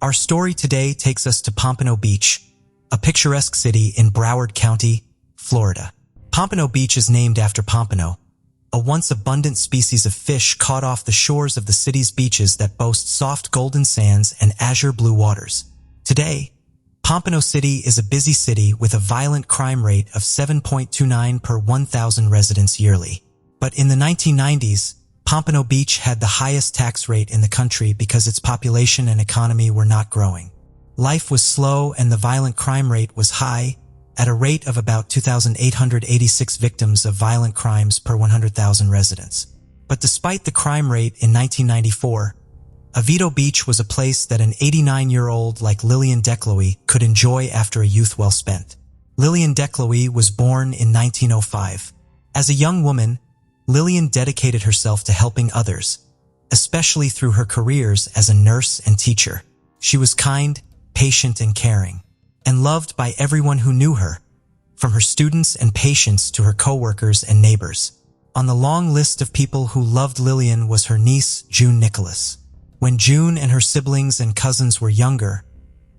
Our story today takes us to Pompano Beach, a picturesque city in Broward County, Florida. Pompano Beach is named after pompano, a once abundant species of fish caught off the shores of the city's beaches that boast soft golden sands and azure blue waters. Today, Pompano City is a busy city with a violent crime rate of 7.29 per 1,000 residents yearly. But in the 1990s, Pompano Beach had the highest tax rate in the country because its population and economy were not growing. Life was slow and the violent crime rate was high, at a rate of about 2,886 victims of violent crimes per 100,000 residents. But despite the crime rate in 1994, Oviedo Beach was a place that an 89-year-old like Lillian Decloe could enjoy after a youth well spent. Lillian Decloe was born in 1905. As a young woman, Lillian dedicated herself to helping others, especially through her careers as a nurse and teacher. She was kind, patient, and caring, and loved by everyone who knew her, from her students and patients to her co-workers and neighbors. On the long list of people who loved Lillian was her niece, June Nicholas. When June and her siblings and cousins were younger,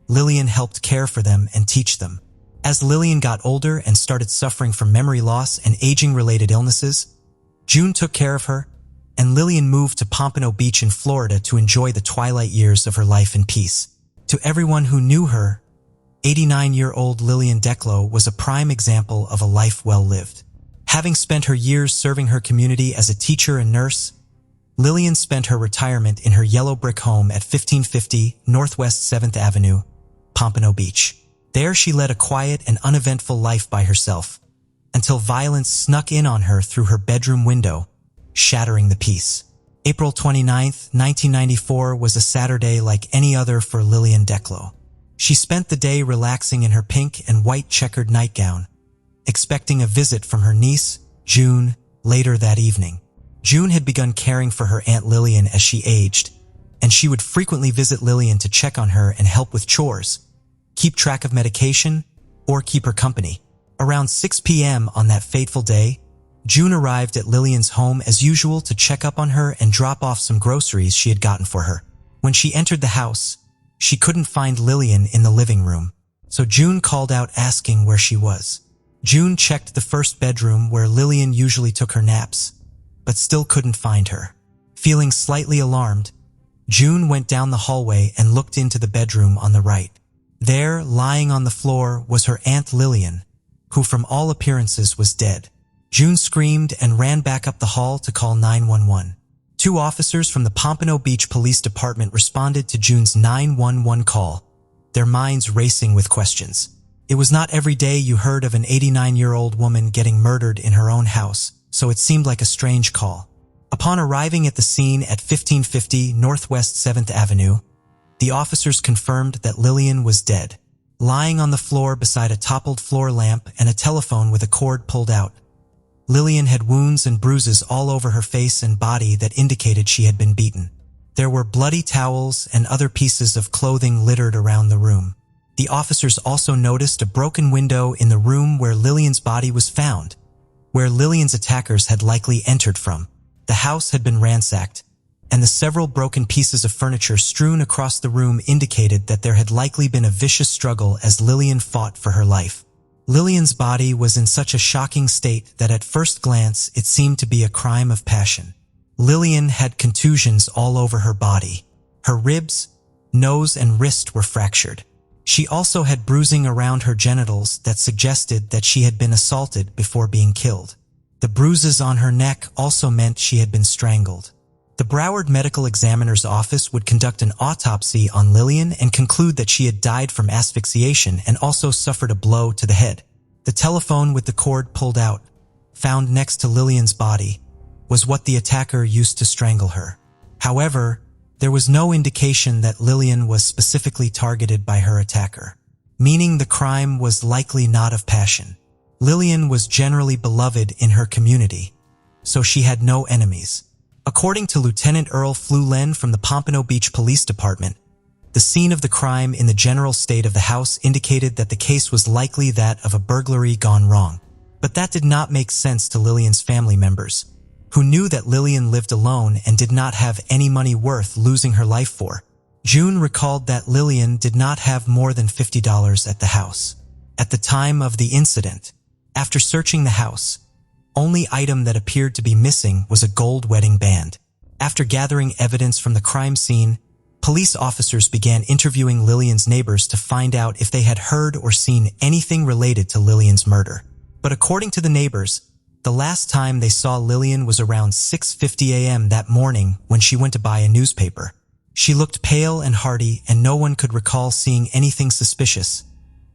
Lillian helped care for them and teach them. As Lillian got older and started suffering from memory loss and aging-related illnesses, June took care of her, and Lillian moved to Pompano Beach in Florida to enjoy the twilight years of her life in peace. To everyone who knew her, 89-year-old Lillian Decloe was a prime example of a life well lived. Having spent her years serving her community as a teacher and nurse, Lillian spent her retirement in her yellow brick home at 1550 Northwest 7th Avenue, Pompano Beach. There she led a quiet and uneventful life by herself, until violence snuck in on her through her bedroom window, shattering the peace. April 29, 1994 was a Saturday like any other for Lillian Decloe. She spent the day relaxing in her pink and white checkered nightgown, expecting a visit from her niece, June, later that evening. June had begun caring for her Aunt Lillian as she aged, and she would frequently visit Lillian to check on her and help with chores, keep track of medication, or keep her company. Around 6 p.m. on that fateful day, June arrived at Lillian's home as usual to check up on her and drop off some groceries she had gotten for her. When she entered the house, she couldn't find Lillian in the living room, so June called out asking where she was. June checked the first bedroom where Lillian usually took her naps, but still couldn't find her. Feeling slightly alarmed, June went down the hallway and looked into the bedroom on the right. There, lying on the floor, was her Aunt Lillian, who from all appearances was dead. June screamed and ran back up the hall to call 911. 2 officers from the Pompano Beach Police Department responded to June's 911 call, their minds racing with questions. It was not every day you heard of an 89-year-old woman getting murdered in her own house, so it seemed like a strange call. Upon arriving at the scene at 1550 Northwest 7th Avenue, the officers confirmed that Lillian was dead, lying on the floor beside a toppled floor lamp and a telephone with a cord pulled out. Lillian had wounds and bruises all over her face and body that indicated she had been beaten. There were bloody towels and other pieces of clothing littered around the room. The officers also noticed a broken window in the room where Lillian's body was found, where Lillian's attackers had likely entered from. The house had been ransacked, and the several broken pieces of furniture strewn across the room indicated that there had likely been a vicious struggle as Lillian fought for her life. Lillian's body was in such a shocking state that at first glance it seemed to be a crime of passion. Lillian had contusions all over her body. Her ribs, nose, and wrist were fractured. She also had bruising around her genitals that suggested that she had been assaulted before being killed. The bruises on her neck also meant she had been strangled. The Broward Medical Examiner's Office would conduct an autopsy on Lillian and conclude that she had died from asphyxiation and also suffered a blow to the head. The telephone with the cord pulled out, found next to Lillian's body, was what the attacker used to strangle her. However, there was no indication that Lillian was specifically targeted by her attacker, meaning the crime was likely not of passion. Lillian was generally beloved in her community, so she had no enemies. According to Lieutenant Earl Flulen from the Pompano Beach Police Department, the scene of the crime in the general state of the house indicated that the case was likely that of a burglary gone wrong. But that did not make sense to Lillian's family members, who knew that Lillian lived alone and did not have any money worth losing her life for. June recalled that Lillian did not have more than $50 at the house. At the time of the incident, after searching the house, only item that appeared to be missing was a gold wedding band. After gathering evidence from the crime scene, police officers began interviewing Lillian's neighbors to find out if they had heard or seen anything related to Lillian's murder. But according to the neighbors, the last time they saw Lillian was around 6:50 a.m. that morning when she went to buy a newspaper. She looked pale and hearty, and no one could recall seeing anything suspicious,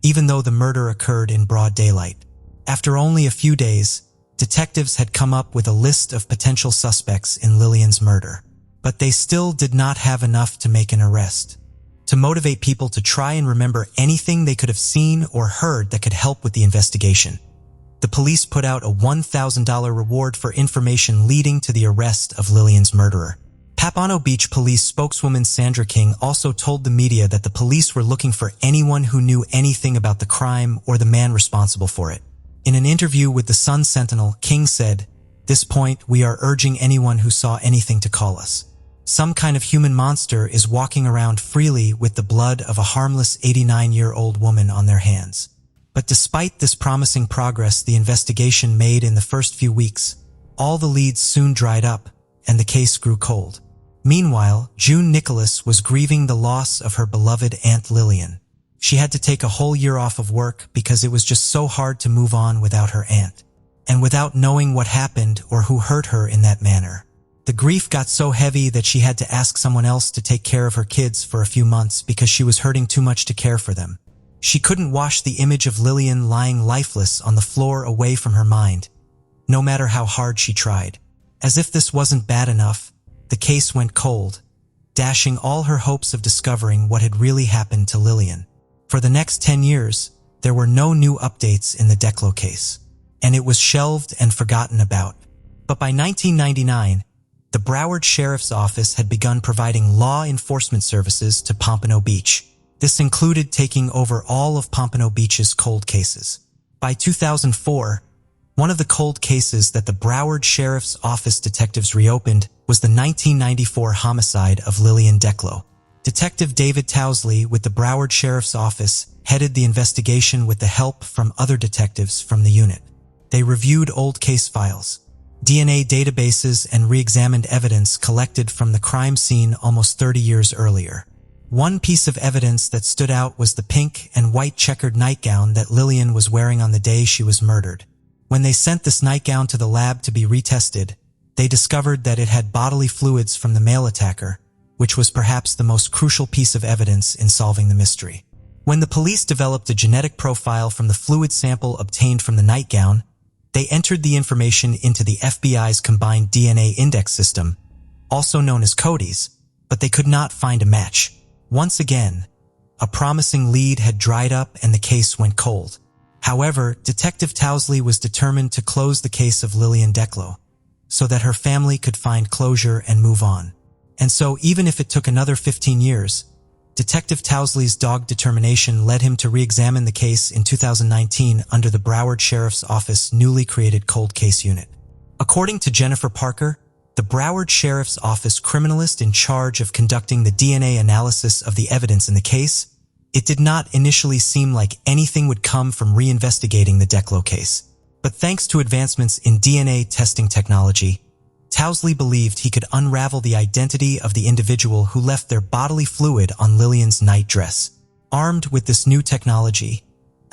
even though the murder occurred in broad daylight. After only a few days, detectives had come up with a list of potential suspects in Lillian's murder. But they still did not have enough to make an arrest. To motivate people to try and remember anything they could have seen or heard that could help with the investigation, the police put out a $1,000 reward for information leading to the arrest of Lillian's murderer. Pompano Beach Police spokeswoman Sandra King also told the media that the police were looking for anyone who knew anything about the crime or the man responsible for it. In an interview with the Sun Sentinel, King said, "At this point, we are urging anyone who saw anything to call us. Some kind of human monster is walking around freely with the blood of a harmless 89-year-old woman on their hands." But despite this promising progress the investigation made in the first few weeks, all the leads soon dried up, and the case grew cold. Meanwhile, June Nicholas was grieving the loss of her beloved Aunt Lillian. She had to take a whole year off of work because it was just so hard to move on without her aunt, and without knowing what happened or who hurt her in that manner. The grief got so heavy that she had to ask someone else to take care of her kids for a few months because she was hurting too much to care for them. She couldn't wash the image of Lillian lying lifeless on the floor away from her mind, no matter how hard she tried. As if this wasn't bad enough, the case went cold, dashing all her hopes of discovering what had really happened to Lillian. For the next 10 years, there were no new updates in the Declo case, and it was shelved and forgotten about. But by 1999, the Broward Sheriff's Office had begun providing law enforcement services to Pompano Beach. This included taking over all of Pompano Beach's cold cases. By 2004, one of the cold cases that the Broward Sheriff's Office detectives reopened was the 1994 homicide of Lillian Declo. Detective David Towsley with the Broward Sheriff's Office headed the investigation with the help from other detectives from the unit. They reviewed old case files, DNA databases, and re-examined evidence collected from the crime scene almost 30 years earlier. One piece of evidence that stood out was the pink and white checkered nightgown that Lillian was wearing on the day she was murdered. When they sent this nightgown to the lab to be retested, they discovered that it had bodily fluids from the male attacker, which was perhaps the most crucial piece of evidence in solving the mystery. When the police developed a genetic profile from the fluid sample obtained from the nightgown, they entered the information into the FBI's Combined DNA Index System, also known as CODIS, but they could not find a match. Once again, a promising lead had dried up and the case went cold. However, Detective Towsley was determined to close the case of Lillian Declo, so that her family could find closure and move on. And so, even if it took another 15 years, Detective Towsley's dogged determination led him to re-examine the case in 2019 under the Broward Sheriff's Office newly created Cold Case Unit. According to Jennifer Parker, the Broward Sheriff's Office criminalist in charge of conducting the DNA analysis of the evidence in the case, it did not initially seem like anything would come from reinvestigating the Declo case. But thanks to advancements in DNA testing technology, Towsley believed he could unravel the identity of the individual who left their bodily fluid on Lillian's night dress. Armed with this new technology,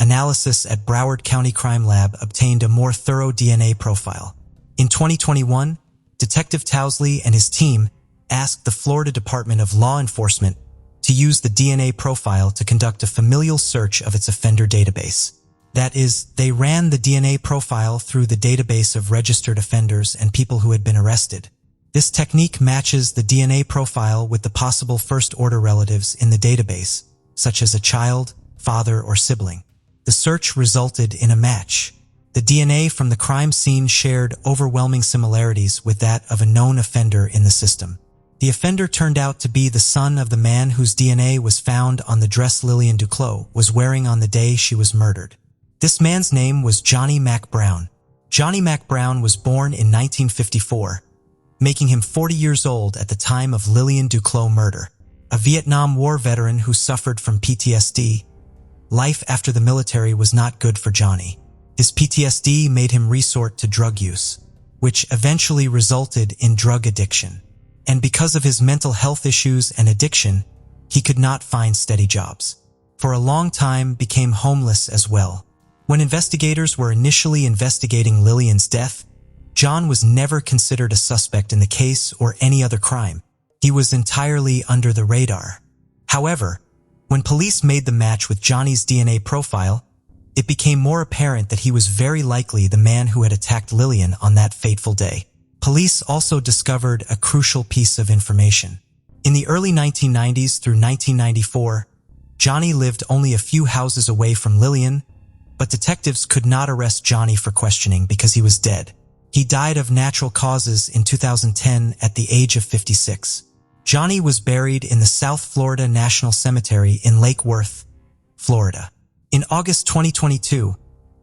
analysis at Broward County Crime Lab obtained a more thorough DNA profile. In 2021, Detective Towsley and his team asked the Florida Department of Law Enforcement to use the DNA profile to conduct a familial search of its offender database. That is, they ran the DNA profile through the database of registered offenders and people who had been arrested. This technique matches the DNA profile with the possible first-order relatives in the database, such as a child, father, or sibling. The search resulted in a match. The DNA from the crime scene shared overwhelming similarities with that of a known offender in the system. The offender turned out to be the son of the man whose DNA was found on the dress Lillian Declo was wearing on the day she was murdered. This man's name was Johnny Mac Brown. Johnny Mac Brown was born in 1954, making him 40 years old at the time of Lillian Declo murder. A Vietnam War veteran who suffered from PTSD, life after the military was not good for Johnny. His PTSD made him resort to drug use, which eventually resulted in drug addiction. And because of his mental health issues and addiction, he could not find steady jobs. For a long time, became homeless as well. When investigators were initially investigating Lillian's death, John was never considered a suspect in the case or any other crime. He was entirely under the radar. However, when police made the match with Johnny's DNA profile, it became more apparent that he was very likely the man who had attacked Lillian on that fateful day. Police also discovered a crucial piece of information. In the early 1990s through 1994, Johnny lived only a few houses away from Lillian, but detectives could not arrest Johnny for questioning because he was dead. He died of natural causes in 2010 at the age of 56. Johnny was buried in the South Florida National Cemetery in Lake Worth, Florida. In August 2022,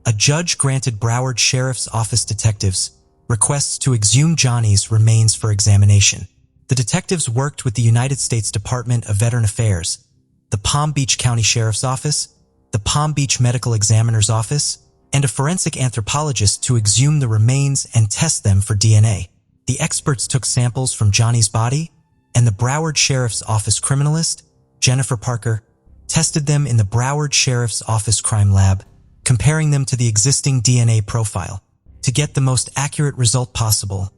a judge granted Broward Sheriff's Office detectives requests to exhume Johnny's remains for examination. The detectives worked with the United States Department of Veteran Affairs, the Palm Beach County Sheriff's Office, the Palm Beach Medical Examiner's Office, and a forensic anthropologist to exhume the remains and test them for DNA. The experts took samples from Johnny's body, and the Broward Sheriff's Office criminalist, Jennifer Parker, tested them in the Broward Sheriff's Office crime lab, comparing them to the existing DNA profile. To get the most accurate result possible,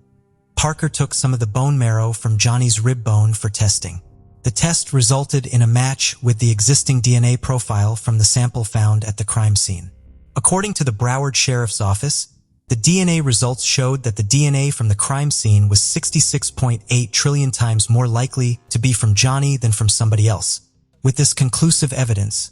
Parker took some of the bone marrow from Johnny's rib bone for testing. The test resulted in a match with the existing DNA profile from the sample found at the crime scene. According to the Broward Sheriff's Office, the DNA results showed that the DNA from the crime scene was 66.8 trillion times more likely to be from Johnny than from somebody else. With this conclusive evidence,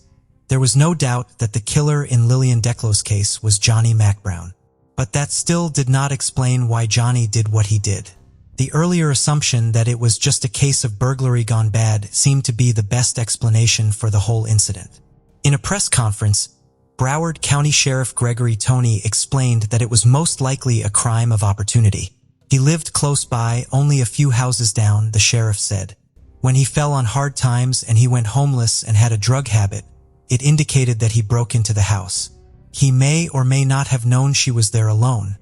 there was no doubt that the killer in Lillian Declo's case was Johnny Mac Brown. But that still did not explain why Johnny did what he did. The earlier assumption that it was just a case of burglary gone bad seemed to be the best explanation for the whole incident. In a press conference, Broward County Sheriff Gregory Toney explained that it was most likely a crime of opportunity. He lived close by, only a few houses down, the sheriff said. When he fell on hard times and he went homeless and had a drug habit, it indicated that he broke into the house. He may or may not have known she was there alone,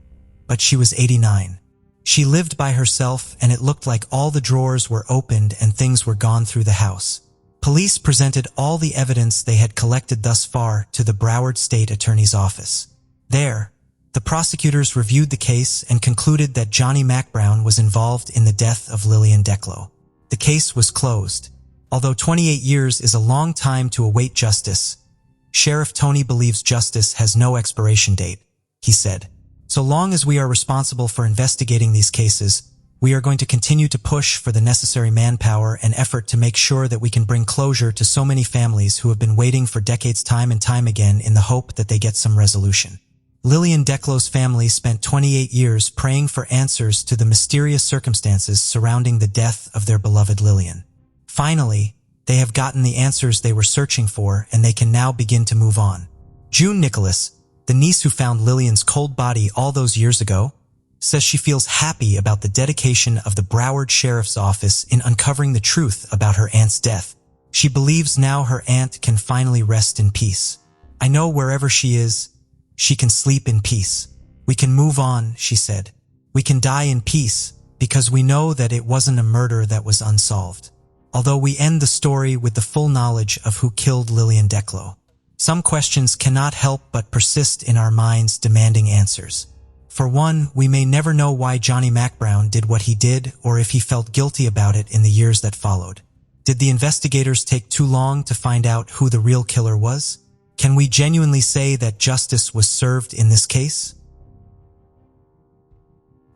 but she was 89. She lived by herself, and it looked like all the drawers were opened and things were gone through the house. Police presented all the evidence they had collected thus far to the Broward State Attorney's Office. There, the prosecutors reviewed the case and concluded that Johnny Mac Brown was involved in the death of Lillian Declo. The case was closed. Although 28 years is a long time to await justice, Sheriff Toney believes justice has no expiration date. He said, "So long as we are responsible for investigating these cases, we are going to continue to push for the necessary manpower and effort to make sure that we can bring closure to so many families who have been waiting for decades time and time again in the hope that they get some resolution." Lillian Declo's family spent 28 years praying for answers to the mysterious circumstances surrounding the death of their beloved Lillian. Finally, they have gotten the answers they were searching for, and they can now begin to move on. June Nicholas, the niece who found Lillian's cold body all those years ago, says she feels happy about the dedication of the Broward Sheriff's Office in uncovering the truth about her aunt's death. She believes now her aunt can finally rest in peace. "I know wherever she is, she can sleep in peace. We can move on," she said. "We can die in peace because we know that it wasn't a murder that was unsolved. Although we end the story with the full knowledge of who killed Lillian Declo, some questions cannot help but persist in our minds, demanding answers. For one, we may never know why Johnny Mac Brown did what he did or if he felt guilty about it in the years that followed. Did the investigators take too long to find out who the real killer was? Can we genuinely say that justice was served in this case?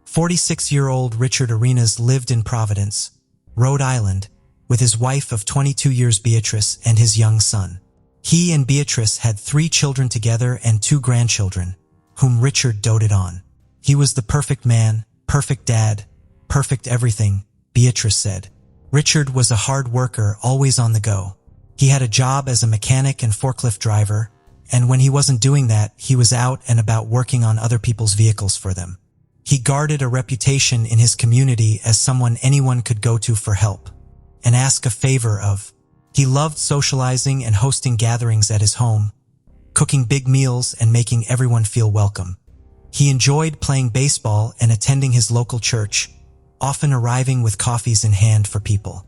46-year-old Richard Arenas lived in Providence, Rhode Island, with his wife of 22 years Beatrice and his young son. He and Beatrice had 3 children together and 2 grandchildren, whom Richard doted on. "He was the perfect man, perfect dad, perfect everything," Beatrice said. Richard was a hard worker, always on the go. He had a job as a mechanic and forklift driver, and when he wasn't doing that, he was out and about working on other people's vehicles for them. He guarded a reputation in his community as someone anyone could go to for help. and ask a favor of. He loved socializing and hosting gatherings at his home, cooking big meals and making everyone feel welcome. He enjoyed playing baseball and attending his local church, often arriving with coffees in hand for people.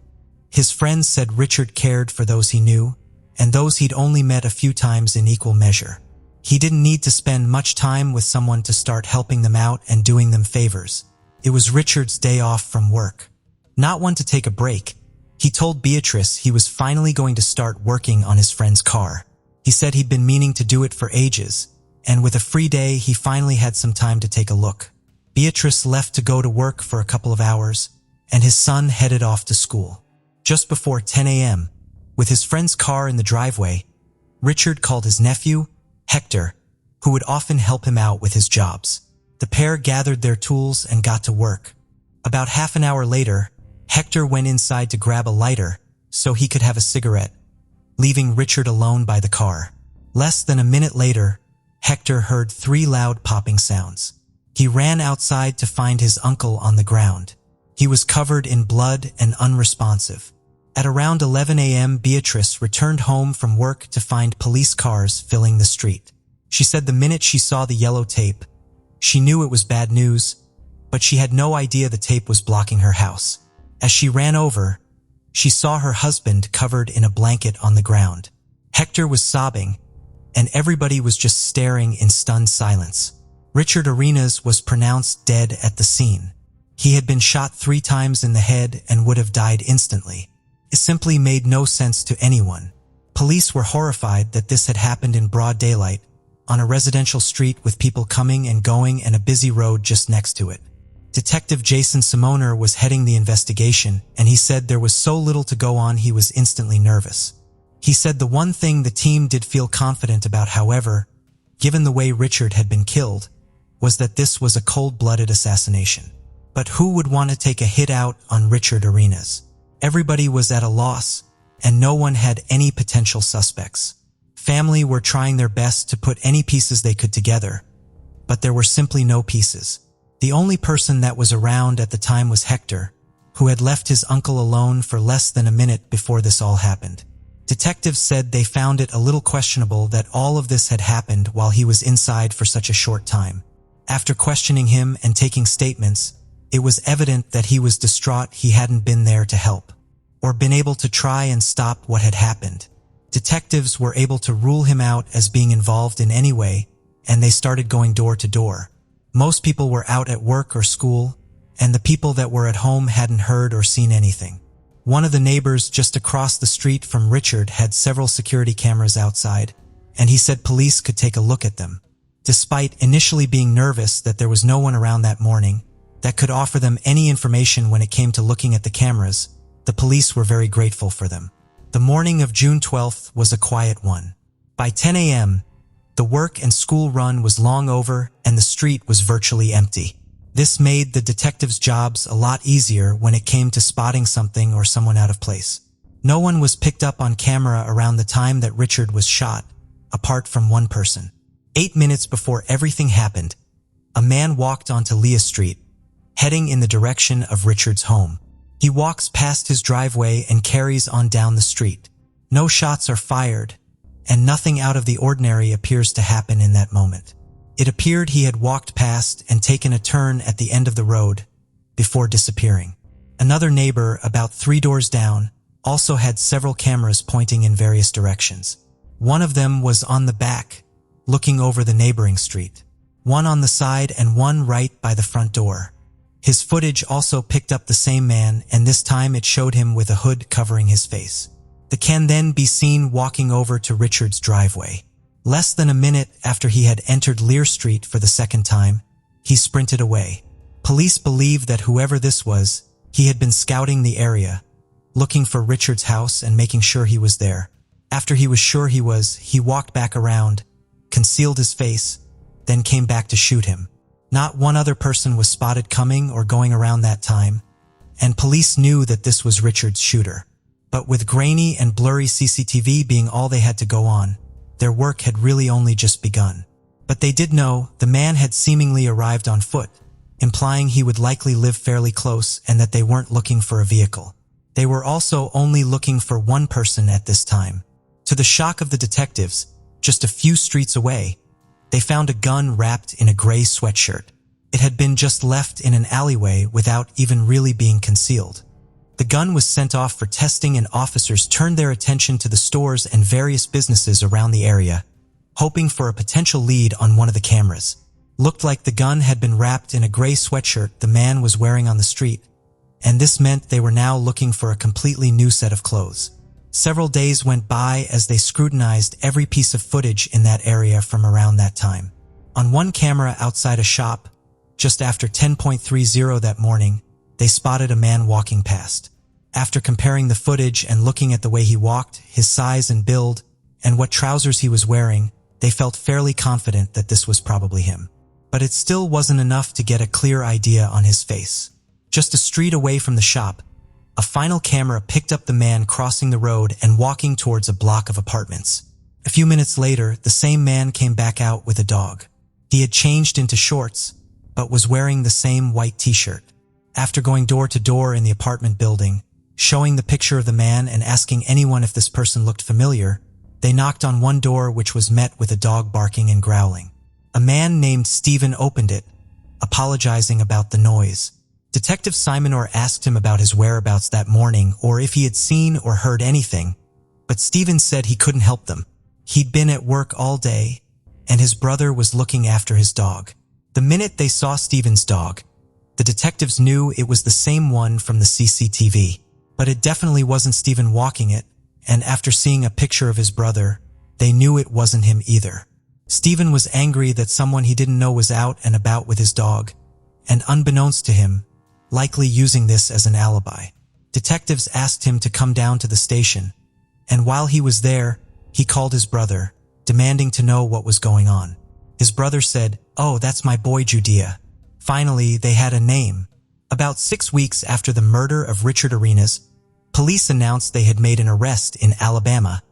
His friends said Richard cared for those he knew, and those he'd only met a few times in equal measure. He didn't need to spend much time with someone to start helping them out and doing them favors. It was Richard's day off from work. Not one to take a break, he told Beatrice he was finally going to start working on his friend's car. He said he'd been meaning to do it for ages, and with a free day he finally had some time to take a look. Beatrice left to go to work for a couple of hours, and his son headed off to school. Just before 10 a.m., with his friend's car in the driveway, Richard called his nephew, Hector, who would often help him out with his jobs. The pair gathered their tools and got to work. About half an hour later, Hector went inside to grab a lighter so he could have a cigarette, leaving Richard alone by the car. Less than a minute later, Hector heard 3 loud popping sounds. He ran outside to find his uncle on the ground. He was covered in blood and unresponsive. At around 11 a.m., Beatrice returned home from work to find police cars filling the street. She said the minute she saw the yellow tape, she knew it was bad news, but she had no idea the tape was blocking her house. As she ran over, she saw her husband covered in a blanket on the ground. Hector was sobbing, and everybody was just staring in stunned silence. Richard Arenas was pronounced dead at the scene. He had been shot 3 times in the head and would have died instantly. It simply made no sense to anyone. Police were horrified that this had happened in broad daylight, on a residential street with people coming and going and a busy road just next to it. Detective Jason Simoner was heading the investigation, and he said there was so little to go on he was instantly nervous. He said the one thing the team did feel confident about, however, given the way Richard had been killed, was that this was a cold-blooded assassination. But who would want to take a hit out on Richard Arenas? Everybody was at a loss, and no one had any potential suspects. Family were trying their best to put any pieces they could together, but there were simply no pieces. The only person that was around at the time was Hector, who had left his uncle alone for less than a minute before this all happened. Detectives said they found it a little questionable that all of this had happened while he was inside for such a short time. After questioning him and taking statements, it was evident that he was distraught he hadn't been there to help, or been able to try and stop what had happened. Detectives were able to rule him out as being involved in any way, and they started going door to door. Most people were out at work or school, and the people that were at home hadn't heard or seen anything. One of the neighbors just across the street from Richard had several security cameras outside, and he said police could take a look at them. Despite initially being nervous that there was no one around that morning that could offer them any information when it came to looking at the cameras, the police were very grateful for them. The morning of June 12th was a quiet one. By 10 a.m., the work and school run was long over and the street was virtually empty. This made the detectives' jobs a lot easier when it came to spotting something or someone out of place. No one was picked up on camera around the time that Richard was shot, apart from one person. 8 minutes before everything happened, a man walked onto Leah Street, heading in the direction of Richard's home. He walks past his driveway and carries on down the street. No shots are fired, and nothing out of the ordinary appears to happen in that moment. It appeared he had walked past and taken a turn at the end of the road before disappearing. Another neighbor, about 3 doors down, also had several cameras pointing in various directions. One of them was on the back, looking over the neighboring street. One on the side and one right by the front door. His footage also picked up the same man, and this time it showed him with a hood covering his face. The can then be seen walking over to Richard's driveway. Less than a minute after he had entered Lear Street for the second time, he sprinted away. Police believe that whoever this was, he had been scouting the area, looking for Richard's house and making sure he was there. After he was sure he was, he walked back around, concealed his face, then came back to shoot him. Not one other person was spotted coming or going around that time, and police knew that this was Richard's shooter. But with grainy and blurry CCTV being all they had to go on, their work had really only just begun. But they did know the man had seemingly arrived on foot, implying he would likely live fairly close and that they weren't looking for a vehicle. They were also only looking for one person at this time. To the shock of the detectives, just a few streets away, they found a gun wrapped in a gray sweatshirt. It had been just left in an alleyway without even really being concealed. The gun was sent off for testing, and officers turned their attention to the stores and various businesses around the area, hoping for a potential lead on one of the cameras. Looked like the gun had been wrapped in a gray sweatshirt the man was wearing on the street, and this meant they were now looking for a completely new set of clothes. Several days went by as they scrutinized every piece of footage in that area from around that time. On one camera outside a shop, just after 10:30 that morning, they spotted a man walking past. After comparing the footage and looking at the way he walked, his size and build, and what trousers he was wearing, they felt fairly confident that this was probably him. But it still wasn't enough to get a clear idea on his face. Just a street away from the shop, a final camera picked up the man crossing the road and walking towards a block of apartments. A few minutes later, the same man came back out with a dog. He had changed into shorts, but was wearing the same white t-shirt. After going door to door in the apartment building, showing the picture of the man and asking anyone if this person looked familiar, they knocked on one door, which was met with a dog barking and growling. A man named Stephen opened it, apologizing about the noise. Detective Simon Orr asked him about his whereabouts that morning or if he had seen or heard anything, but Stephen said he couldn't help them. He'd been at work all day, and his brother was looking after his dog. The minute they saw Stephen's dog, the detectives knew it was the same one from the CCTV, but it definitely wasn't Stephen walking it, and after seeing a picture of his brother, they knew it wasn't him either. Stephen was angry that someone he didn't know was out and about with his dog, and unbeknownst to him, likely using this as an alibi. Detectives asked him to come down to the station, and while he was there, he called his brother, demanding to know what was going on. His brother said, "Oh, that's my boy Judea." Finally, they had a name. About 6 weeks after the murder of Richard Arenas, police announced they had made an arrest in Alabama,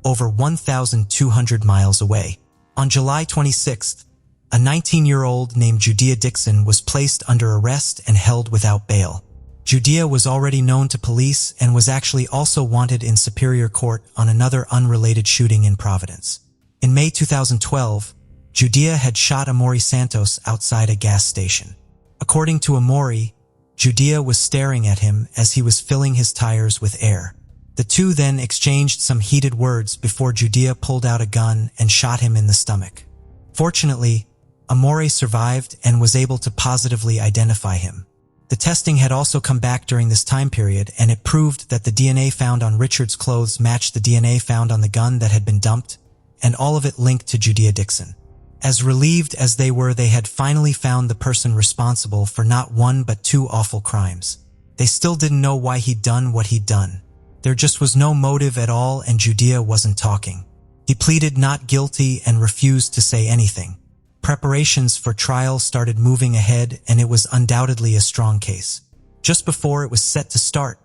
over 1,200 miles away. On July 26th, a 19-year-old named Judea Dixon was placed under arrest and held without bail. Judea was already known to police and was actually also wanted in Superior Court on another unrelated shooting in Providence. In May 2012, Judea had shot Amori Santos outside a gas station. According to Amori, Judea was staring at him as he was filling his tires with air. The two then exchanged some heated words before Judea pulled out a gun and shot him in the stomach. Fortunately, Amori survived and was able to positively identify him. The testing had also come back during this time period, and it proved that the DNA found on Richard's clothes matched the DNA found on the gun that had been dumped, and all of it linked to Judea Dixon. As relieved as they were, they had finally found the person responsible for not one but two awful crimes. They still didn't know why he'd done what he'd done. There just was no motive at all, and Judea wasn't talking. He pleaded not guilty and refused to say anything. Preparations for trial started moving ahead, and it was undoubtedly a strong case. Just before it was set to start,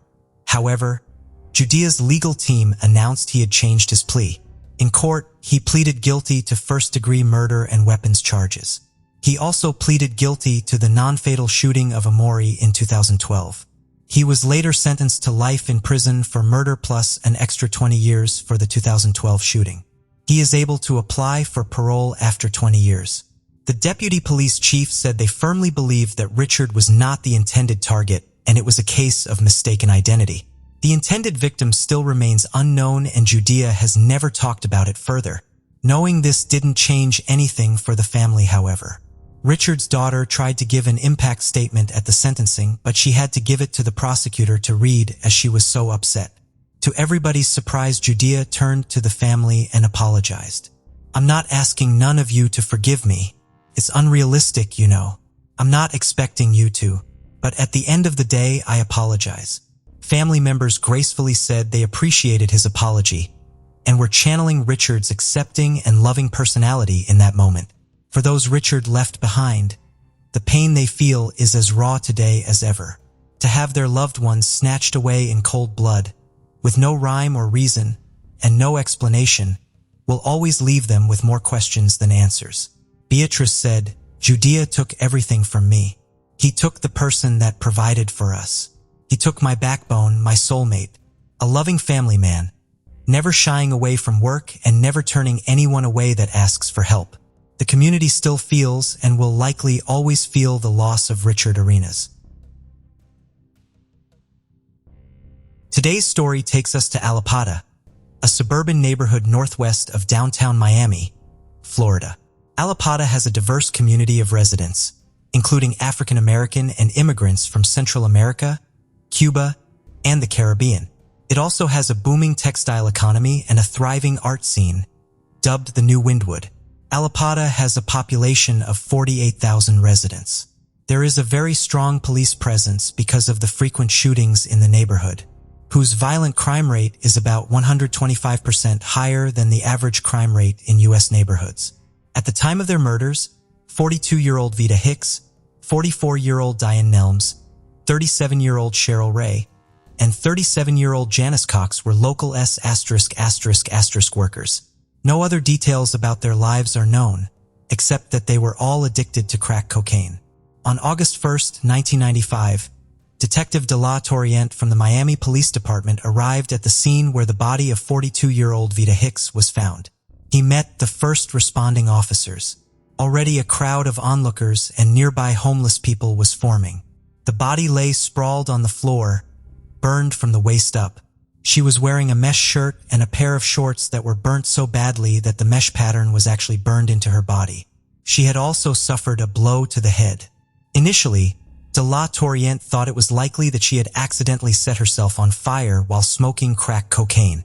however, Judea's legal team announced he had changed his plea. In court, he pleaded guilty to first-degree murder and weapons charges. He also pleaded guilty to the non-fatal shooting of Amori in 2012. He was later sentenced to life in prison for murder plus an extra 20 years for the 2012 shooting. He is able to apply for parole after 20 years. The deputy police chief said they firmly believed that Richard was not the intended target, and it was a case of mistaken identity. The intended victim still remains unknown, and Judea has never talked about it further. Knowing this didn't change anything for the family, however. Richard's daughter tried to give an impact statement at the sentencing, but she had to give it to the prosecutor to read as she was so upset. To everybody's surprise, Judea turned to the family and apologized. "I'm not asking none of you to forgive me. It's unrealistic, you know. I'm not expecting you to, but at the end of the day, I apologize." Family members gracefully said they appreciated his apology and were channeling Richard's accepting and loving personality in that moment. For those Richard left behind, the pain they feel is as raw today as ever. To have their loved ones snatched away in cold blood, with no rhyme or reason and no explanation, will always leave them with more questions than answers. Beatrice said, "Judea took everything from me. He took the person that provided for us. He took my backbone, my soulmate, a loving family man, never shying away from work and never turning anyone away that asks for help. The community still feels and will likely always feel the loss of Richard Arenas. Today's story takes us to Allapattah, a suburban neighborhood northwest of downtown Miami, Florida. Allapattah has a diverse community of residents, including African American and immigrants from Central America, Cuba, and the Caribbean. It also has a booming textile economy and a thriving art scene, dubbed the New Windwood. Allapattah has a population of 48,000 residents. There is a very strong police presence because of the frequent shootings in the neighborhood, whose violent crime rate is about 125% higher than the average crime rate in U.S. neighborhoods. At the time of their murders, 42-year-old Vita Hicks, 44-year-old Diane Nelms, 37-year-old Cheryl Ray, and 37-year-old Janice Cox were local S*** workers. No other details about their lives are known, except that they were all addicted to crack cocaine. On August 1, 1995, Detective De La Torriente from the Miami Police Department arrived at the scene where the body of 42-year-old Vita Hicks was found. He met the first responding officers. Already a crowd of onlookers and nearby homeless people was forming. The body lay sprawled on the floor, burned from the waist up. She was wearing a mesh shirt and a pair of shorts that were burnt so badly that the mesh pattern was actually burned into her body. She had also suffered a blow to the head. Initially, De La Torriente thought it was likely that she had accidentally set herself on fire while smoking crack cocaine,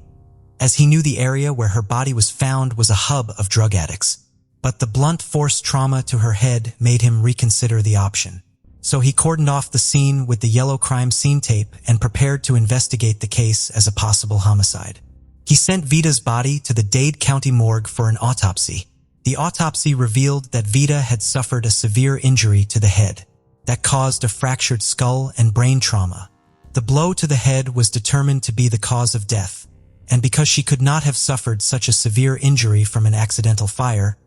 as he knew the area where her body was found was a hub of drug addicts. But the blunt force trauma to her head made him reconsider the option. So he cordoned off the scene with the yellow crime scene tape and prepared to investigate the case as a possible homicide. He sent Vita's body to the Dade County morgue for an autopsy. The autopsy revealed that Vita had suffered a severe injury to the head that caused a fractured skull and brain trauma. The blow to the head was determined to be the cause of death, and because she could not have suffered such a severe injury from an accidental fire,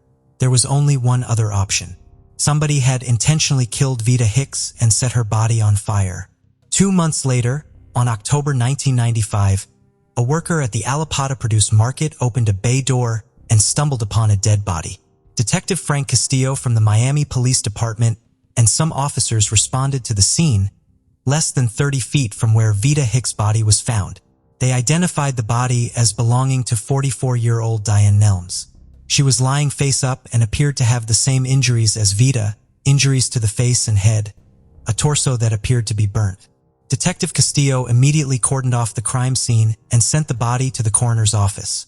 there was only one other option. Somebody had intentionally killed Vita Hicks and set her body on fire. 2 months later, on October 1995, a worker at the Allapattah Produce Market opened a bay door and stumbled upon a dead body. Detective Frank Castillo from the Miami Police Department and some officers responded to the scene, less than 30 feet from where Vita Hicks' body was found. They identified the body as belonging to 44-year-old Diane Nelms. She was lying face up and appeared to have the same injuries as Vita, injuries to the face and head, a torso that appeared to be burnt. Detective Castillo immediately cordoned off the crime scene and sent the body to the coroner's office,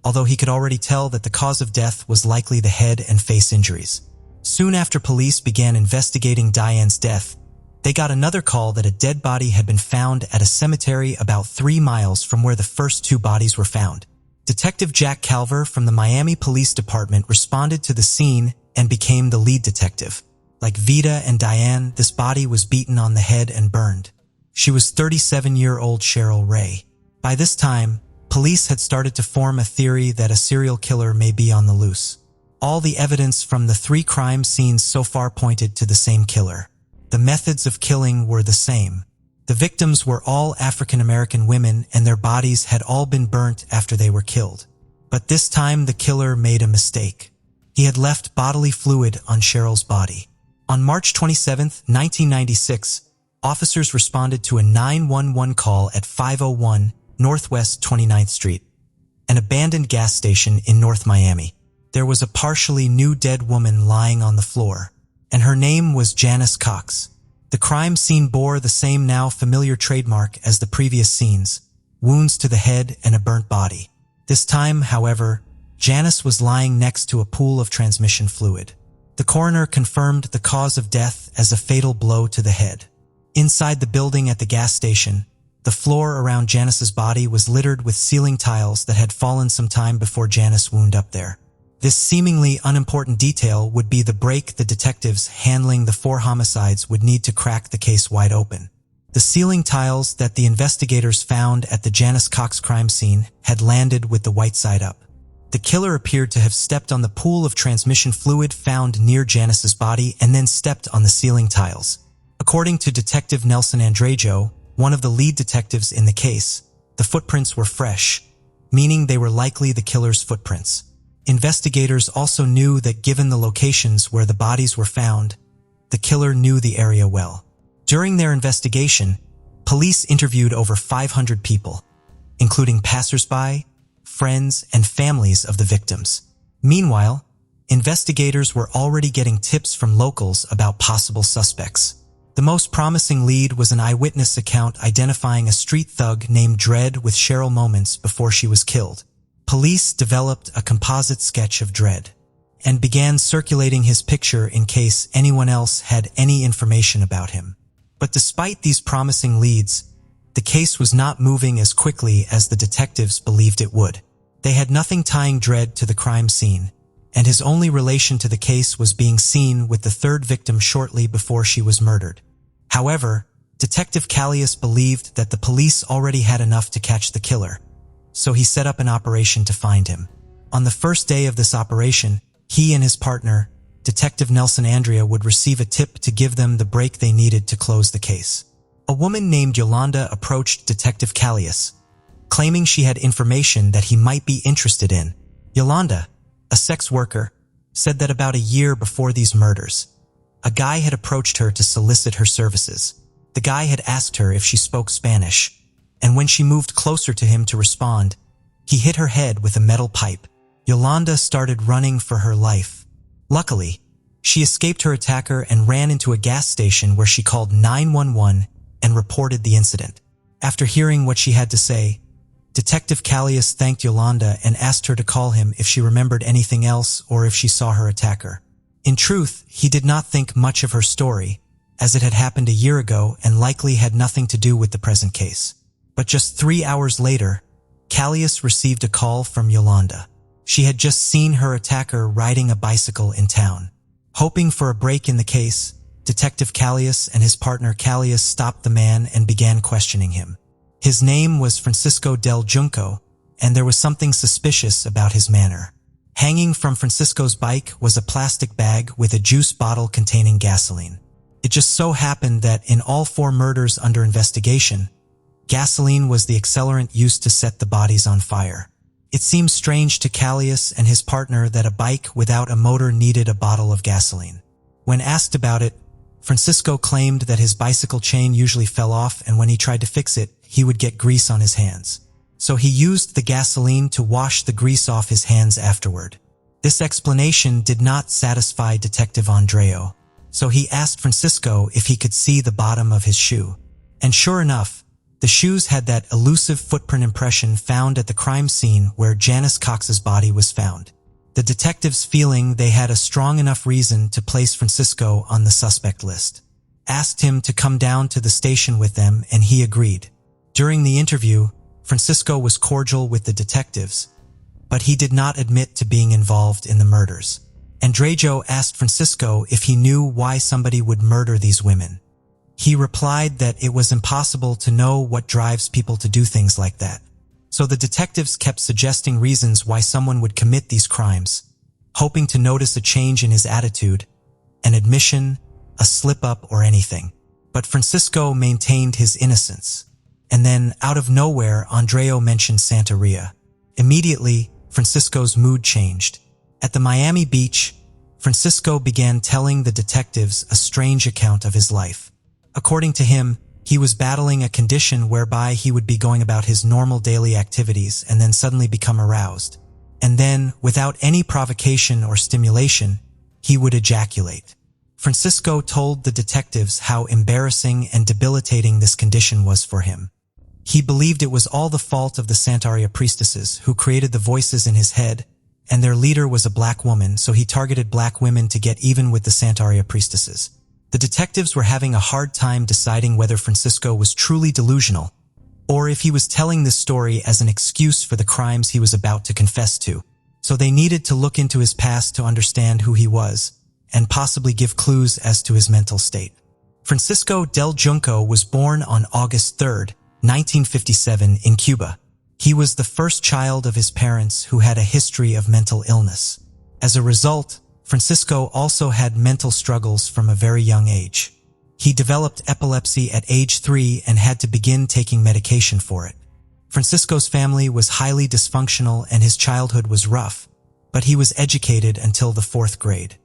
although he could already tell that the cause of death was likely the head and face injuries. Soon after police began investigating Diane's death, they got another call that a dead body had been found at a cemetery about 3 miles from where the first 2 bodies were found. Detective Jack Calver from the Miami Police Department responded to the scene and became the lead detective. Like Vita and Diane, this body was beaten on the head and burned. She was 37-year-old Cheryl Ray. By this time, police had started to form a theory that a serial killer may be on the loose. All the evidence from the 3 crime scenes so far pointed to the same killer. The methods of killing were the same. The victims were all African American women and their bodies had all been burnt after they were killed. But this time the killer made a mistake. He had left bodily fluid on Cheryl's body. On March 27, 1996, officers responded to a 911 call at 501 Northwest 29th Street, an abandoned gas station in North Miami. There was a partially new dead woman lying on the floor, and her name was Janice Cox. The crime scene bore the same now familiar trademark as the previous scenes, wounds to the head and a burnt body. This time, however, Janice was lying next to a pool of transmission fluid. The coroner confirmed the cause of death as a fatal blow to the head. Inside the building at the gas station, the floor around Janice's body was littered with ceiling tiles that had fallen some time before Janice wound up there. This seemingly unimportant detail would be the break the detectives handling the 4 homicides would need to crack the case wide open. The ceiling tiles that the investigators found at the Janice Cox crime scene had landed with the white side up. The killer appeared to have stepped on the pool of transmission fluid found near Janice's body and then stepped on the ceiling tiles. According to Detective Nelson Andrejo, one of the lead detectives in the case, the footprints were fresh, meaning they were likely the killer's footprints. Investigators also knew that given the locations where the bodies were found, the killer knew the area well. During their investigation, police interviewed over 500 people, including passersby, friends, and families of the victims. Meanwhile, investigators were already getting tips from locals about possible suspects. The most promising lead was an eyewitness account identifying a street thug named Dredd with Cheryl moments before she was killed. Police developed a composite sketch of Dredd and began circulating his picture in case anyone else had any information about him. But despite these promising leads, the case was not moving as quickly as the detectives believed it would. They had nothing tying Dredd to the crime scene, and his only relation to the case was being seen with the third victim shortly before she was murdered. However, Detective Callius believed that the police already had enough to catch the killer, so he set up an operation to find him. On the first day of this operation, he and his partner, Detective Nelson Andrea, would receive a tip to give them the break they needed to close the case. A woman named Yolanda approached Detective Callius, claiming she had information that he might be interested in. Yolanda, a sex worker, said that about a year before these murders, a guy had approached her to solicit her services. The guy had asked her if she spoke Spanish, and when she moved closer to him to respond, he hit her head with a metal pipe. Yolanda started running for her life. Luckily, she escaped her attacker and ran into a gas station where she called 911 and reported the incident. After hearing what she had to say, Detective Callius thanked Yolanda and asked her to call him if she remembered anything else or if she saw her attacker. In truth, he did not think much of her story, as it had happened a year ago and likely had nothing to do with the present case. But just 3 hours later, Callius received a call from Yolanda. She had just seen her attacker riding a bicycle in town. Hoping for a break in the case, Detective Callius and his partner Callius stopped the man and began questioning him. His name was Francisco del Junco, and there was something suspicious about his manner. Hanging from Francisco's bike was a plastic bag with a juice bottle containing gasoline. It just so happened that in all 4 murders under investigation, gasoline was the accelerant used to set the bodies on fire. It seemed strange to Callius and his partner that a bike without a motor needed a bottle of gasoline. When asked about it, Francisco claimed that his bicycle chain usually fell off, and when he tried to fix it, he would get grease on his hands. So he used the gasoline to wash the grease off his hands afterward. This explanation did not satisfy Detective Andreo, so he asked Francisco if he could see the bottom of his shoe. And sure enough, the shoes had that elusive footprint impression found at the crime scene where Janice Cox's body was found. The detectives, feeling they had a strong enough reason to place Francisco on the suspect list, asked him to come down to the station with them, and he agreed. During the interview, Francisco was cordial with the detectives, but he did not admit to being involved in the murders. Andrejo asked Francisco if he knew why somebody would murder these women. He replied that it was impossible to know what drives people to do things like that. So the detectives kept suggesting reasons why someone would commit these crimes, hoping to notice a change in his attitude, an admission, a slip-up, or anything. But Francisco maintained his innocence. And then, out of nowhere, Andreo mentioned Santeria. Immediately, Francisco's mood changed. At the Miami beach, Francisco began telling the detectives a strange account of his life. According to him, he was battling a condition whereby he would be going about his normal daily activities and then suddenly become aroused. And then, without any provocation or stimulation, he would ejaculate. Francisco told the detectives how embarrassing and debilitating this condition was for him. He believed it was all the fault of the Santeria priestesses who created the voices in his head, and their leader was a black woman, so he targeted black women to get even with the Santeria priestesses. The detectives were having a hard time deciding whether Francisco was truly delusional, or if he was telling this story as an excuse for the crimes he was about to confess to. So they needed to look into his past to understand who he was, and possibly give clues as to his mental state. Francisco del Junco was born on August 3rd, 1957 in Cuba. He was the first child of his parents who had a history of mental illness. As a result, Francisco also had mental struggles from a very young age. He developed epilepsy at age 3 and had to begin taking medication for it. Francisco's family was highly dysfunctional and his childhood was rough, but he was educated until the 4th grade.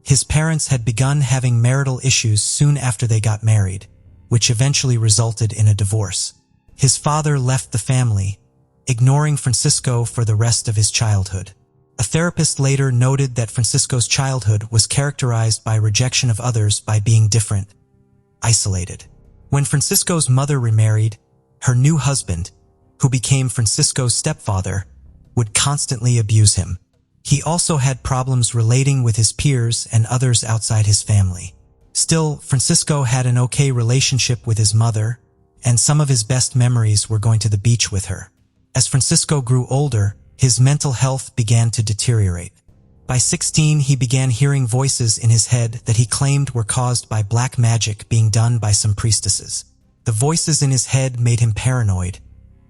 His parents had begun having marital issues soon after they got married, which eventually resulted in a divorce. His father left the family, ignoring Francisco for the rest of his childhood. A therapist later noted that Francisco's childhood was characterized by rejection of others by being different, isolated. When Francisco's mother remarried, her new husband, who became Francisco's stepfather, would constantly abuse him. He also had problems relating with his peers and others outside his family. Still, Francisco had an okay relationship with his mother, and some of his best memories were going to the beach with her. As Francisco grew older, his mental health began to deteriorate. By 16, he began hearing voices in his head that he claimed were caused by black magic being done by some priestesses. The voices in his head made him paranoid,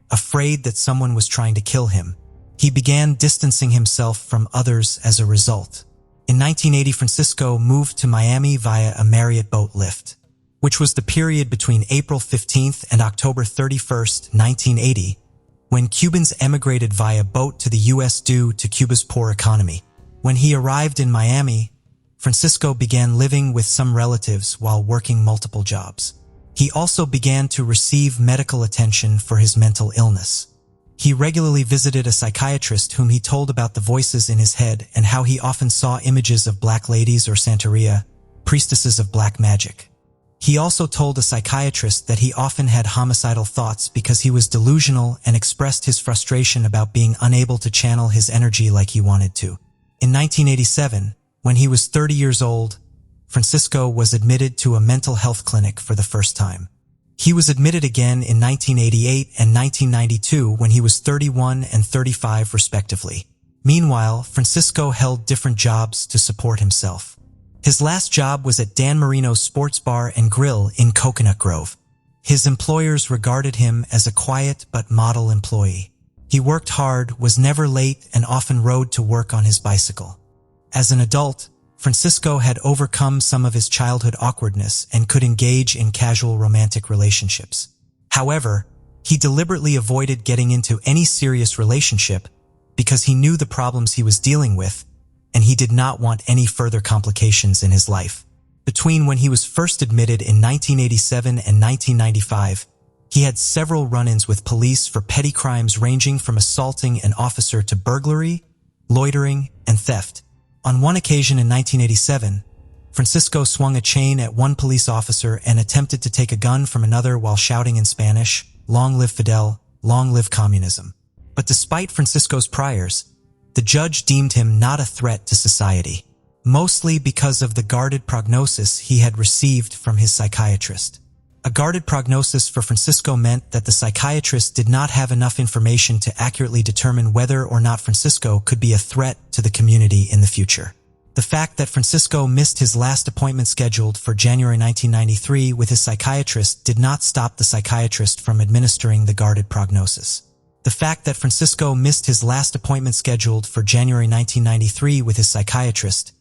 afraid that someone was trying to kill him. He began distancing himself from others as a result. In 1980, Francisco moved to Miami via a Marriott boat lift, which was the period between April 15th and October 31st, 1980, when Cubans emigrated via boat to the U.S. due to Cuba's poor economy. When he arrived in Miami, Francisco began living with some relatives while working multiple jobs. He also began to receive medical attention for his mental illness. He regularly visited a psychiatrist whom he told about the voices in his head and how he often saw images of black ladies or Santeria, priestesses of black magic. He also told a psychiatrist that he often had homicidal thoughts because he was delusional and expressed his frustration about being unable to channel his energy like he wanted to. In 1987, when he was 30 years old, Francisco was admitted to a mental health clinic for the first time. He was admitted again in 1988 and 1992 when he was 31 and 35 respectively. Meanwhile, Francisco held different jobs to support himself. His last job was at Dan Marino's Sports Bar and Grill in Coconut Grove. His employers regarded him as a quiet but model employee. He worked hard, was never late, and often rode to work on his bicycle. As an adult, Francisco had overcome some of his childhood awkwardness and could engage in casual romantic relationships. However, he deliberately avoided getting into any serious relationship because he knew the problems he was dealing with, and he did not want any further complications in his life. Between when he was first admitted in 1987 and 1995, he had several run-ins with police for petty crimes ranging from assaulting an officer to burglary, loitering, and theft. On one occasion in 1987, Francisco swung a chain at one police officer and attempted to take a gun from another while shouting in Spanish, "Long live Fidel, long live communism." But despite Francisco's priors, the judge deemed him not a threat to society, mostly because of the guarded prognosis he had received from his psychiatrist. A guarded prognosis for Francisco meant that the psychiatrist did not have enough information to accurately determine whether or not Francisco could be a threat to the community in the future. The fact that Francisco missed his last appointment scheduled for January 1993 with his psychiatrist did not stop the psychiatrist from administering the guarded prognosis. The fact that Francisco missed his last appointment scheduled for January 1993 with his psychiatrist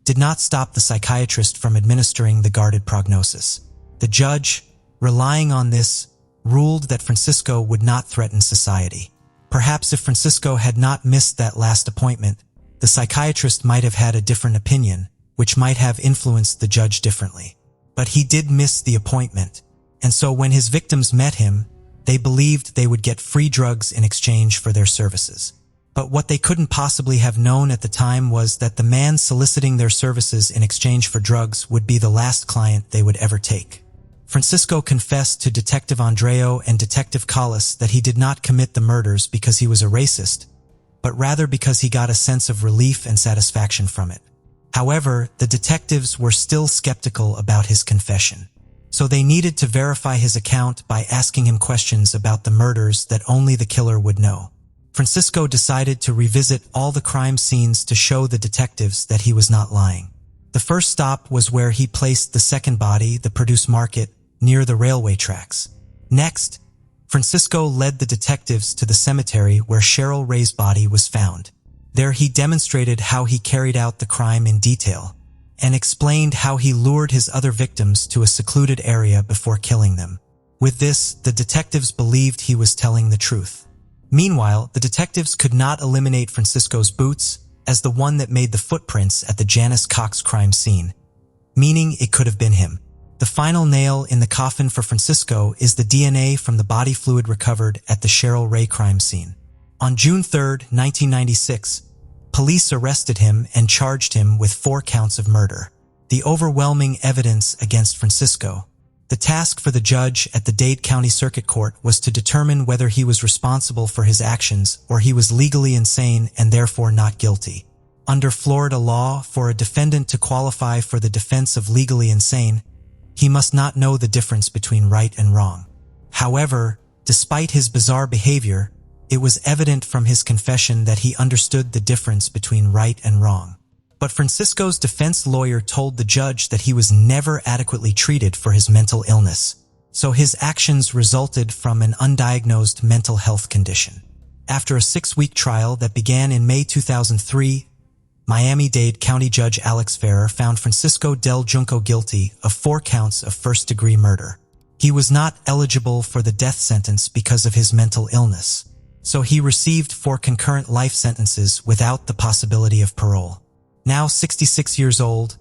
did not stop the psychiatrist from administering the guarded prognosis. The judge, relying on this, ruled that Francisco would not threaten society. Perhaps if Francisco had not missed that last appointment, the psychiatrist might have had a different opinion, which might have influenced the judge differently. But he did miss the appointment, and so when his victims met him, they believed they would get free drugs in exchange for their services. But what they couldn't possibly have known at the time was that the man soliciting their services in exchange for drugs would be the last client they would ever take. Francisco confessed to Detective Andreo and Detective Callas that he did not commit the murders because he was a racist, but rather because he got a sense of relief and satisfaction from it. However, the detectives were still skeptical about his confession, so they needed to verify his account by asking him questions about the murders that only the killer would know. Francisco decided to revisit all the crime scenes to show the detectives that he was not lying. The first stop was where he placed the second body, the Produce Market, near the railway tracks. Next, Francisco led the detectives to the cemetery where Cheryl Ray's body was found. There he demonstrated how he carried out the crime in detail, and explained how he lured his other victims to a secluded area before killing them. With this, the detectives believed he was telling the truth. Meanwhile, the detectives could not eliminate Francisco's boots as the one that made the footprints at the Janice Cox crime scene, meaning it could have been him. The final nail in the coffin for Francisco is the DNA from the body fluid recovered at the Cheryl Ray crime scene. On June 3, 1996, police arrested him and charged him with 4 counts of murder. The overwhelming evidence against Francisco. The task for the judge at the Dade County Circuit Court was to determine whether he was responsible for his actions or he was legally insane and therefore not guilty. Under Florida law, for a defendant to qualify for the defense of legally insane, he must not know the difference between right and wrong. However, despite his bizarre behavior, it was evident from his confession that he understood the difference between right and wrong. But Francisco's defense lawyer told the judge that he was never adequately treated for his mental illness, so his actions resulted from an undiagnosed mental health condition. After a 6-week trial that began in May 2003, Miami-Dade County Judge Alex Ferrer found Francisco Del Junco guilty of 4 counts of first-degree murder. He was not eligible for the death sentence because of his mental illness, so he received 4 concurrent life sentences without the possibility of parole. Now 66 years old,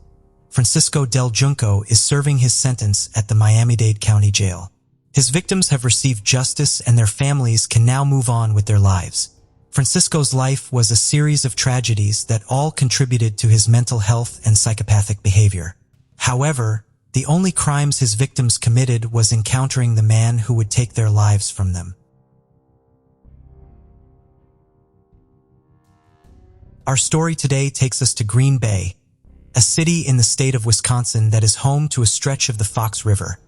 Francisco Del Junco is serving his sentence at the Miami-Dade County Jail. His victims have received justice and their families can now move on with their lives. Francisco's life was a series of tragedies that all contributed to his mental health and psychopathic behavior. However, the only crimes his victims committed was encountering the man who would take their lives from them. Our story today takes us to Green Bay, a city in the state of Wisconsin that is home to a stretch of the Fox River,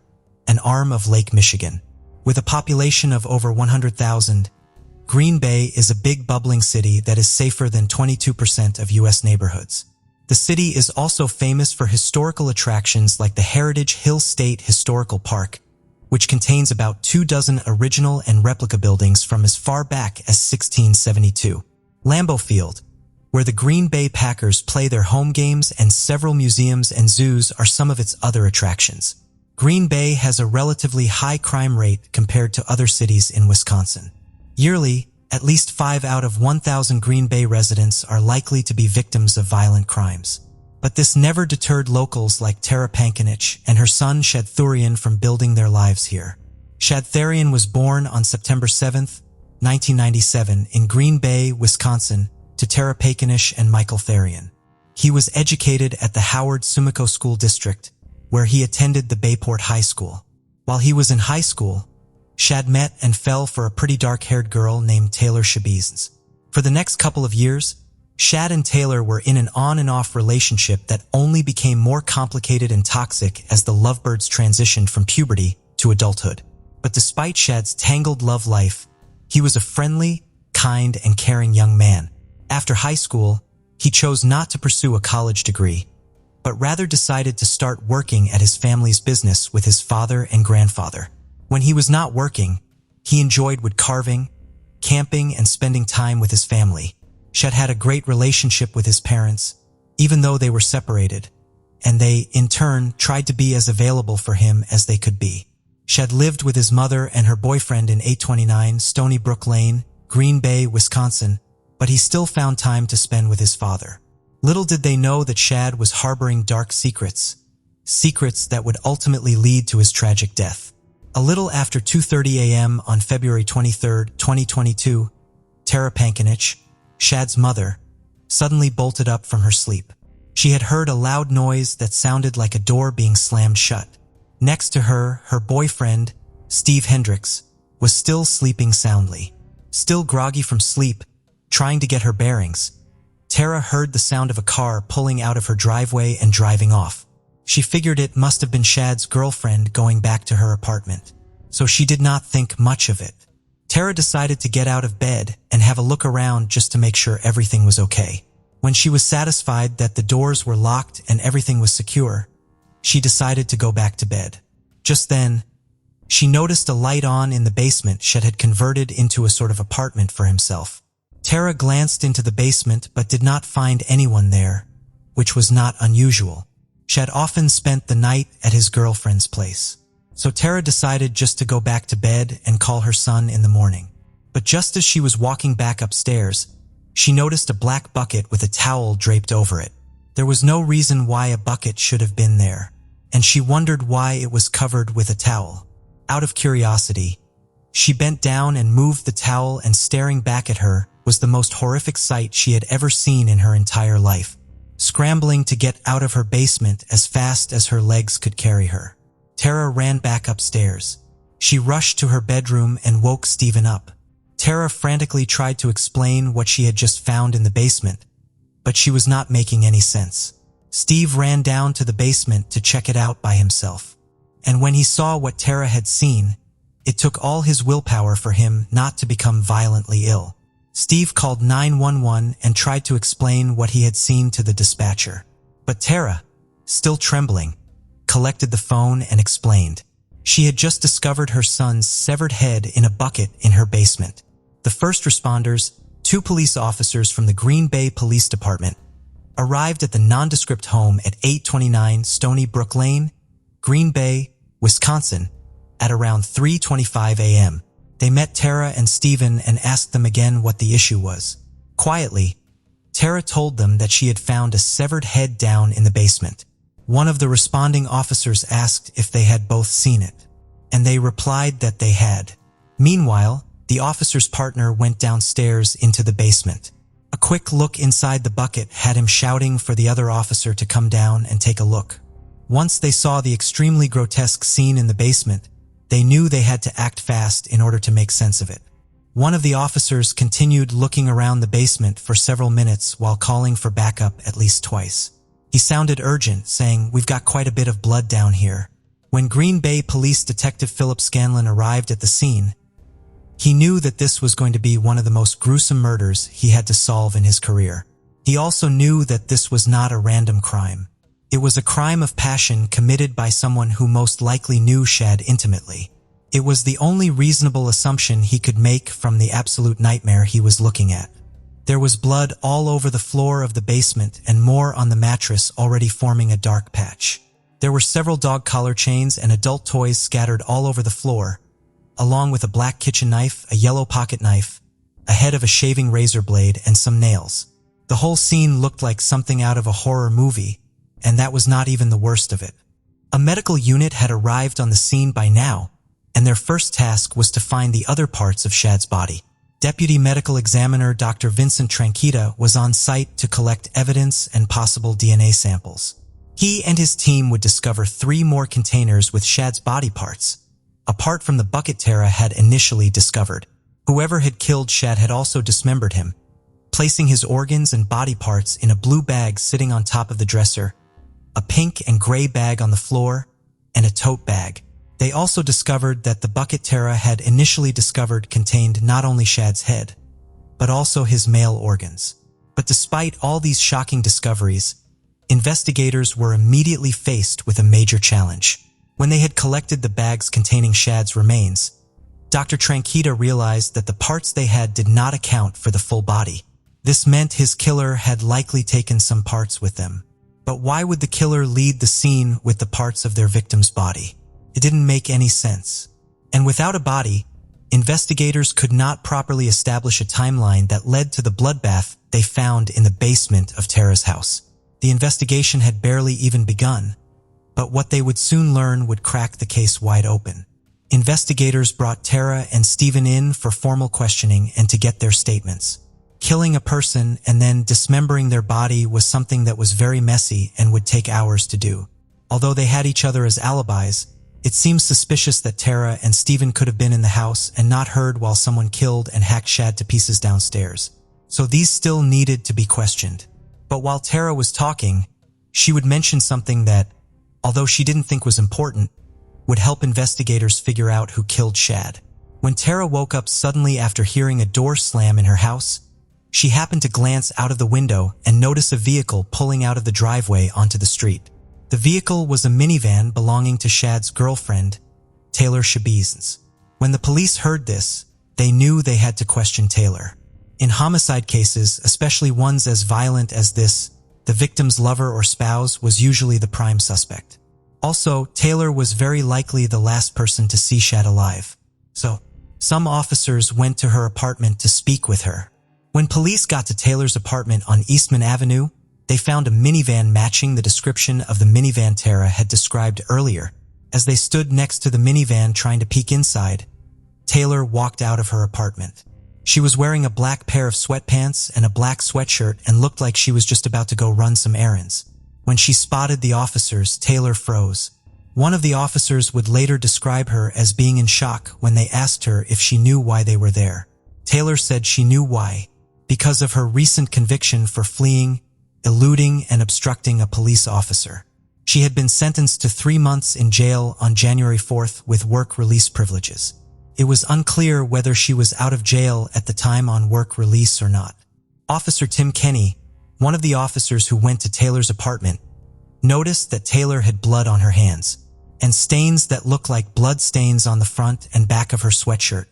an arm of Lake Michigan. With a population of over 100,000, Green Bay is a big bubbling city that is safer than 22% of U.S. neighborhoods. The city is also famous for historical attractions like the Heritage Hill State Historical Park, which contains about 24 original and replica buildings from as far back as 1672. Lambeau Field, where the Green Bay Packers play their home games, and several museums and zoos are some of its other attractions. Green Bay has a relatively high crime rate compared to other cities in Wisconsin. Yearly, at least 5 out of 1,000 Green Bay residents are likely to be victims of violent crimes. But this never deterred locals like Tara Pankinich and her son Shad Thurian from building their lives here. Shad Thurian was born on September 7, 1997 in Green Bay, Wisconsin, to Tara Pankinich and Michael Thurian. He was educated at the Howard Sumico School District, where he attended the Bayport High School. While he was in high school, Shad met and fell for a pretty dark-haired girl named Taylor Shabiz. For the next couple of years, Shad and Taylor were in an on and off relationship that only became more complicated and toxic as the lovebirds transitioned from puberty to adulthood. But despite Shad's tangled love life, he was a friendly, kind, and caring young man. After high school, he chose not to pursue a college degree, but rather decided to start working at his family's business with his father and grandfather. When he was not working, he enjoyed wood carving, camping, and spending time with his family. Shad had a great relationship with his parents, even though they were separated, and they, in turn, tried to be as available for him as they could be. Shad lived with his mother and her boyfriend in 829 Stony Brook Lane, Green Bay, Wisconsin, but he still found time to spend with his father. Little did they know that Shad was harboring dark secrets that would ultimately lead to his tragic death. A little after 2:30 a.m. on February 23, 2022, Tara Pankinich, Shad's mother, suddenly bolted up from her sleep. She had heard a loud noise that sounded like a door being slammed shut. Next to her, her boyfriend, Steve Hendricks, was still sleeping soundly. Still groggy from sleep, trying to get her bearings, Tara heard the sound of a car pulling out of her driveway and driving off. She figured it must have been Shad's girlfriend going back to her apartment, so she did not think much of it. Tara decided to get out of bed and have a look around just to make sure everything was okay. When she was satisfied that the doors were locked and everything was secure, she decided to go back to bed. Just then, she noticed a light on in the basement Shad had converted into a sort of apartment for himself. Tara glanced into the basement but did not find anyone there, which was not unusual. Shad often spent the night at his girlfriend's place. So Tara decided just to go back to bed and call her son in the morning. But just as she was walking back upstairs, she noticed a black bucket with a towel draped over it. There was no reason why a bucket should have been there, and she wondered why it was covered with a towel. Out of curiosity, she bent down and moved the towel, and staring back at her was the most horrific sight she had ever seen in her entire life. Scrambling to get out of her basement as fast as her legs could carry her, Tara ran back upstairs. She rushed to her bedroom and woke Stephen up. Tara frantically tried to explain what she had just found in the basement, but she was not making any sense. Steve ran down to the basement to check it out by himself. And when he saw what Tara had seen, it took all his willpower for him not to become violently ill. Steve called 911 and tried to explain what he had seen to the dispatcher. But Tara, still trembling, collected the phone and explained. She had just discovered her son's severed head in a bucket in her basement. The first responders, 2 police officers from the Green Bay Police Department, arrived at the nondescript home at 829 Stony Brook Lane, Green Bay, Wisconsin, at around 3:25 a.m. They met Tara and Stephen and asked them again what the issue was. Quietly, Tara told them that she had found a severed head down in the basement. One of the responding officers asked if they had both seen it, and they replied that they had. Meanwhile, the officer's partner went downstairs into the basement. A quick look inside the bucket had him shouting for the other officer to come down and take a look. Once they saw the extremely grotesque scene in the basement, they knew they had to act fast in order to make sense of it. One of the officers continued looking around the basement for several minutes while calling for backup at least twice. He sounded urgent, saying, "We've got quite a bit of blood down here." When Green Bay Police Detective Philip Scanlon arrived at the scene, he knew that this was going to be one of the most gruesome murders he had to solve in his career. He also knew that this was not a random crime. It was a crime of passion committed by someone who most likely knew Shad intimately. It was the only reasonable assumption he could make from the absolute nightmare he was looking at. There was blood all over the floor of the basement and more on the mattress, already forming a dark patch. There were several dog collar chains and adult toys scattered all over the floor, along with a black kitchen knife, a yellow pocket knife, a head of a shaving razor blade, and some nails. The whole scene looked like something out of a horror movie, and that was not even the worst of it. A medical unit had arrived on the scene by now, and their first task was to find the other parts of Shad's body. Deputy Medical Examiner Dr. Vincent Tranquita was on site to collect evidence and possible DNA samples. He and his team would discover 3 more containers with Shad's body parts, apart from the bucket Tara had initially discovered. Whoever had killed Shad had also dismembered him, placing his organs and body parts in a blue bag sitting on top of the dresser, a pink and gray bag on the floor, and a tote bag. They also discovered that the bucket Tara had initially discovered contained not only Shad's head, but also his male organs. But despite all these shocking discoveries, investigators were immediately faced with a major challenge. When they had collected the bags containing Shad's remains, Dr. Tranquita realized that the parts they had did not account for the full body. This meant his killer had likely taken some parts with them. But why would the killer lead the scene with the parts of their victim's body? It didn't make any sense. And without a body, investigators could not properly establish a timeline that led to the bloodbath they found in the basement of Tara's house. The investigation had barely even begun, but what they would soon learn would crack the case wide open. Investigators brought Tara and Stephen in for formal questioning and to get their statements. Killing a person and then dismembering their body was something that was very messy and would take hours to do. Although they had each other as alibis, it seems suspicious that Tara and Stephen could have been in the house and not heard while someone killed and hacked Shad to pieces downstairs. So these still needed to be questioned. But while Tara was talking, she would mention something that, although she didn't think was important, would help investigators figure out who killed Shad. When Tara woke up suddenly after hearing a door slam in her house, she happened to glance out of the window and notice a vehicle pulling out of the driveway onto the street. The vehicle was a minivan belonging to Shad's girlfriend, Taylor Shabiz. When the police heard this, they knew they had to question Taylor. In homicide cases, especially ones as violent as this, the victim's lover or spouse was usually the prime suspect. Also, Taylor was very likely the last person to see Shad alive. So, some officers went to her apartment to speak with her. When police got to Taylor's apartment on Eastman Avenue, they found a minivan matching the description of the minivan Tara had described earlier. As they stood next to the minivan trying to peek inside, Taylor walked out of her apartment. She was wearing a black pair of sweatpants and a black sweatshirt and looked like she was just about to go run some errands. When she spotted the officers, Taylor froze. One of the officers would later describe her as being in shock when they asked her if she knew why they were there. Taylor said she knew why, because of her recent conviction for fleeing, eluding, and obstructing a police officer. She had been sentenced to 3 months in jail on January 4th with work release privileges. It was unclear whether she was out of jail at the time on work release or not. Officer Tim Kenny, one of the officers who went to Taylor's apartment, noticed that Taylor had blood on her hands, and stains that looked like blood stains on the front and back of her sweatshirt.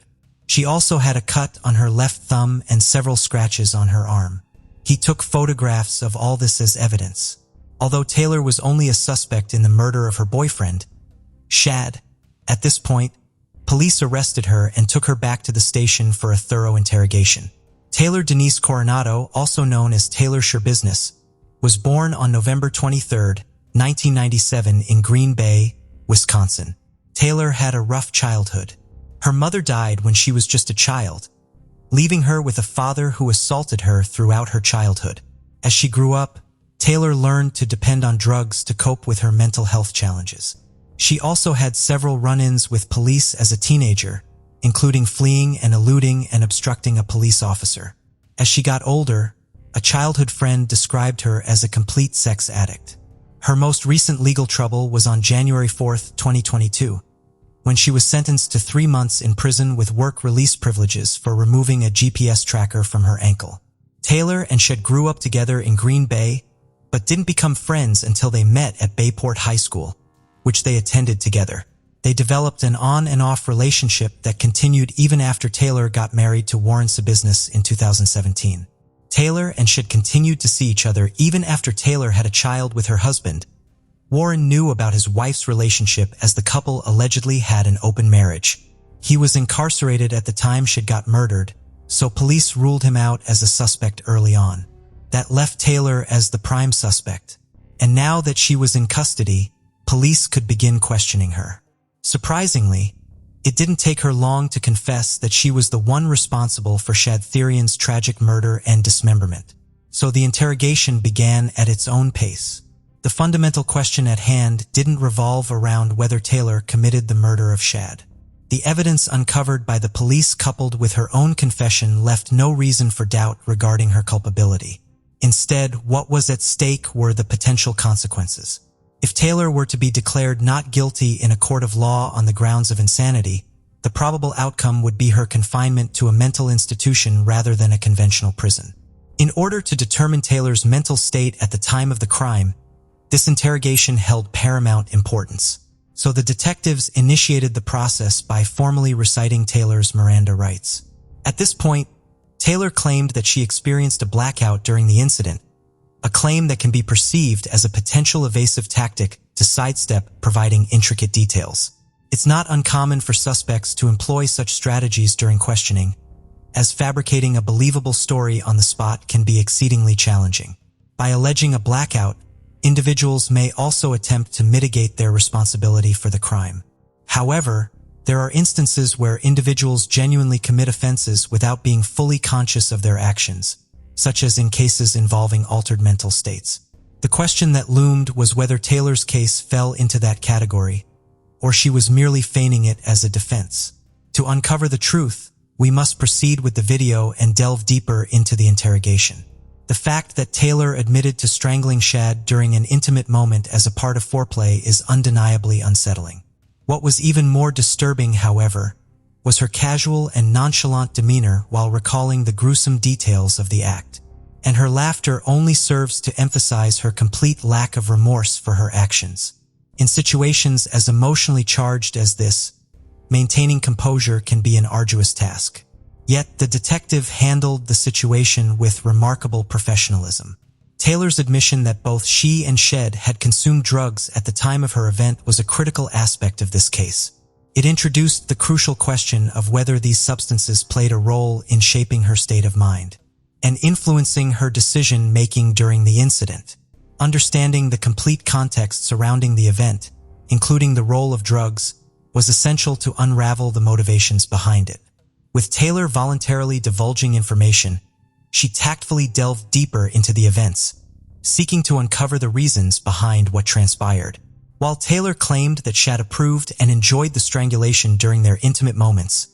She also had a cut on her left thumb and several scratches on her arm. He took photographs of all this as evidence. Although Taylor was only a suspect in the murder of her boyfriend, Shad, at this point, police arrested her and took her back to the station for a thorough interrogation. Taylor Denise Coronado, also known as Taylor Sherbusiness, was born on November 23, 1997 in Green Bay, Wisconsin. Taylor had a rough childhood. Her mother died when she was just a child, leaving her with a father who assaulted her throughout her childhood. As she grew up, Taylor learned to depend on drugs to cope with her mental health challenges. She also had several run-ins with police as a teenager, including fleeing and eluding and obstructing a police officer. As she got older, a childhood friend described her as a complete sex addict. Her most recent legal trouble was on January 4, 2022, when she was sentenced to 3 months in prison with work release privileges for removing a GPS tracker from her ankle. Taylor and Shad grew up together in Green Bay, but didn't become friends until they met at Bayport High School, which they attended together. They developed an on and off relationship that continued even after Taylor got married to Warren Sherbusiness in 2017. Taylor and Shad continued to see each other even after Taylor had a child with her husband. Warren knew about his wife's relationship as the couple allegedly had an open marriage. He was incarcerated at the time Shad got murdered, so police ruled him out as a suspect early on. That left Taylor as the prime suspect, and now that she was in custody, police could begin questioning her. Surprisingly, it didn't take her long to confess that she was the one responsible for Shad Therian's tragic murder and dismemberment. So the interrogation began at its own pace. The fundamental question at hand didn't revolve around whether Taylor committed the murder of Shad. The evidence uncovered by the police coupled with her own confession left no reason for doubt regarding her culpability. Instead, what was at stake were the potential consequences. If Taylor were to be declared not guilty in a court of law on the grounds of insanity, the probable outcome would be her confinement to a mental institution rather than a conventional prison. In order to determine Taylor's mental state at the time of the crime, this interrogation held paramount importance. So the detectives initiated the process by formally reciting Taylor's Miranda rights. At this point, Taylor claimed that she experienced a blackout during the incident, a claim that can be perceived as a potential evasive tactic to sidestep providing intricate details. It's not uncommon for suspects to employ such strategies during questioning, as fabricating a believable story on the spot can be exceedingly challenging. By alleging a blackout, individuals may also attempt to mitigate their responsibility for the crime. However, there are instances where individuals genuinely commit offenses without being fully conscious of their actions, such as in cases involving altered mental states. The question that loomed was whether Taylor's case fell into that category, or she was merely feigning it as a defense. To uncover the truth, we must proceed with the video and delve deeper into the interrogation. The fact that Taylor admitted to strangling Shad during an intimate moment as a part of foreplay is undeniably unsettling. What was even more disturbing, however, was her casual and nonchalant demeanor while recalling the gruesome details of the act. And her laughter only serves to emphasize her complete lack of remorse for her actions. In situations as emotionally charged as this, maintaining composure can be an arduous task. Yet the detective handled the situation with remarkable professionalism. Taylor's admission that both she and Shed had consumed drugs at the time of her event was a critical aspect of this case. It introduced the crucial question of whether these substances played a role in shaping her state of mind and influencing her decision-making during the incident. Understanding the complete context surrounding the event, including the role of drugs, was essential to unravel the motivations behind it. With Taylor voluntarily divulging information, she tactfully delved deeper into the events, seeking to uncover the reasons behind what transpired. While Taylor claimed that Shad approved and enjoyed the strangulation during their intimate moments,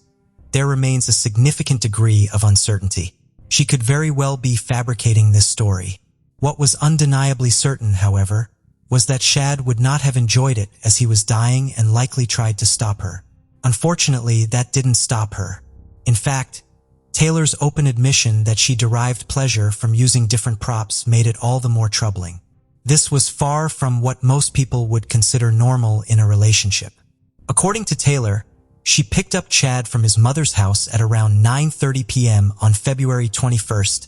there remains a significant degree of uncertainty. She could very well be fabricating this story. What was undeniably certain, however, was that Shad would not have enjoyed it, as he was dying and likely tried to stop her. Unfortunately, that didn't stop her. In fact, Taylor's open admission that she derived pleasure from using different props made it all the more troubling. This was far from what most people would consider normal in a relationship. According to Taylor, she picked up Chad from his mother's house at around 9:30 p.m. on February 21st,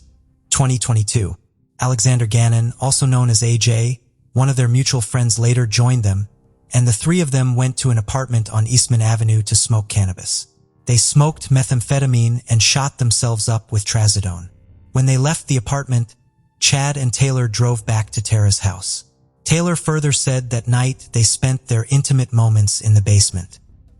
2022. Alexander Gannon, also known as AJ, one of their mutual friends, later joined them, and the three of them went to an apartment on Eastman Avenue to smoke cannabis. They smoked methamphetamine and shot themselves up with trazodone. When they left the apartment, Chad and Taylor drove back to Tara's house. Taylor further said that night they spent their intimate moments in the basement,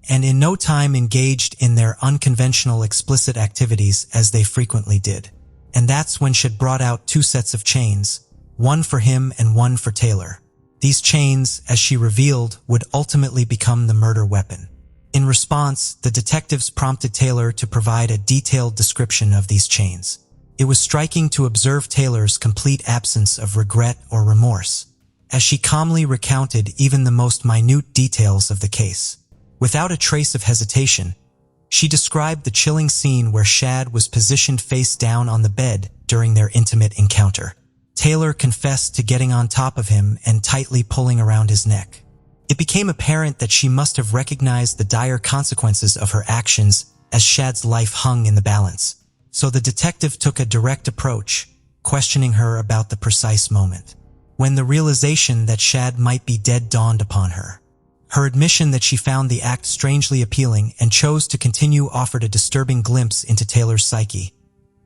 and in no time engaged in their unconventional explicit activities as they frequently did. And that's when Shad brought out two sets of chains, one for him and one for Taylor. These chains, as she revealed, would ultimately become the murder weapon. In response, the detectives prompted Taylor to provide a detailed description of these chains. It was striking to observe Taylor's complete absence of regret or remorse, as she calmly recounted even the most minute details of the case. Without a trace of hesitation, she described the chilling scene where Shad was positioned face down on the bed during their intimate encounter. Taylor confessed to getting on top of him and tightly pulling around his neck. It became apparent that she must have recognized the dire consequences of her actions as Shad's life hung in the balance. So the detective took a direct approach, questioning her about the precise moment when the realization that Shad might be dead dawned upon her. Her admission that she found the act strangely appealing and chose to continue offered a disturbing glimpse into Taylor's psyche,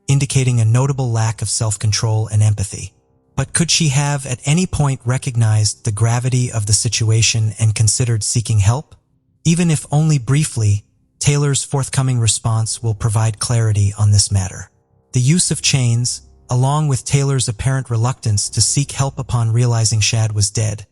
indicating a notable lack of self-control and empathy. But could she have at any point recognized the gravity of the situation and considered seeking help? Even if only briefly, Taylor's forthcoming response will provide clarity on this matter. The use of chains, along with Taylor's apparent reluctance to seek help upon realizing Shad was dead,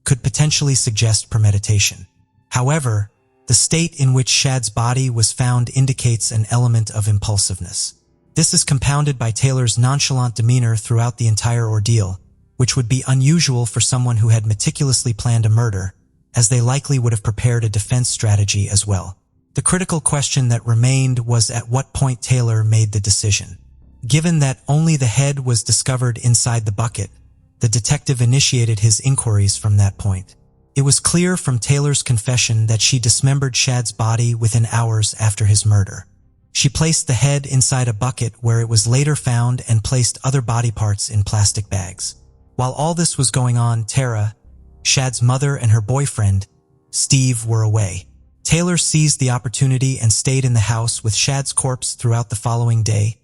could potentially suggest premeditation. However, the state in which Shad's body was found indicates an element of impulsiveness. This is compounded by Taylor's nonchalant demeanor throughout the entire ordeal, which would be unusual for someone who had meticulously planned a murder, as they likely would have prepared a defense strategy as well. The critical question that remained was at what point Taylor made the decision. Given that only the head was discovered inside the bucket, the detective initiated his inquiries from that point. It was clear from Taylor's confession that she dismembered Shad's body within hours after his murder. She placed the head inside a bucket where it was later found and placed other body parts in plastic bags. While all this was going on, Tara, Shad's mother, and her boyfriend, Steve, were away. Taylor seized the opportunity and stayed in the house with Shad's corpse throughout the following day,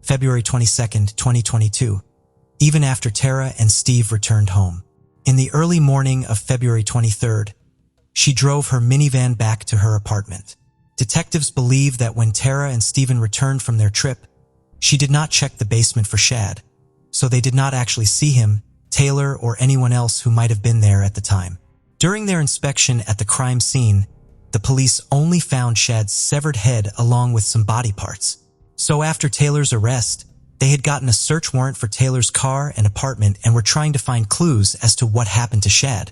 February 22, 2022, even after Tara and Steve returned home. In the early morning of February 23rd, she drove her minivan back to her apartment. Detectives believe that when Tara and Steven returned from their trip, she did not check the basement for Shad, so they did not actually see him, Taylor, or anyone else who might have been there at the time. During their inspection at the crime scene, the police only found Shad's severed head along with some body parts. So after Taylor's arrest, they had gotten a search warrant for Taylor's car and apartment and were trying to find clues as to what happened to Shad,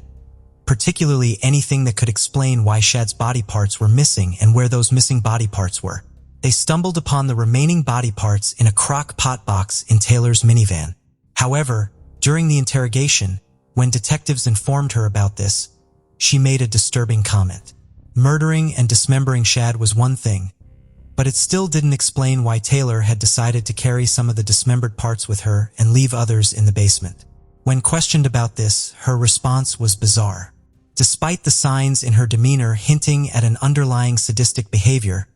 particularly anything that could explain why Shad's body parts were missing and where those missing body parts were. They stumbled upon the remaining body parts in a crock pot box in Taylor's minivan. However, during the interrogation, when detectives informed her about this, she made a disturbing comment. Murdering and dismembering Shad was one thing, but it still didn't explain why Taylor had decided to carry some of the dismembered parts with her and leave others in the basement. When questioned about this, her response was bizarre. Despite the signs in her demeanor hinting at an underlying sadistic behavior,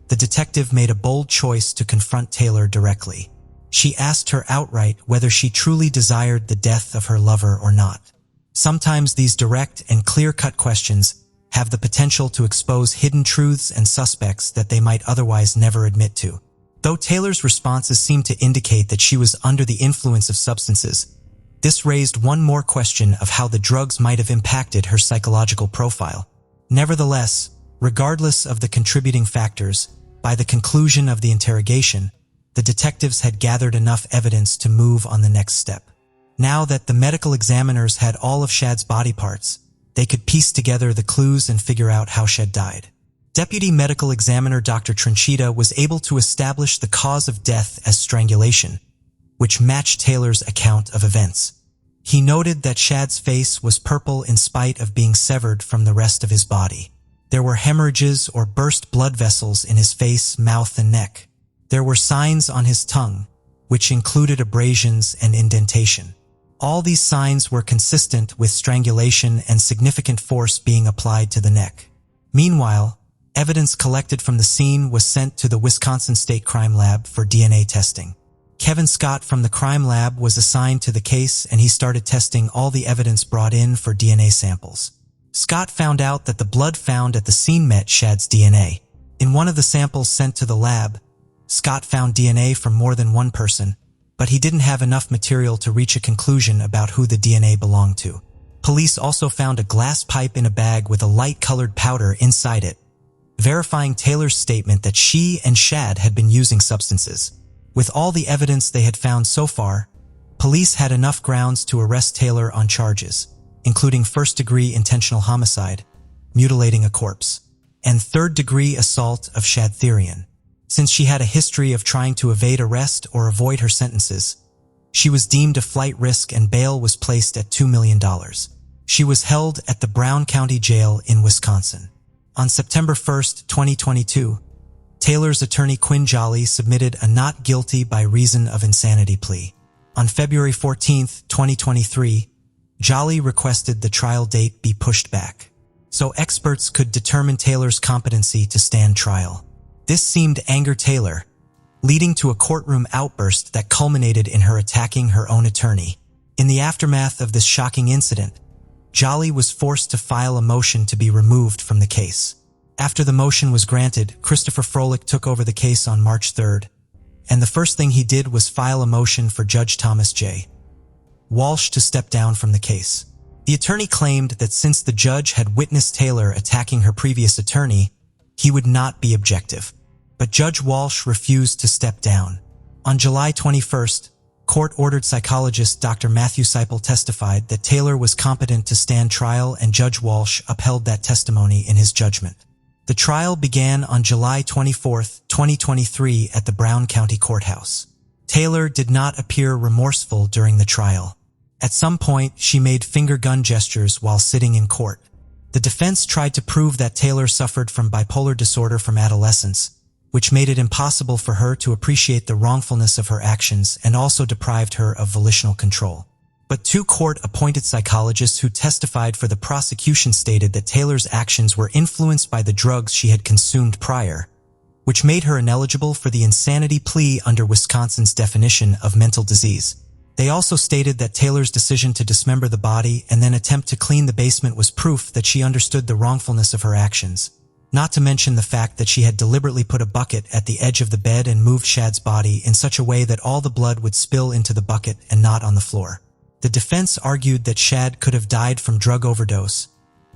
the detective made a bold choice to confront Taylor directly. She asked her outright whether she truly desired the death of her lover or not. Sometimes these direct and clear-cut questions have the potential to expose hidden truths and suspects that they might otherwise never admit to. Though Taylor's responses seemed to indicate that she was under the influence of substances, this raised one more question of how the drugs might have impacted her psychological profile. Nevertheless, regardless of the contributing factors, by the conclusion of the interrogation, the detectives had gathered enough evidence to move on the next step. Now that the medical examiners had all of Shad's body parts, they could piece together the clues and figure out how Shad died. Deputy Medical Examiner Dr. Trinchita was able to establish the cause of death as strangulation, which matched Taylor's account of events. He noted that Shad's face was purple in spite of being severed from the rest of his body. There were hemorrhages or burst blood vessels in his face, mouth, and neck. There were signs on his tongue, which included abrasions and indentation. All these signs were consistent with strangulation and significant force being applied to the neck. Meanwhile, evidence collected from the scene was sent to the Wisconsin State Crime Lab for DNA testing. Kevin Scott from the crime lab was assigned to the case, and he started testing all the evidence brought in for DNA samples. Scott found out that the blood found at the scene met Shad's DNA. In one of the samples sent to the lab, Scott found DNA from more than one person, but he didn't have enough material to reach a conclusion about who the DNA belonged to. Police also found a glass pipe in a bag with a light-colored powder inside it, verifying Taylor's statement that she and Shad had been using substances. With all the evidence they had found so far, police had enough grounds to arrest Taylor on charges, including first-degree intentional homicide, mutilating a corpse, and third-degree assault of Shad Therian. Since she had a history of trying to evade arrest or avoid her sentences, she was deemed a flight risk and bail was placed at $2 million. She was held at the Brown County Jail in Wisconsin. On September 1, 2022, Taylor's attorney Quinn Jolly submitted a not guilty by reason of insanity plea. On February 14, 2023, Jolly requested the trial date be pushed back, so experts could determine Taylor's competency to stand trial. This seemed to anger Taylor, leading to a courtroom outburst that culminated in her attacking her own attorney. In the aftermath of this shocking incident, Jolly was forced to file a motion to be removed from the case. After the motion was granted, Christopher Froelich took over the case on March 3rd, and the first thing he did was file a motion for Judge Thomas J. Walsh to step down from the case. The attorney claimed that since the judge had witnessed Taylor attacking her previous attorney, he would not be objective. But Judge Walsh refused to step down. On July 21st, court-ordered psychologist Dr. Matthew Seipel testified that Taylor was competent to stand trial, and Judge Walsh upheld that testimony in his judgment. The trial began on July 24, 2023 at the Brown County Courthouse. Taylor did not appear remorseful during the trial. At some point, she made finger gun gestures while sitting in court. The defense tried to prove that Taylor suffered from bipolar disorder from adolescence, which made it impossible for her to appreciate the wrongfulness of her actions and also deprived her of volitional control. But two court-appointed psychologists who testified for the prosecution stated that Taylor's actions were influenced by the drugs she had consumed prior, which made her ineligible for the insanity plea under Wisconsin's definition of mental disease. They also stated that Taylor's decision to dismember the body and then attempt to clean the basement was proof that she understood the wrongfulness of her actions, not to mention the fact that she had deliberately put a bucket at the edge of the bed and moved Shad's body in such a way that all the blood would spill into the bucket and not on the floor. The defense argued that Shad could have died from drug overdose,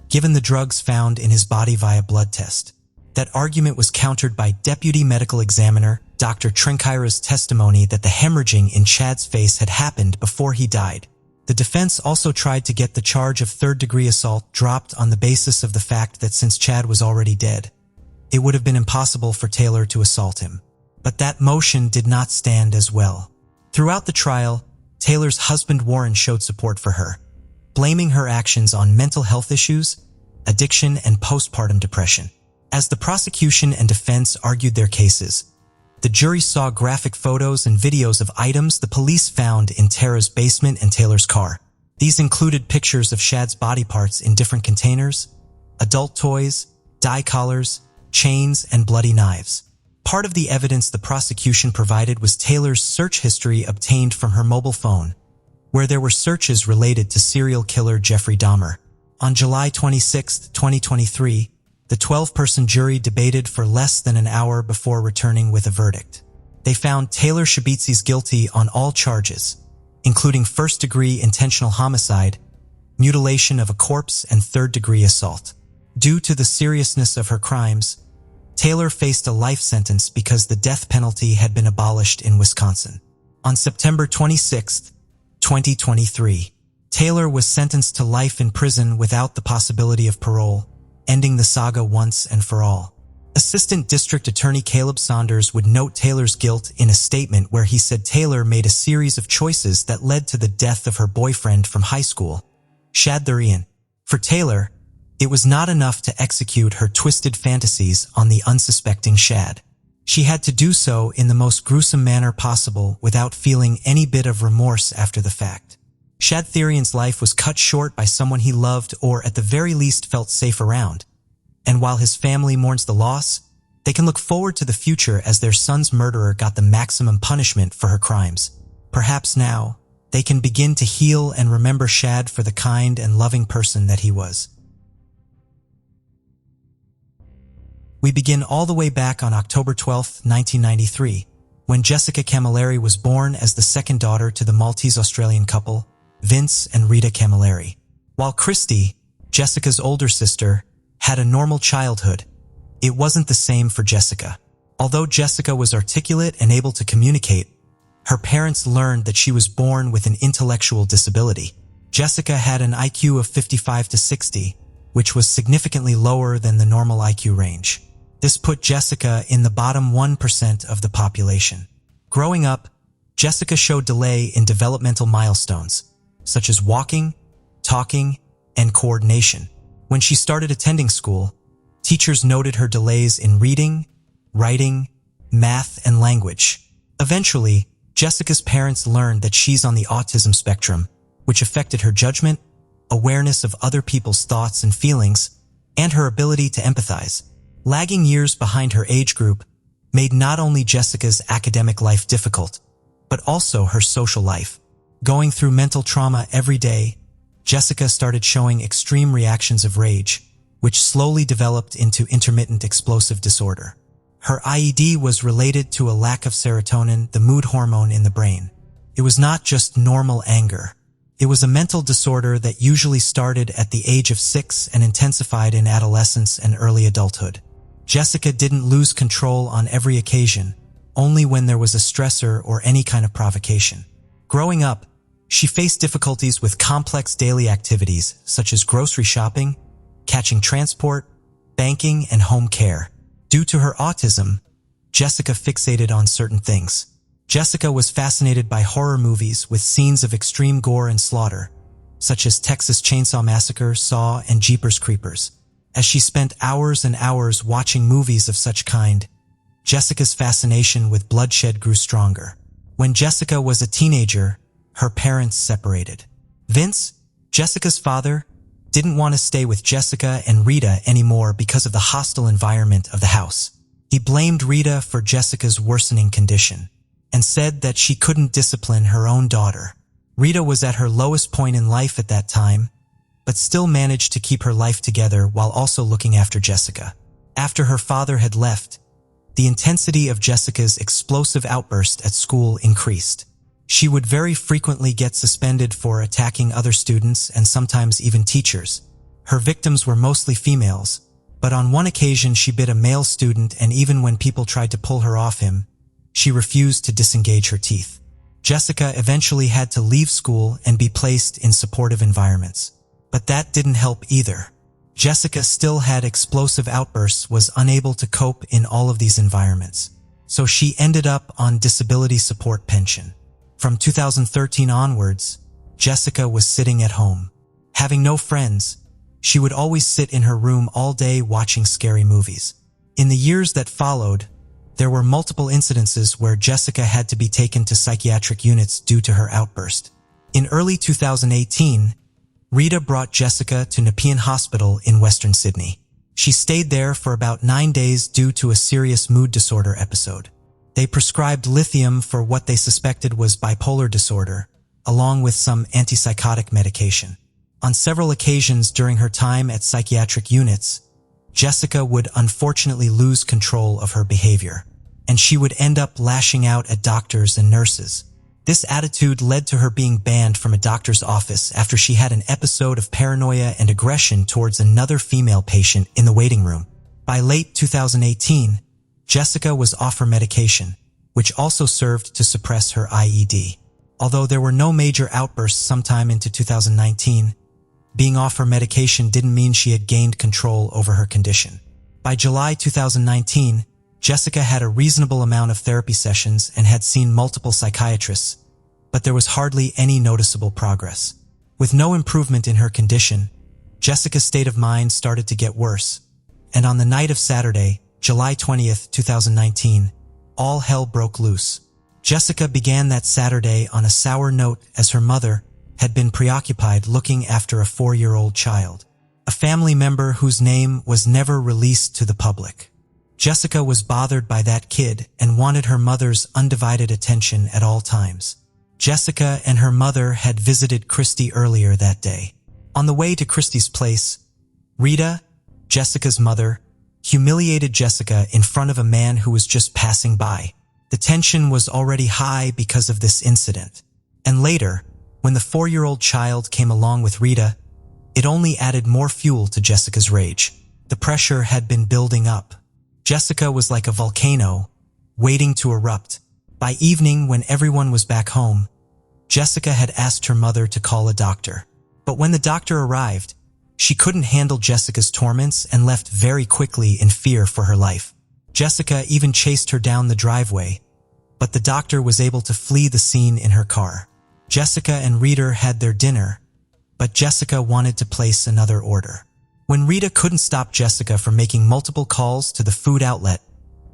given the drugs found in his body via blood test. That argument was countered by Deputy Medical Examiner Dr. Trinchita's testimony that the hemorrhaging in Shad's face had happened before he died. The defense also tried to get the charge of third-degree assault dropped on the basis of the fact that since Chad was already dead, it would have been impossible for Taylor to assault him. But that motion did not stand as well. Throughout the trial, Taylor's husband Warren showed support for her, blaming her actions on mental health issues, addiction, and postpartum depression. As the prosecution and defense argued their cases, the jury saw graphic photos and videos of items the police found in Tara's basement and Taylor's car. These included pictures of Shad's body parts in different containers, adult toys, dye collars, chains, and bloody knives. Part of the evidence the prosecution provided was Taylor's search history obtained from her mobile phone, where there were searches related to serial killer Jeffrey Dahmer. On July 26, 2023, the 12-person jury debated for less than an hour before returning with a verdict. They found Taylor Shabitsis guilty on all charges, including first-degree intentional homicide, mutilation of a corpse, and third-degree assault. Due to the seriousness of her crimes, Taylor faced a life sentence because the death penalty had been abolished in Wisconsin. On September 26, 2023, Taylor was sentenced to life in prison without the possibility of parole, ending the saga once and for all. Assistant District Attorney Caleb Saunders would note Taylor's guilt in a statement where he said Taylor made a series of choices that led to the death of her boyfriend from high school, Shad Thurian. For Taylor, it was not enough to execute her twisted fantasies on the unsuspecting Shad. She had to do so in the most gruesome manner possible without feeling any bit of remorse after the fact. Shad Thurian's life was cut short by someone he loved or at the very least felt safe around. And while his family mourns the loss, they can look forward to the future as their son's murderer got the maximum punishment for her crimes. Perhaps now, they can begin to heal and remember Shad for the kind and loving person that he was. We begin all the way back on October 12, 1993, when Jessica Camilleri was born as the second daughter to the Maltese-Australian couple, Vince and Rita Camilleri. While Christy, Jessica's older sister, had a normal childhood, it wasn't the same for Jessica. Although Jessica was articulate and able to communicate, her parents learned that she was born with an intellectual disability. Jessica had an IQ of 55 to 60, which was significantly lower than the normal IQ range. This put Jessica in the bottom 1% of the population. Growing up, Jessica showed delay in developmental milestones, such as walking, talking, and coordination. When she started attending school, teachers noted her delays in reading, writing, math, and language. Eventually, Jessica's parents learned that she's on the autism spectrum, which affected her judgment, awareness of other people's thoughts and feelings, and her ability to empathize. Lagging years behind her age group made not only Jessica's academic life difficult, but also her social life. Going through mental trauma every day, Jessica started showing extreme reactions of rage, which slowly developed into intermittent explosive disorder. Her IED was related to a lack of serotonin, the mood hormone in the brain. It was not just normal anger. It was a mental disorder that usually started at the age of 6 and intensified in adolescence and early adulthood. Jessica didn't lose control on every occasion, only when there was a stressor or any kind of provocation. Growing up, she faced difficulties with complex daily activities such as grocery shopping, catching transport, banking, and home care. Due to her autism, Jessica fixated on certain things. Jessica was fascinated by horror movies with scenes of extreme gore and slaughter, such as Texas Chainsaw Massacre, Saw, and Jeepers Creepers. As she spent hours and hours watching movies of such kind, Jessica's fascination with bloodshed grew stronger. When Jessica was a teenager, her parents separated. Vince, Jessica's father, didn't want to stay with Jessica and Rita anymore because of the hostile environment of the house. He blamed Rita for Jessica's worsening condition and said that she couldn't discipline her own daughter. Rita was at her lowest point in life at that time, but still managed to keep her life together while also looking after Jessica. After her father had left, the intensity of Jessica's explosive outburst at school increased. She would very frequently get suspended for attacking other students and sometimes even teachers. Her victims were mostly females, but on one occasion she bit a male student, and even when people tried to pull her off him, she refused to disengage her teeth. Jessica eventually had to leave school and be placed in supportive environments. But that didn't help either. Jessica still had explosive outbursts, was unable to cope in all of these environments. So she ended up on disability support pension. From 2013 onwards, Jessica was sitting at home. Having no friends, she would always sit in her room all day watching scary movies. In the years that followed, there were multiple incidences where Jessica had to be taken to psychiatric units due to her outburst. In early 2018, Rita brought Jessica to Nepean Hospital in Western Sydney. She stayed there for about 9 days due to a serious mood disorder episode. They prescribed lithium for what they suspected was bipolar disorder, along with some antipsychotic medication. On several occasions during her time at psychiatric units, Jessica would unfortunately lose control of her behavior, and she would end up lashing out at doctors and nurses. This attitude led to her being banned from a doctor's office after she had an episode of paranoia and aggression towards another female patient in the waiting room. By late 2018, Jessica was off her medication, which also served to suppress her IED. Although there were no major outbursts sometime into 2019, being off her medication didn't mean she had gained control over her condition. By July 2019, Jessica had a reasonable amount of therapy sessions and had seen multiple psychiatrists, but there was hardly any noticeable progress. With no improvement in her condition, Jessica's state of mind started to get worse, and on the night of Saturday, July 20th, 2019, all hell broke loose. Jessica began that Saturday on a sour note as her mother had been preoccupied looking after a 4-year-old child, a family member whose name was never released to the public. Jessica was bothered by that kid and wanted her mother's undivided attention at all times. Jessica and her mother had visited Christy earlier that day. On the way to Christy's place, Rita, Jessica's mother, humiliated Jessica in front of a man who was just passing by. The tension was already high because of this incident. And later, when the 4-year-old child came along with Rita, it only added more fuel to Jessica's rage. The pressure had been building up. Jessica was like a volcano, waiting to erupt. By evening, when everyone was back home, Jessica had asked her mother to call a doctor. But when the doctor arrived, she couldn't handle Jessica's torments and left very quickly in fear for her life. Jessica even chased her down the driveway, but the doctor was able to flee the scene in her car. Jessica and Rita had their dinner, but Jessica wanted to place another order. When Rita couldn't stop Jessica from making multiple calls to the food outlet,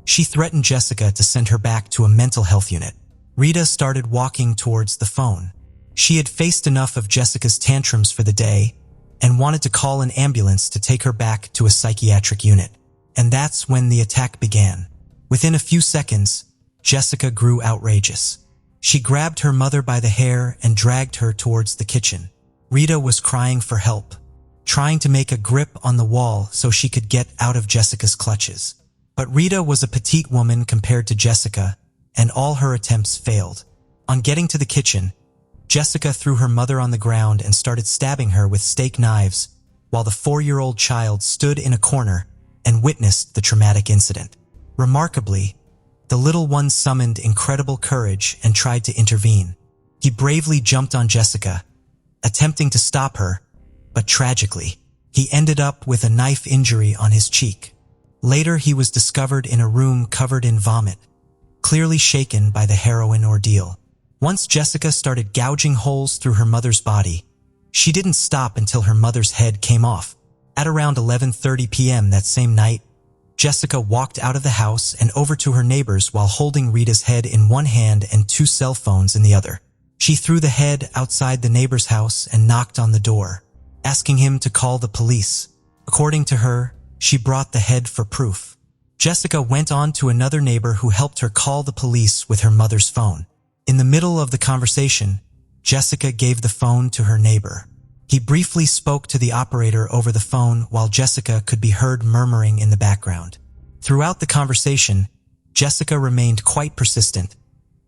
she threatened Jessica to send her back to a mental health unit. Rita started walking towards the phone. She had faced enough of Jessica's tantrums for the day and wanted to call an ambulance to take her back to a psychiatric unit. And that's when the attack began. Within a few seconds, Jessica grew outrageous. She grabbed her mother by the hair and dragged her towards the kitchen. Rita was crying for help, trying to make a grip on the wall so she could get out of Jessica's clutches. But Rita was a petite woman compared to Jessica, and all her attempts failed. On getting to the kitchen, Jessica threw her mother on the ground and started stabbing her with steak knives, while the 4-year-old child stood in a corner and witnessed the traumatic incident. Remarkably, the little one summoned incredible courage and tried to intervene. He bravely jumped on Jessica, attempting to stop her, but tragically, he ended up with a knife injury on his cheek. Later, he was discovered in a room covered in vomit, clearly shaken by the heroin ordeal. Once Jessica started gouging holes through her mother's body, she didn't stop until her mother's head came off. At around 11:30 p.m. that same night, Jessica walked out of the house and over to her neighbors while holding Rita's head in one hand and 2 cell phones in the other. She threw the head outside the neighbor's house and knocked on the door, asking him to call the police. According to her, she brought the head for proof. Jessica went on to another neighbor who helped her call the police with her mother's phone. In the middle of the conversation, Jessica gave the phone to her neighbor. He briefly spoke to the operator over the phone while Jessica could be heard murmuring in the background. Throughout the conversation, Jessica remained quite persistent,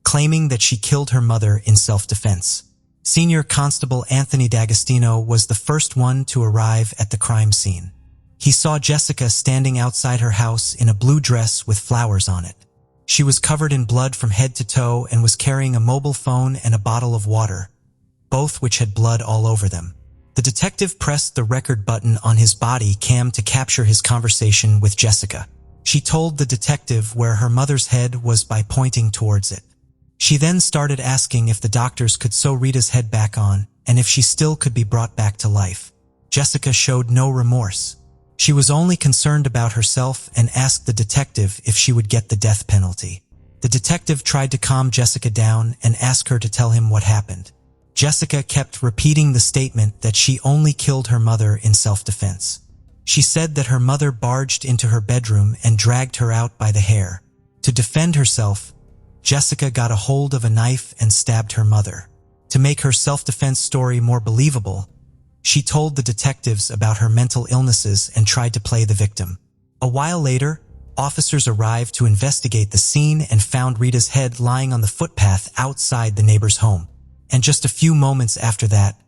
claiming that she killed her mother in self-defense. Senior Constable Anthony D'Agostino was the first one to arrive at the crime scene. He saw Jessica standing outside her house in a blue dress with flowers on it. She was covered in blood from head to toe and was carrying a mobile phone and a bottle of water, both which had blood all over them. The detective pressed the record button on his body cam to capture his conversation with Jessica. She told the detective where her mother's head was by pointing towards it. She then started asking if the doctors could sew Rita's head back on and if she still could be brought back to life. Jessica showed no remorse. She was only concerned about herself and asked the detective if she would get the death penalty. The detective tried to calm Jessica down and ask her to tell him what happened. Jessica kept repeating the statement that she only killed her mother in self-defense. She said that her mother barged into her bedroom and dragged her out by the hair. To defend herself, Jessica got a hold of a knife and stabbed her mother. To make her self-defense story more believable, she told the detectives about her mental illnesses and tried to play the victim. A while later, officers arrived to investigate the scene and found Rita's head lying on the footpath outside the neighbor's home. And just a few moments after that,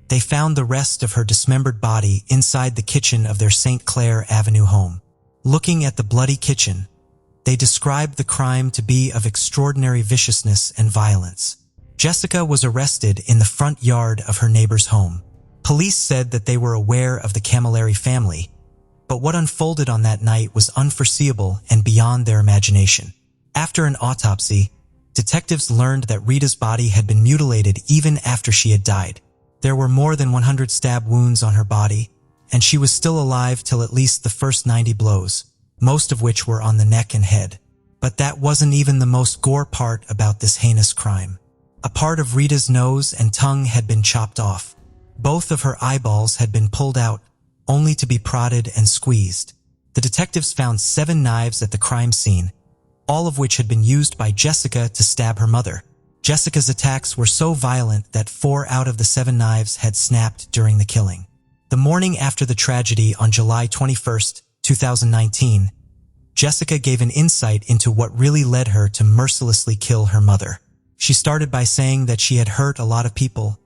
they found the rest of her dismembered body inside the kitchen of their St. Clair Avenue home. Looking at the bloody kitchen, they described the crime to be of extraordinary viciousness and violence. Jessica was arrested in the front yard of her neighbor's home. Police said that they were aware of the Camilleri family, but what unfolded on that night was unforeseeable and beyond their imagination. After an autopsy, detectives learned that Rita's body had been mutilated even after she had died. There were more than 100 stab wounds on her body, and she was still alive till at least the first 90 blows, most of which were on the neck and head. But that wasn't even the most gore part about this heinous crime. A part of Rita's nose and tongue had been chopped off. Both of her eyeballs had been pulled out, only to be prodded and squeezed. The detectives found 7 knives at the crime scene, all of which had been used by Jessica to stab her mother. Jessica's attacks were so violent that 4 out of the 7 knives had snapped during the killing. The morning after the tragedy on July 21, 2019, Jessica gave an insight into what really led her to mercilessly kill her mother. She started by saying that she had hurt a lot of people,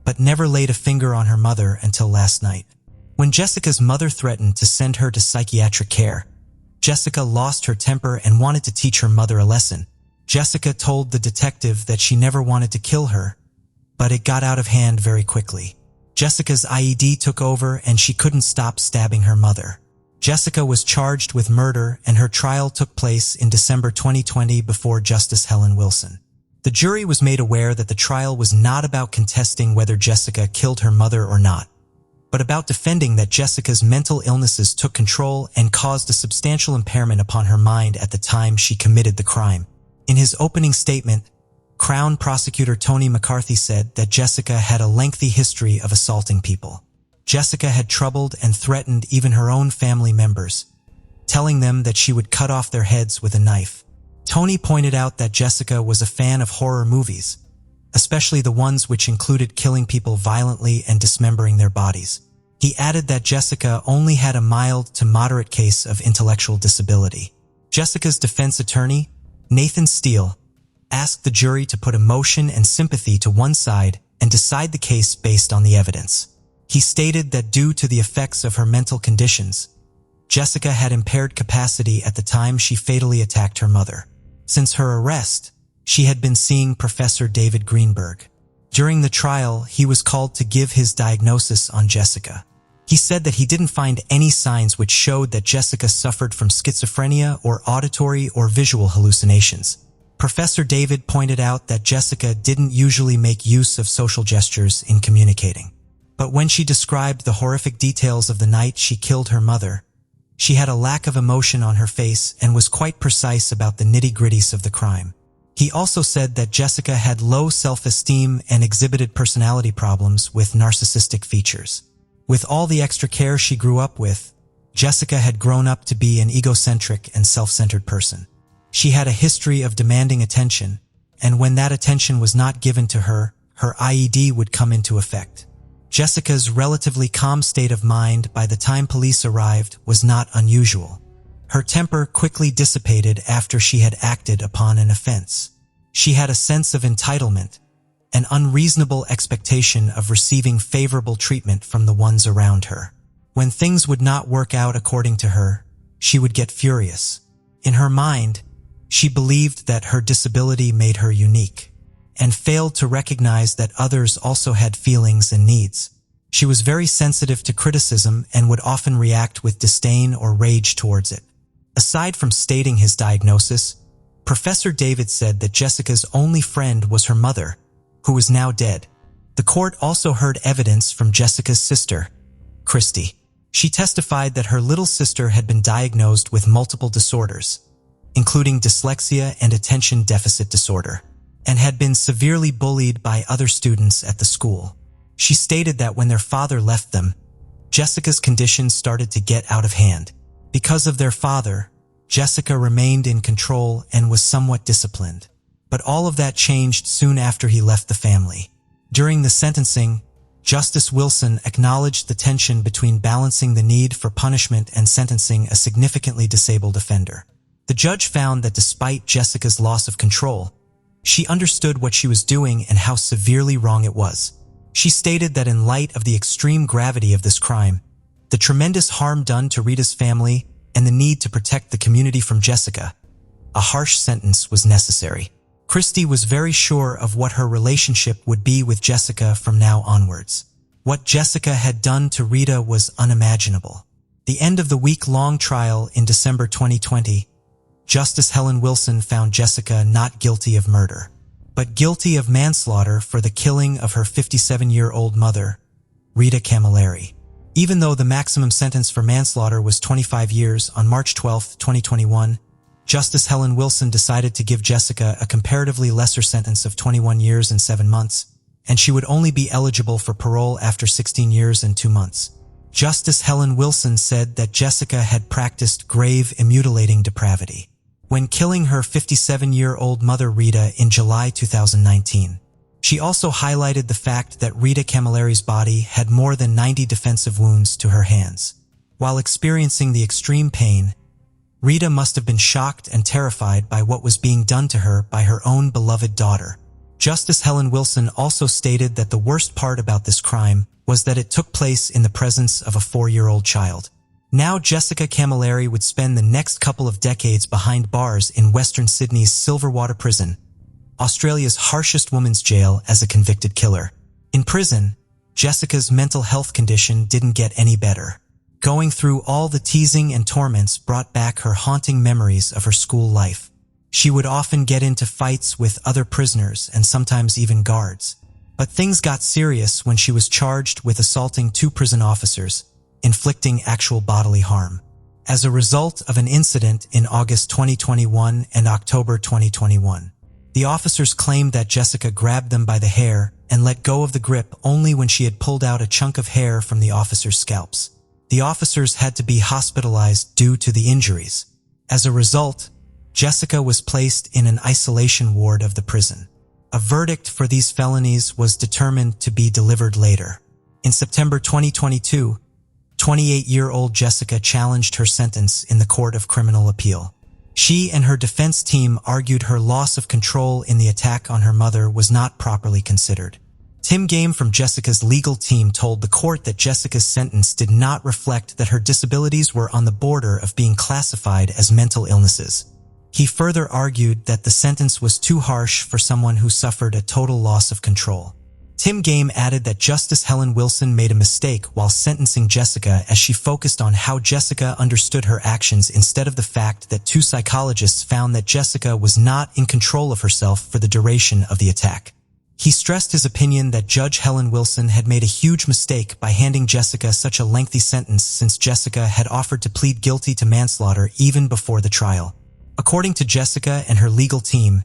but never laid a finger on her mother until last night. When Jessica's mother threatened to send her to psychiatric care, Jessica lost her temper and wanted to teach her mother a lesson. Jessica told the detective that she never wanted to kill her, but it got out of hand very quickly. Jessica's IED took over and she couldn't stop stabbing her mother. Jessica was charged with murder and her trial took place in December 2020 before Justice Helen Wilson. The jury was made aware that the trial was not about contesting whether Jessica killed her mother or not, but about defending that Jessica's mental illnesses took control and caused a substantial impairment upon her mind at the time she committed the crime. In his opening statement, Crown Prosecutor Tony McCarthy said that Jessica had a lengthy history of assaulting people. Jessica had troubled and threatened even her own family members, telling them that she would cut off their heads with a knife. Tony pointed out that Jessica was a fan of horror movies, especially the ones which included killing people violently and dismembering their bodies. He added that Jessica only had a mild to moderate case of intellectual disability. Jessica's defense attorney, Nathan Steele, asked the jury to put emotion and sympathy to one side and decide the case based on the evidence. He stated that due to the effects of her mental conditions, Jessica had impaired capacity at the time she fatally attacked her mother. Since her arrest, she had been seeing Professor David Greenberg. During the trial, he was called to give his diagnosis on Jessica. He said that he didn't find any signs which showed that Jessica suffered from schizophrenia or auditory or visual hallucinations. Professor David pointed out that Jessica didn't usually make use of social gestures in communicating. But when she described the horrific details of the night she killed her mother, she had a lack of emotion on her face and was quite precise about the nitty-gritties of the crime. He also said that Jessica had low self-esteem and exhibited personality problems with narcissistic features. With all the extra care she grew up with, Jessica had grown up to be an egocentric and self-centered person. She had a history of demanding attention, and when that attention was not given to her, her IED would come into effect. Jessica's relatively calm state of mind by the time police arrived was not unusual. Her temper quickly dissipated after she had acted upon an offense. She had a sense of entitlement, an unreasonable expectation of receiving favorable treatment from the ones around her. When things would not work out according to her, she would get furious. In her mind, she believed that her disability made her unique, and failed to recognize that others also had feelings and needs. She was very sensitive to criticism and would often react with disdain or rage towards it. Aside from stating his diagnosis, Professor David said that Jessica's only friend was her mother, who was now dead. The court also heard evidence from Jessica's sister, Christy. She testified that her little sister had been diagnosed with multiple disorders, including dyslexia and attention deficit disorder, and had been severely bullied by other students at the school. She stated that when their father left them, Jessica's condition started to get out of hand. Because of their father, Jessica remained in control and was somewhat disciplined. But all of that changed soon after he left the family. During the sentencing, Justice Wilson acknowledged the tension between balancing the need for punishment and sentencing a significantly disabled offender. The judge found that despite Jessica's loss of control, she understood what she was doing and how severely wrong it was. She stated that in light of the extreme gravity of this crime, the tremendous harm done to Rita's family, and the need to protect the community from Jessica, a harsh sentence was necessary. Christie was very sure of what her relationship would be with Jessica from now onwards. What Jessica had done to Rita was unimaginable. The end of the week-long trial in December 2020, Justice Helen Wilson found Jessica not guilty of murder, but guilty of manslaughter for the killing of her 57-year-old mother, Rita Camilleri. Even though the maximum sentence for manslaughter was 25 years, on March 12, 2021, Justice Helen Wilson decided to give Jessica a comparatively lesser sentence of 21 years and 7 months, and she would only be eligible for parole after 16 years and 2 months. Justice Helen Wilson said that Jessica had practiced grave and mutilating depravity when killing her 57-year-old mother Rita in July 2019. She also highlighted the fact that Rita Camilleri's body had more than 90 defensive wounds to her hands. While experiencing the extreme pain, Rita must have been shocked and terrified by what was being done to her by her own beloved daughter. Justice Helen Wilson also stated that the worst part about this crime was that it took place in the presence of a 4-year-old child. Now Jessica Camilleri would spend the next couple of decades behind bars in Western Sydney's Silverwater Prison, Australia's harshest women's jail, as a convicted killer. In prison, Jessica's mental health condition didn't get any better. Going through all the teasing and torments brought back her haunting memories of her school life. She would often get into fights with other prisoners and sometimes even guards. But things got serious when she was charged with assaulting 2 prison officers, inflicting actual bodily harm. As a result of an incident in August 2021 and October 2021, the officers claimed that Jessica grabbed them by the hair and let go of the grip only when she had pulled out a chunk of hair from the officers' scalps. The officers had to be hospitalized due to the injuries. As a result, Jessica was placed in an isolation ward of the prison. A verdict for these felonies was determined to be delivered later. In September 2022, 28-year-old Jessica challenged her sentence in the Court of Criminal Appeal. She and her defense team argued her loss of control in the attack on her mother was not properly considered. Tim Game from Jessica's legal team told the court that Jessica's sentence did not reflect that her disabilities were on the border of being classified as mental illnesses. He further argued that the sentence was too harsh for someone who suffered a total loss of control. Tim Game added that Justice Helen Wilson made a mistake while sentencing Jessica, as she focused on how Jessica understood her actions instead of the fact that 2 psychologists found that Jessica was not in control of herself for the duration of the attack. He stressed his opinion that Judge Helen Wilson had made a huge mistake by handing Jessica such a lengthy sentence, since Jessica had offered to plead guilty to manslaughter even before the trial. According to Jessica and her legal team,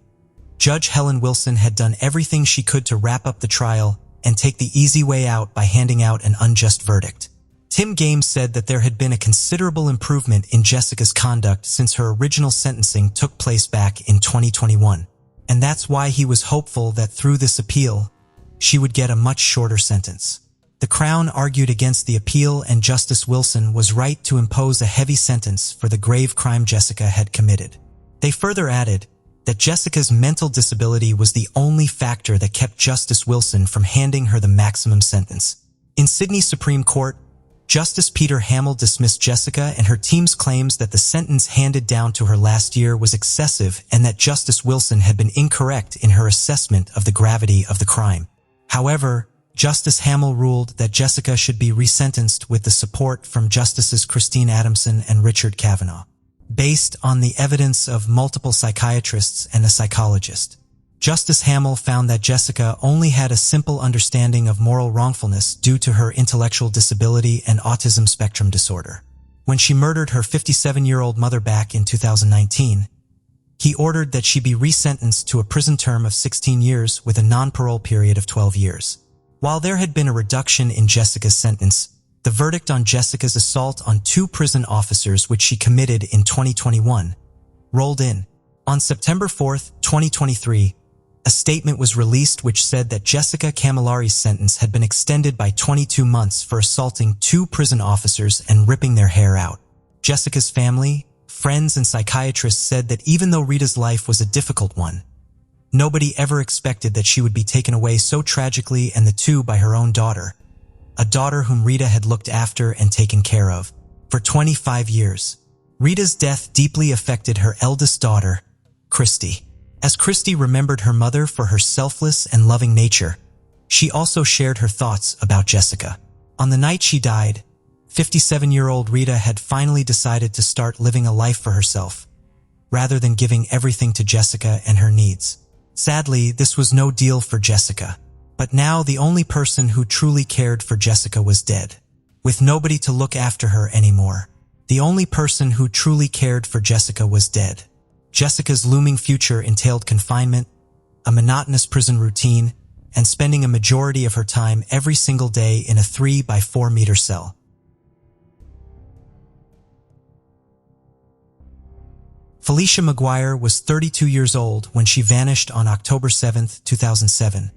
Judge Helen Wilson had done everything she could to wrap up the trial and take the easy way out by handing out an unjust verdict. Tim Game said that there had been a considerable improvement in Jessica's conduct since her original sentencing took place back in 2021, and that's why he was hopeful that through this appeal, she would get a much shorter sentence. The Crown argued against the appeal, and Justice Wilson was right to impose a heavy sentence for the grave crime Jessica had committed. They further added that Jessica's mental disability was the only factor that kept Justice Wilson from handing her the maximum sentence. In Sydney Supreme Court, Justice Peter Hamill dismissed Jessica and her team's claims that the sentence handed down to her last year was excessive and that Justice Wilson had been incorrect in her assessment of the gravity of the crime. However, Justice Hamill ruled that Jessica should be resentenced with the support from Justices Christine Adamson and Richard Kavanaugh, based on the evidence of multiple psychiatrists and a psychologist. Justice Hamill found that Jessica only had a simple understanding of moral wrongfulness due to her intellectual disability and autism spectrum disorder. When she murdered her 57-year-old mother back in 2019, he ordered that she be resentenced to a prison term of 16 years with a non-parole period of 12 years. While there had been a reduction in Jessica's sentence, the verdict on Jessica's assault on 2 prison officers, which she committed in 2021, rolled in. On September 4, 2023, a statement was released which said that Jessica Camillari's sentence had been extended by 22 months for assaulting 2 prison officers and ripping their hair out. Jessica's family, friends, and psychiatrists said that even though Rita's life was a difficult one, nobody ever expected that she would be taken away so tragically, and the two by her own daughter, a daughter whom Rita had looked after and taken care of for 25 years. Rita's death deeply affected her eldest daughter, Christy. As Christy remembered her mother for her selfless and loving nature, she also shared her thoughts about Jessica. On the night she died, 57-year-old Rita had finally decided to start living a life for herself, rather than giving everything to Jessica and her needs. Sadly, this was no deal for Jessica. But now the only person who truly cared for Jessica was dead, with nobody to look after her anymore. The only person who truly cared for Jessica was dead. Jessica's looming future entailed confinement, a monotonous prison routine, and spending a majority of her time every single day in a 3-by-4-meter cell. Felicia McGuire was 32 years old when she vanished on October 7, 2007,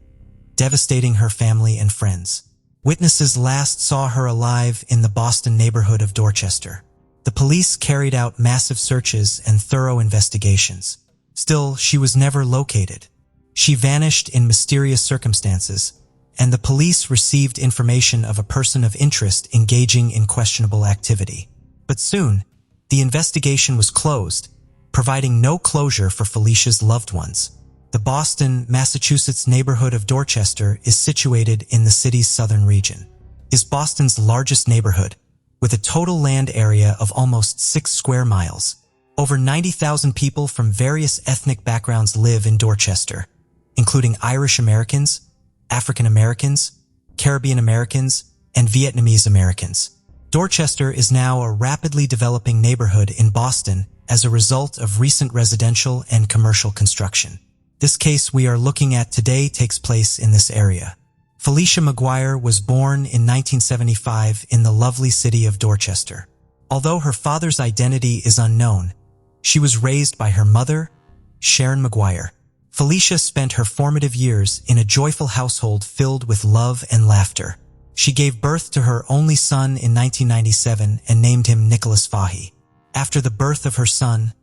devastating her family and friends. Witnesses last saw her alive in the Boston neighborhood of Dorchester. The police carried out massive searches and thorough investigations. Still, she was never located. She vanished in mysterious circumstances, and the police received information of a person of interest engaging in questionable activity. But soon, the investigation was closed, providing no closure for Felicia's loved ones. The Boston, Massachusetts neighborhood of Dorchester is situated in the city's southern region. It is Boston's largest neighborhood, with a total land area of almost 6 square miles. Over 90,000 people from various ethnic backgrounds live in Dorchester, including Irish Americans, African Americans, Caribbean Americans, and Vietnamese Americans. Dorchester is now a rapidly developing neighborhood in Boston as a result of recent residential and commercial construction. This case we are looking at today takes place in this area. Felicia McGuire was born in 1975 in the lovely city of Dorchester. Although her father's identity is unknown, she was raised by her mother, Sharon McGuire. Felicia spent her formative years in a joyful household filled with love and laughter. She gave birth to her only son in 1997 and named him Nicholas Fahey. After the birth of her son,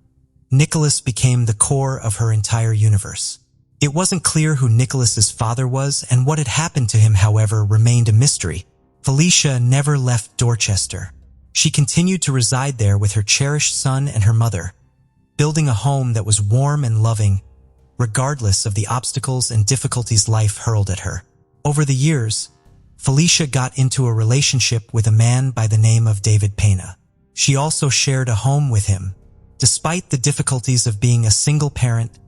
Nicholas became the core of her entire universe. It wasn't clear who Nicholas's father was, and what had happened to him, however, remained a mystery. Felicia never left Dorchester. She continued to reside there with her cherished son and her mother, building a home that was warm and loving, regardless of the obstacles and difficulties life hurled at her. Over the years, Felicia got into a relationship with a man by the name of David Pena. She also shared a home with him. Despite the difficulties of being a single parent,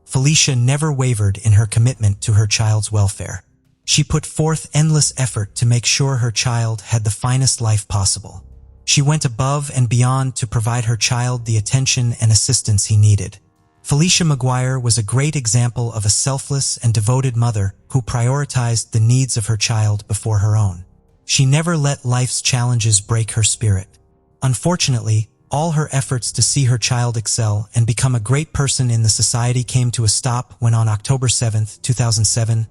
Felicia never wavered in her commitment to her child's welfare. She put forth endless effort to make sure her child had the finest life possible. She went above and beyond to provide her child the attention and assistance he needed. Felicia McGuire was a great example of a selfless and devoted mother who prioritized the needs of her child before her own. She never let life's challenges break her spirit. Unfortunately, all her efforts to see her child excel and become a great person in the society came to a stop when on October 7, 2007,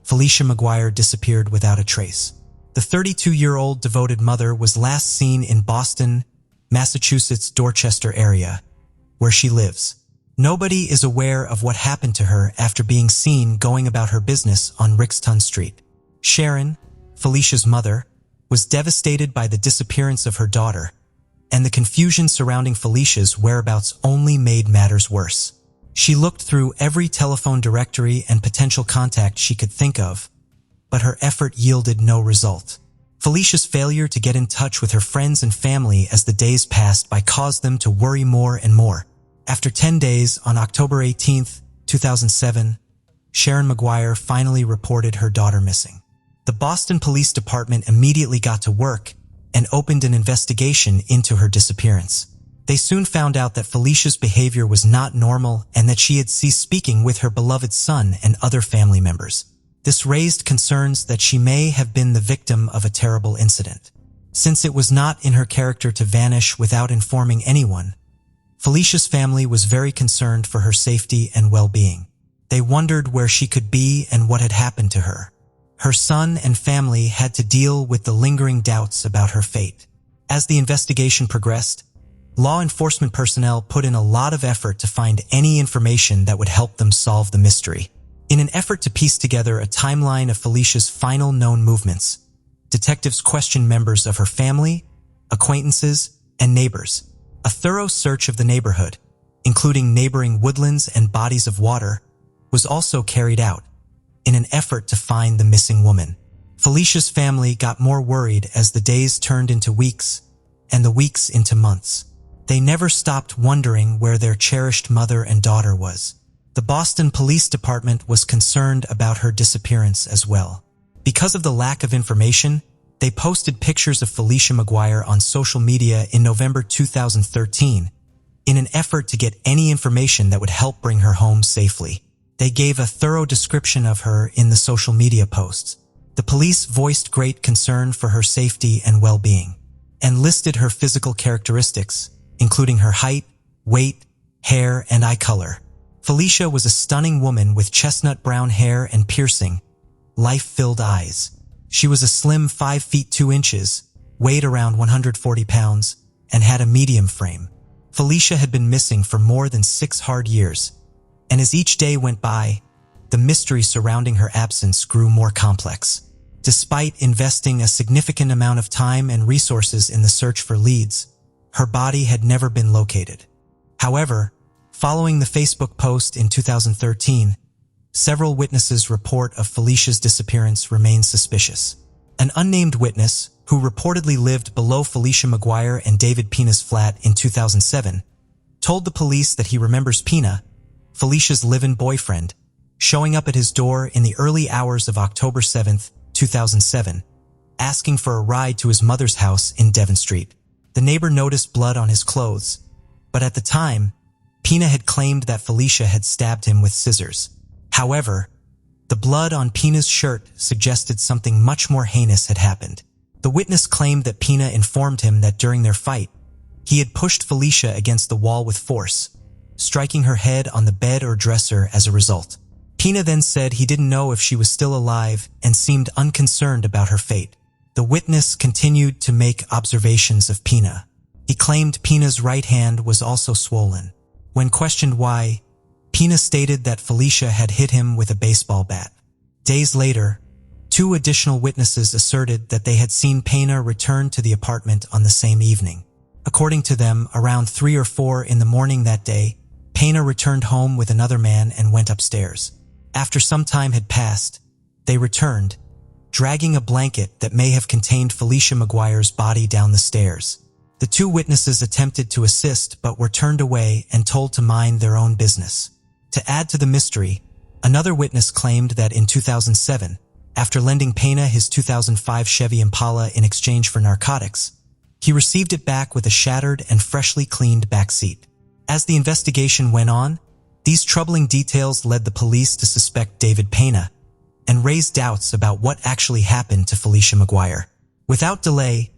Felicia McGuire disappeared without a trace. The 32-year-old devoted mother was last seen in Boston, Massachusetts' Dorchester area, where she lives. Nobody is aware of what happened to her after being seen going about her business on Rixton Street. Sharon, Felicia's mother, was devastated by the disappearance of her daughter, and the confusion surrounding Felicia's whereabouts only made matters worse. She looked through every telephone directory and potential contact she could think of, but her effort yielded no result. Felicia's failure to get in touch with her friends and family as the days passed by caused them to worry more and more. After 10 days, on October 18, 2007, Sharon McGuire finally reported her daughter missing. The Boston Police Department immediately got to work and opened an investigation into her disappearance. They soon found out that Felicia's behavior was not normal and that she had ceased speaking with her beloved son and other family members. This raised concerns that she may have been the victim of a terrible incident. Since it was not in her character to vanish without informing anyone, Felicia's family was very concerned for her safety and well-being. They wondered where she could be and what had happened to her. Her son and family had to deal with the lingering doubts about her fate. As the investigation progressed, law enforcement personnel put in a lot of effort to find any information that would help them solve the mystery. In an effort to piece together a timeline of Felicia's final known movements, detectives questioned members of her family, acquaintances, and neighbors. A thorough search of the neighborhood, including neighboring woodlands and bodies of water, was also carried out in an effort to find the missing woman. Felicia's family got more worried as the days turned into weeks and the weeks into months. They never stopped wondering where their cherished mother and daughter was. The Boston Police Department was concerned about her disappearance as well. Because of the lack of information, they posted pictures of Felicia McGuire on social media in November 2013 in an effort to get any information that would help bring her home safely. They gave a thorough description of her in the social media posts. The police voiced great concern for her safety and well-being and listed her physical characteristics, including her height, weight, hair, and eye color. Felicia was a stunning woman with chestnut brown hair and piercing, life-filled eyes. She was a slim 5 feet 2 inches, weighed around 140 pounds, and had a medium frame. Felicia had been missing for more than 6 hard years, and as each day went by, the mystery surrounding her absence grew more complex. Despite investing a significant amount of time and resources in the search for leads, her body had never been located. However, following the Facebook post in 2013, several witnesses' report of Felicia's disappearance remained suspicious. An unnamed witness, who reportedly lived below Felicia McGuire and David Pina's flat in 2007, told the police that he remembers Pina, Felicia's live-in boyfriend, showing up at his door in the early hours of October 7, 2007, asking for a ride to his mother's house in Devon Street. The neighbor noticed blood on his clothes, but at the time, Pina had claimed that Felicia had stabbed him with scissors. However, the blood on Pina's shirt suggested something much more heinous had happened. The witness claimed that Pina informed him that during their fight, he had pushed Felicia against the wall with force, striking her head on the bed or dresser as a result. Pina then said he didn't know if she was still alive and seemed unconcerned about her fate. The witness continued to make observations of Pina. He claimed Pina's right hand was also swollen. When questioned why, Pina stated that Felicia had hit him with a baseball bat. Days later, 2 additional witnesses asserted that they had seen Pina return to the apartment on the same evening. According to them, around 3 or 4 in the morning that day, Pina returned home with another man and went upstairs. After some time had passed, they returned, dragging a blanket that may have contained Felicia McGuire's body down the stairs. The 2 witnesses attempted to assist but were turned away and told to mind their own business. To add to the mystery, another witness claimed that in 2007, after lending Pina his 2005 Chevy Impala in exchange for narcotics, he received it back with a shattered and freshly cleaned back seat. As the investigation went on, these troubling details led the police to suspect David Pina and raised doubts about what actually happened to Felicia McGuire. Without delay,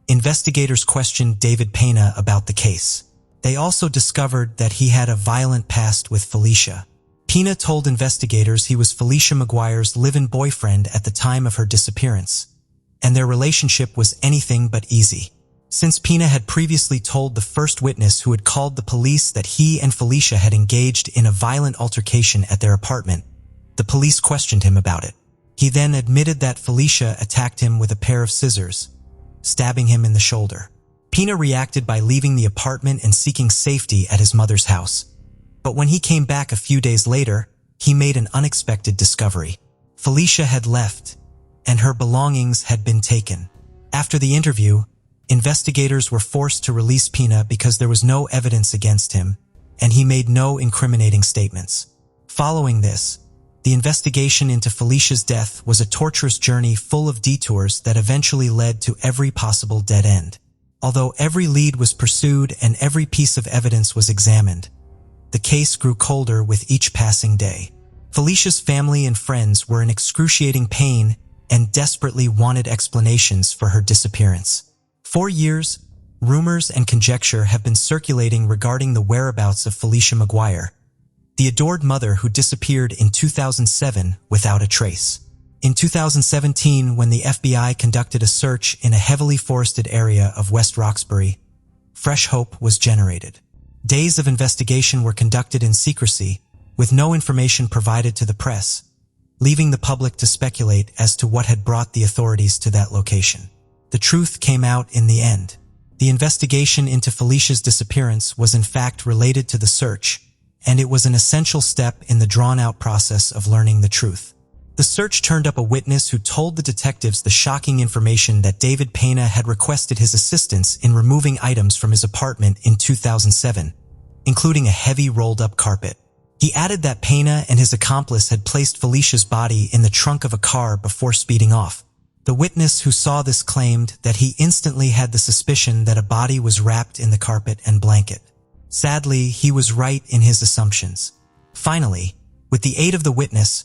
investigators questioned David Pina about the case. They also discovered that he had a violent past with Felicia. Pina told investigators he was Felicia McGuire's live-in boyfriend at the time of her disappearance, and their relationship was anything but easy. Since Pina had previously told the first witness who had called the police that he and Felicia had engaged in a violent altercation at their apartment, the police questioned him about it. He then admitted that Felicia attacked him with a pair of scissors, stabbing him in the shoulder. Pina reacted by leaving the apartment and seeking safety at his mother's house. But when he came back a few days later, he made an unexpected discovery. Felicia had left, and her belongings had been taken. After the interview, investigators were forced to release Pina because there was no evidence against him, and he made no incriminating statements. Following this, The investigation into Felicia's death was a torturous journey full of detours that eventually led to every possible dead end. Although every lead was pursued and every piece of evidence was examined, the case grew colder with each passing day. Felicia's family and friends were in excruciating pain and desperately wanted explanations for her disappearance. For years, rumors and conjecture have been circulating regarding the whereabouts of Felicia McGuire, the adored mother who disappeared in 2007 without a trace. In 2017, when the FBI conducted a search in a heavily forested area of West Roxbury, fresh hope was generated. Days of investigation were conducted in secrecy, with no information provided to the press, leaving the public to speculate as to what had brought the authorities to that location. The truth came out in the end. The investigation into Felicia's disappearance was in fact related to the search, and it was an essential step in the drawn-out process of learning the truth. The search turned up a witness who told the detectives the shocking information that David Pena had requested his assistance in removing items from his apartment in 2007, including a heavy rolled-up carpet. He added that Pena and his accomplice had placed Felicia's body in the trunk of a car before speeding off. The witness who saw this claimed that he instantly had the suspicion that a body was wrapped in the carpet and blanket. Sadly, he was right in his assumptions. Finally, with the aid of the witness,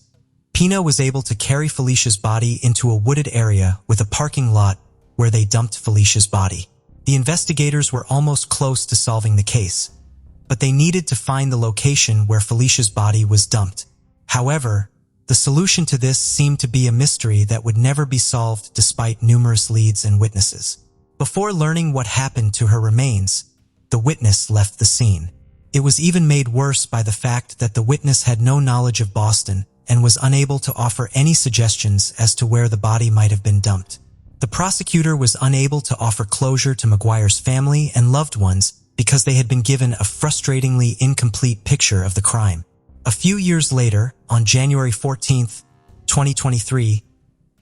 Pena was able to carry Felicia's body into a wooded area with a parking lot where they dumped Felicia's body. The investigators were almost close to solving the case, but they needed to find the location where Felicia's body was dumped. However, the solution to this seemed to be a mystery that would never be solved despite numerous leads and witnesses. Before learning what happened to her remains, the witness left the scene. It was even made worse by the fact that the witness had no knowledge of Boston and was unable to offer any suggestions as to where the body might have been dumped. The prosecutor was unable to offer closure to McGuire's family and loved ones because they had been given a frustratingly incomplete picture of the crime. A few years later, on January 14, 2023,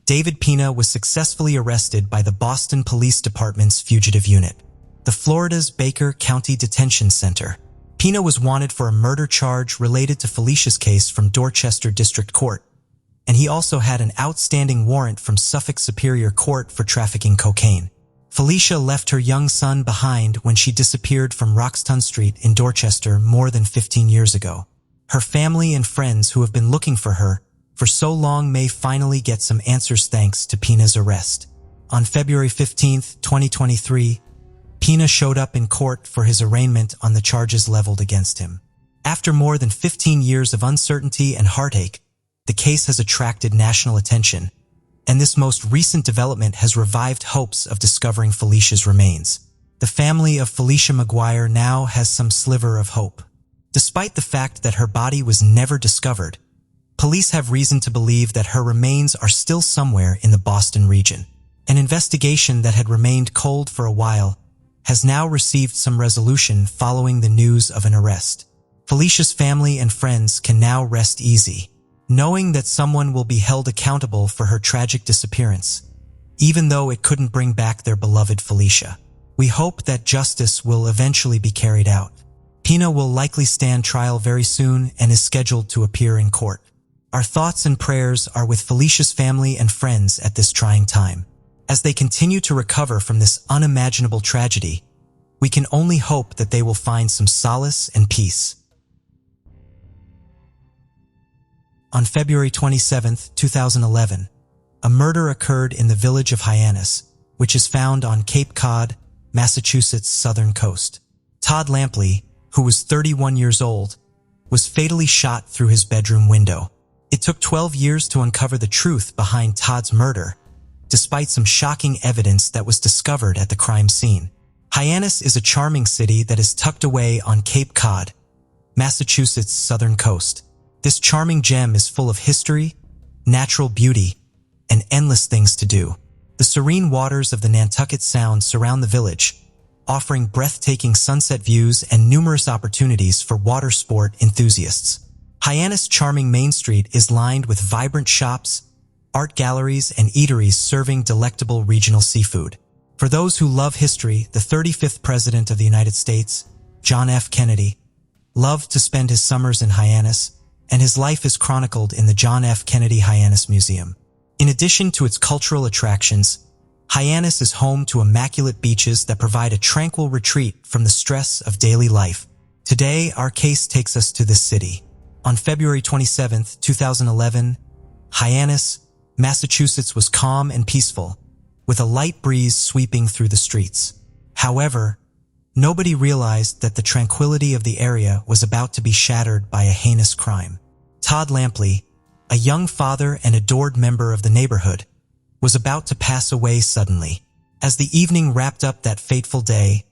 David Pena was successfully arrested by the Boston Police Department's fugitive unit, the Florida's Baker County Detention Center. Pena was wanted for a murder charge related to Felicia's case from Dorchester District Court, and he also had an outstanding warrant from Suffolk Superior Court for trafficking cocaine. Felicia left her young son behind when she disappeared from Roxton Street in Dorchester more than 15 years ago. Her family and friends who have been looking for her for so long may finally get some answers thanks to Pena's arrest. On February 15, 2023, Pena showed up in court for his arraignment on the charges leveled against him. After more than 15 years of uncertainty and heartache, the case has attracted national attention, and this most recent development has revived hopes of discovering Felicia's remains. The family of Felicia McGuire now has some sliver of hope. Despite the fact that her body was never discovered, police have reason to believe that her remains are still somewhere in the Boston region. An investigation that had remained cold for a while has now received some resolution following the news of an arrest. Felicia's family and friends can now rest easy, knowing that someone will be held accountable for her tragic disappearance, even though it couldn't bring back their beloved Felicia. We hope that justice will eventually be carried out. Pena will likely stand trial very soon and is scheduled to appear in court. Our thoughts and prayers are with Felicia's family and friends at this trying time. As they continue to recover from this unimaginable tragedy, we can only hope that they will find some solace and peace. On February 27, 2011, a murder occurred in the village of Hyannis, which is found on Cape Cod, Massachusetts' southern coast. Todd Lampley, who was 31 years old, was fatally shot through his bedroom window. It took 12 years to uncover the truth behind Todd's murder, despite some shocking evidence that was discovered at the crime scene. Hyannis is a charming city that is tucked away on Cape Cod, Massachusetts' southern coast. This charming gem is full of history, natural beauty, and endless things to do. The serene waters of the Nantucket Sound surround the village, offering breathtaking sunset views and numerous opportunities for water sport enthusiasts. Hyannis' charming Main Street is lined with vibrant shops, art galleries, and eateries serving delectable regional seafood. For those who love history, the 35th President of the United States, John F. Kennedy, loved to spend his summers in Hyannis, and his life is chronicled in the John F. Kennedy Hyannis Museum. In addition to its cultural attractions, Hyannis is home to immaculate beaches that provide a tranquil retreat from the stress of daily life. Today, our case takes us to this city. On February 27, 2011, Hyannis, Massachusetts was calm and peaceful, with a light breeze sweeping through the streets. However, nobody realized that the tranquility of the area was about to be shattered by a heinous crime. Todd Lampley, a young father and adored member of the neighborhood, was about to pass away suddenly. As the evening wrapped up that fateful day,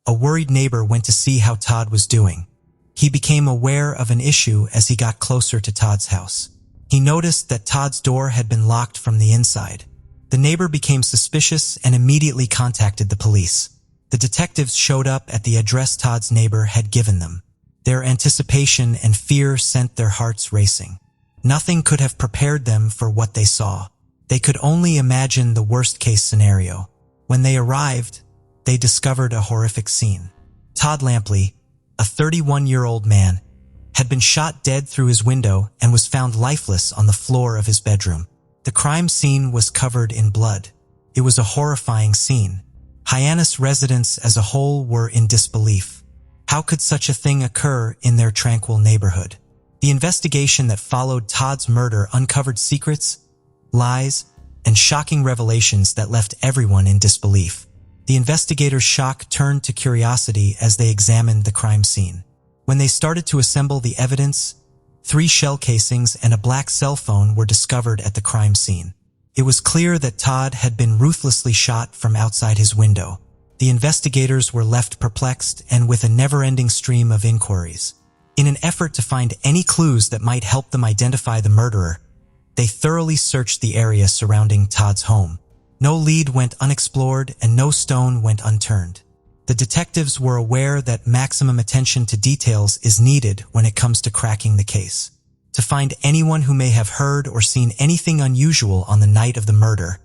a worried neighbor went to see how Todd was doing. He became aware of an issue as he got closer to Todd's house. He noticed that Todd's door had been locked from the inside. The neighbor became suspicious and immediately contacted the police. The detectives showed up at the address Todd's neighbor had given them. Their anticipation and fear sent their hearts racing. Nothing could have prepared them for what they saw. They could only imagine the worst-case scenario. When they arrived, they discovered a horrific scene. Todd Lampley, a 31-year-old man, had been shot dead through his window and was found lifeless on the floor of his bedroom. The crime scene was covered in blood. It was a horrifying scene. Hyannis residents as a whole were in disbelief. How could such a thing occur in their tranquil neighborhood? The investigation that followed Todd's murder uncovered secrets, lies, and shocking revelations that left everyone in disbelief. The investigators' shock turned to curiosity as they examined the crime scene. When they started to assemble the evidence, 3 shell casings and a black cell phone were discovered at the crime scene. It was clear that Todd had been ruthlessly shot from outside his window. The investigators were left perplexed and with a never-ending stream of inquiries. In an effort to find any clues that might help them identify the murderer, they thoroughly searched the area surrounding Todd's home. No lead went unexplored and no stone went unturned. The detectives were aware that maximum attention to details is needed when it comes to cracking the case. To find anyone who may have heard or seen anything unusual on the night of the murder,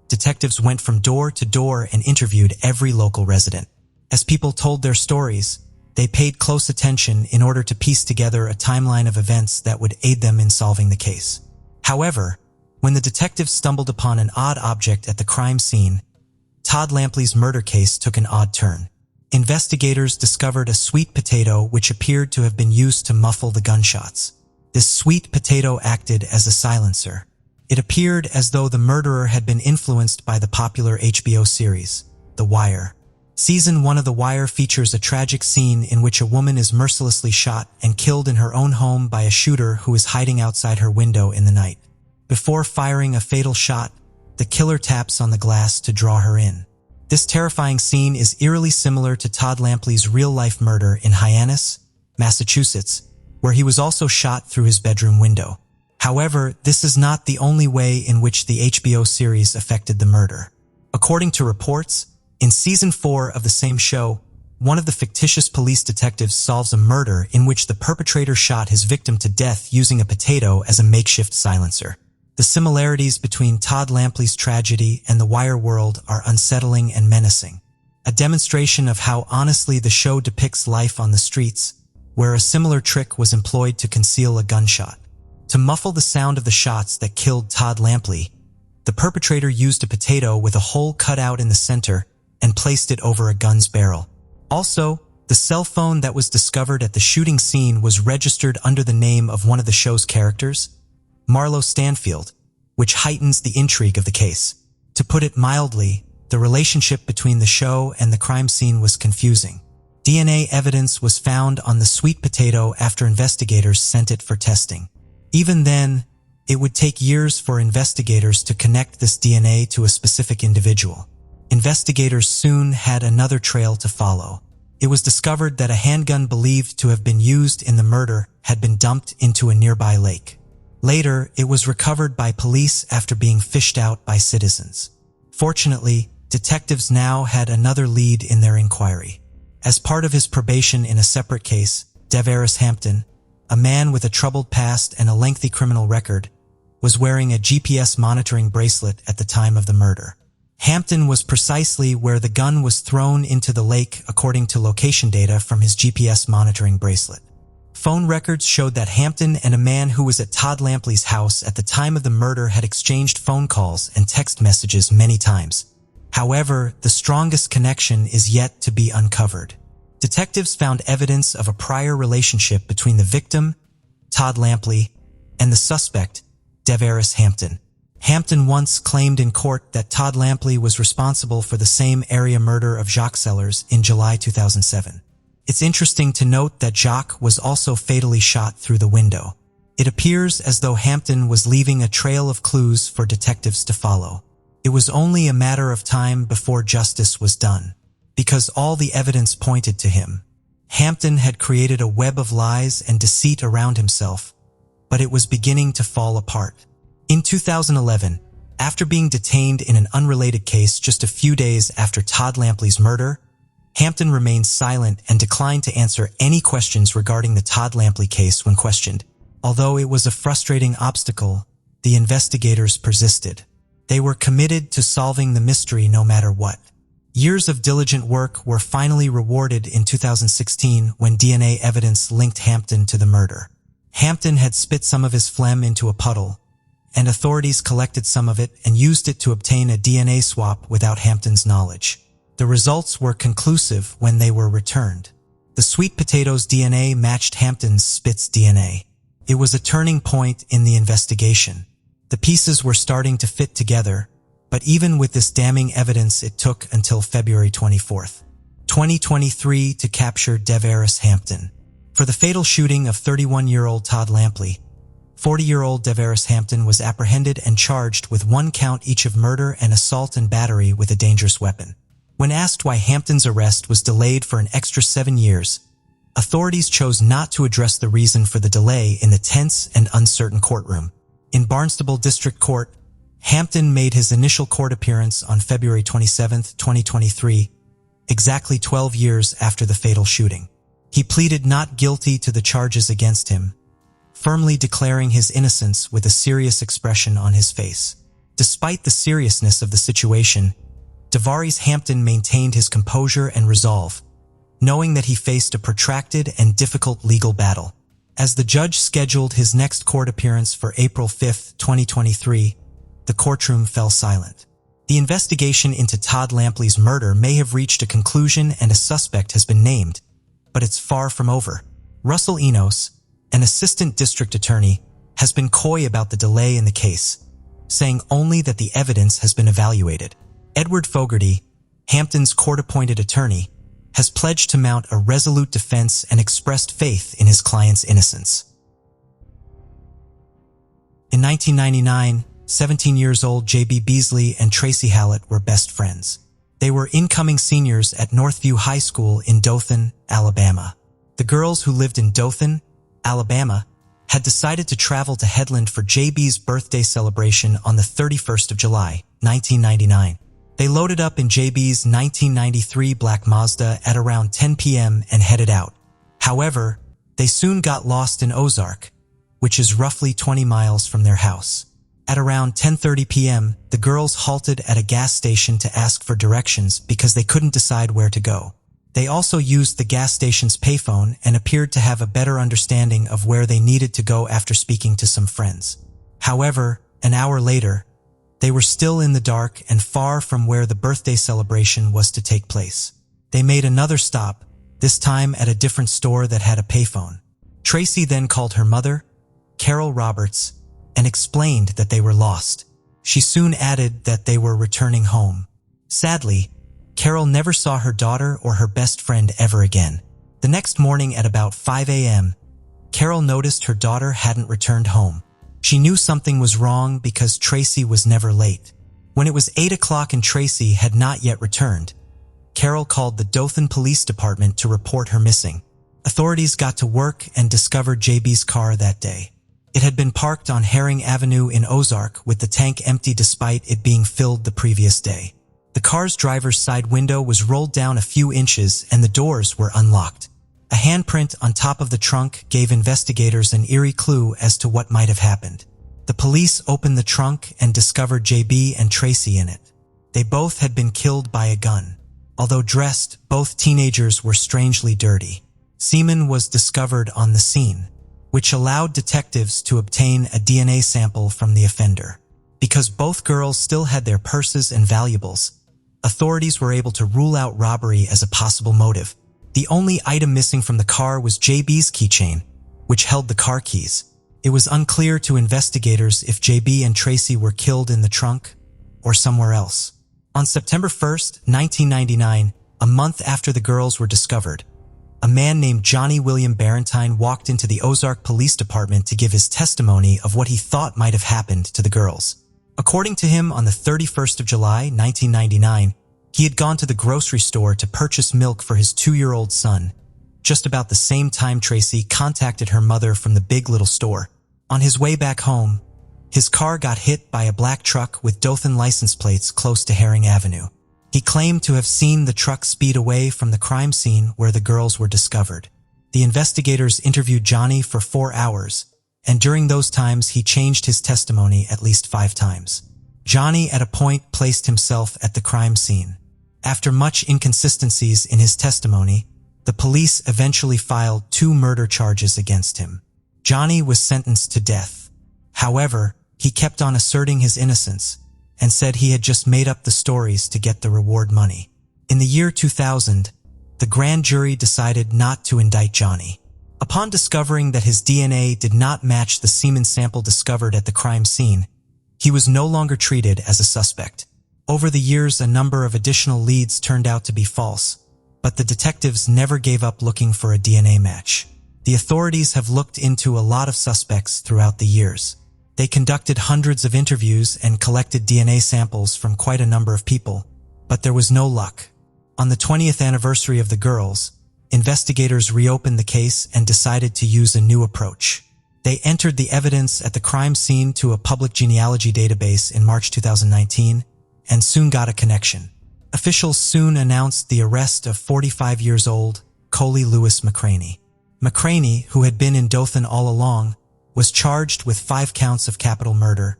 detectives went from door to door and interviewed every local resident. As people told their stories, they paid close attention in order to piece together a timeline of events that would aid them in solving the case. However, when the detectives stumbled upon an odd object at the crime scene, Todd Lampley's murder case took an odd turn. Investigators discovered a sweet potato which appeared to have been used to muffle the gunshots. This sweet potato acted as a silencer. It appeared as though the murderer had been influenced by the popular HBO series, The Wire. Season 1 of The Wire features a tragic scene in which a woman is mercilessly shot and killed in her own home by a shooter who is hiding outside her window in the night. Before firing a fatal shot, the killer taps on the glass to draw her in. This terrifying scene is eerily similar to Todd Lampley's real-life murder in Hyannis, Massachusetts, where he was also shot through his bedroom window. However, this is not the only way in which the HBO series affected the murder. According to reports, in Season 4 of the same show, one of the fictitious police detectives solves a murder in which the perpetrator shot his victim to death using a potato as a makeshift silencer. The similarities between Todd Lampley's tragedy and the Wire world are unsettling and menacing, a demonstration of how honestly the show depicts life on the streets, where a similar trick was employed to conceal a gunshot. To muffle the sound of the shots that killed Todd Lampley, the perpetrator used a potato with a hole cut out in the center and placed it over a gun's barrel. Also, the cell phone that was discovered at the shooting scene was registered under the name of one of the show's characters, Marlo Stanfield, which heightens the intrigue of the case. To put it mildly, the relationship between the show and the crime scene was confusing. DNA evidence was found on the sweet potato after investigators sent it for testing. Even then, it would take years for investigators to connect this DNA to a specific individual. Investigators soon had another trail to follow. It was discovered that a handgun believed to have been used in the murder had been dumped into a nearby lake. Later, it was recovered by police after being fished out by citizens. Fortunately, detectives now had another lead in their inquiry. As part of his probation in a separate case, Devaris Hampton, a man with a troubled past and a lengthy criminal record, was wearing a GPS monitoring bracelet at the time of the murder. Hampton was precisely where the gun was thrown into the lake according to location data from his GPS monitoring bracelet. Phone records showed that Hampton and a man who was at Todd Lampley's house at the time of the murder had exchanged phone calls and text messages many times. However, the strongest connection is yet to be uncovered. Detectives found evidence of a prior relationship between the victim, Todd Lampley, and the suspect, Devaris Hampton. Hampton once claimed in court that Todd Lampley was responsible for the same area murder of Jacques Sellers in July 2007. It's interesting to note that Jacques was also fatally shot through the window. It appears as though Hampton was leaving a trail of clues for detectives to follow. It was only a matter of time before justice was done, because all the evidence pointed to him. Hampton had created a web of lies and deceit around himself, but it was beginning to fall apart. In 2011, after being detained in an unrelated case just a few days after Todd Lampley's murder, Hampton remained silent and declined to answer any questions regarding the Todd Lampley case when questioned. Although it was a frustrating obstacle, the investigators persisted. They were committed to solving the mystery no matter what. Years of diligent work were finally rewarded in 2016 when DNA evidence linked Hampton to the murder. Hampton had spit some of his phlegm into a puddle, and authorities collected some of it and used it to obtain a DNA swap without Hampton's knowledge. The results were conclusive when they were returned. The sweet potato's DNA matched Hampton's spit's DNA. It was a turning point in the investigation. The pieces were starting to fit together, but even with this damning evidence, it took until February 24, 2023 to capture Devaris Hampton. For the fatal shooting of 31-year-old Todd Lampley, 40-year-old Devaris Hampton was apprehended and charged with 1 count each of murder and assault and battery with a dangerous weapon. When asked why Hampton's arrest was delayed for an extra 7 years, authorities chose not to address the reason for the delay in the tense and uncertain courtroom. In Barnstable District Court, Hampton made his initial court appearance on February 27, 2023, exactly 12 years after the fatal shooting. He pleaded not guilty to the charges against him, firmly declaring his innocence with a serious expression on his face. Despite the seriousness of the situation, Devaris Hampton maintained his composure and resolve, knowing that he faced a protracted and difficult legal battle. As the judge scheduled his next court appearance for April 5, 2023, the courtroom fell silent. The investigation into Todd Lampley's murder may have reached a conclusion and a suspect has been named, but it's far from over. Russell Enos, an assistant district attorney, has been coy about the delay in the case, saying only that the evidence has been evaluated. Edward Fogarty, Hampton's court-appointed attorney, has pledged to mount a resolute defense and expressed faith in his client's innocence. In 1999, 17-years-old J.B. Beasley and Tracy Hallett were best friends. They were incoming seniors at Northview High School in Dothan, Alabama. The girls who lived in Dothan, Alabama, had decided to travel to Headland for J.B.'s birthday celebration on the 31st of July, 1999. They loaded up in J.B.'s 1993 black Mazda at around 10 p.m. and headed out. However, they soon got lost in Ozark, which is roughly 20 miles from their house. At around 10:30 p.m., the girls halted at a gas station to ask for directions because they couldn't decide where to go. They also used the gas station's payphone and appeared to have a better understanding of where they needed to go after speaking to some friends. However, an hour later, they were still in the dark and far from where the birthday celebration was to take place. They made another stop, this time at a different store that had a payphone. Tracy then called her mother, Carol Roberts, and explained that they were lost. She soon added that they were returning home. Sadly, Carol never saw her daughter or her best friend ever again. The next morning at about 5 a.m., Carol noticed her daughter hadn't returned home. She knew something was wrong because Tracy was never late. When it was 8 o'clock and Tracy had not yet returned, Carol called the Dothan Police Department to report her missing. Authorities got to work and discovered JB's car that day. It had been parked on Herring Avenue in Ozark with the tank empty despite it being filled the previous day. The car's driver's side window was rolled down a few inches and the doors were unlocked. A handprint on top of the trunk gave investigators an eerie clue as to what might have happened. The police opened the trunk and discovered JB and Tracy in it. They both had been killed by a gun. Although dressed, both teenagers were strangely dirty. semen was discovered on the scene, which allowed detectives to obtain a DNA sample from the offender. Because both girls still had their purses and valuables, authorities were able to rule out robbery as a possible motive. The only item missing from the car was JB's keychain, which held the car keys. It was unclear to investigators if JB and Tracy were killed in the trunk or somewhere else. On September 1st, 1999, a month after the girls were discovered, a man named Johnny William Barentine walked into the Ozark Police Department to give his testimony of what he thought might have happened to the girls. According to him, on the 31st of July, 1999, he had gone to the grocery store to purchase milk for his 2-year-old son, just about the same time Tracy contacted her mother from the Big Little store. On his way back home, his car got hit by a black truck with Dothan license plates close to Herring Avenue. He claimed to have seen the truck speed away from the crime scene where the girls were discovered. The investigators interviewed Johnny for 4 hours, and during those times he changed his testimony at least 5 times. Johnny at a point placed himself at the crime scene. After much inconsistencies in his testimony, the police eventually filed 2 murder charges against him. Johnny was sentenced to death. However, he kept on asserting his innocence and said he had just made up the stories to get the reward money. In the year 2000, the grand jury decided not to indict Johnny. Upon discovering that his DNA did not match the semen sample discovered at the crime scene, he was no longer treated as a suspect. Over the years, a number of additional leads turned out to be false, but the detectives never gave up looking for a DNA match. The authorities have looked into a lot of suspects throughout the years. They conducted hundreds of interviews and collected DNA samples from quite a number of people, but there was no luck. On the 20th anniversary of the girls, investigators reopened the case and decided to use a new approach. They entered the evidence at the crime scene to a public genealogy database in March 2019 and soon got a connection. Officials soon announced the arrest of 45 years old Coley Lewis McCraney. McCraney, who had been in Dothan all along, was charged with 5 counts of capital murder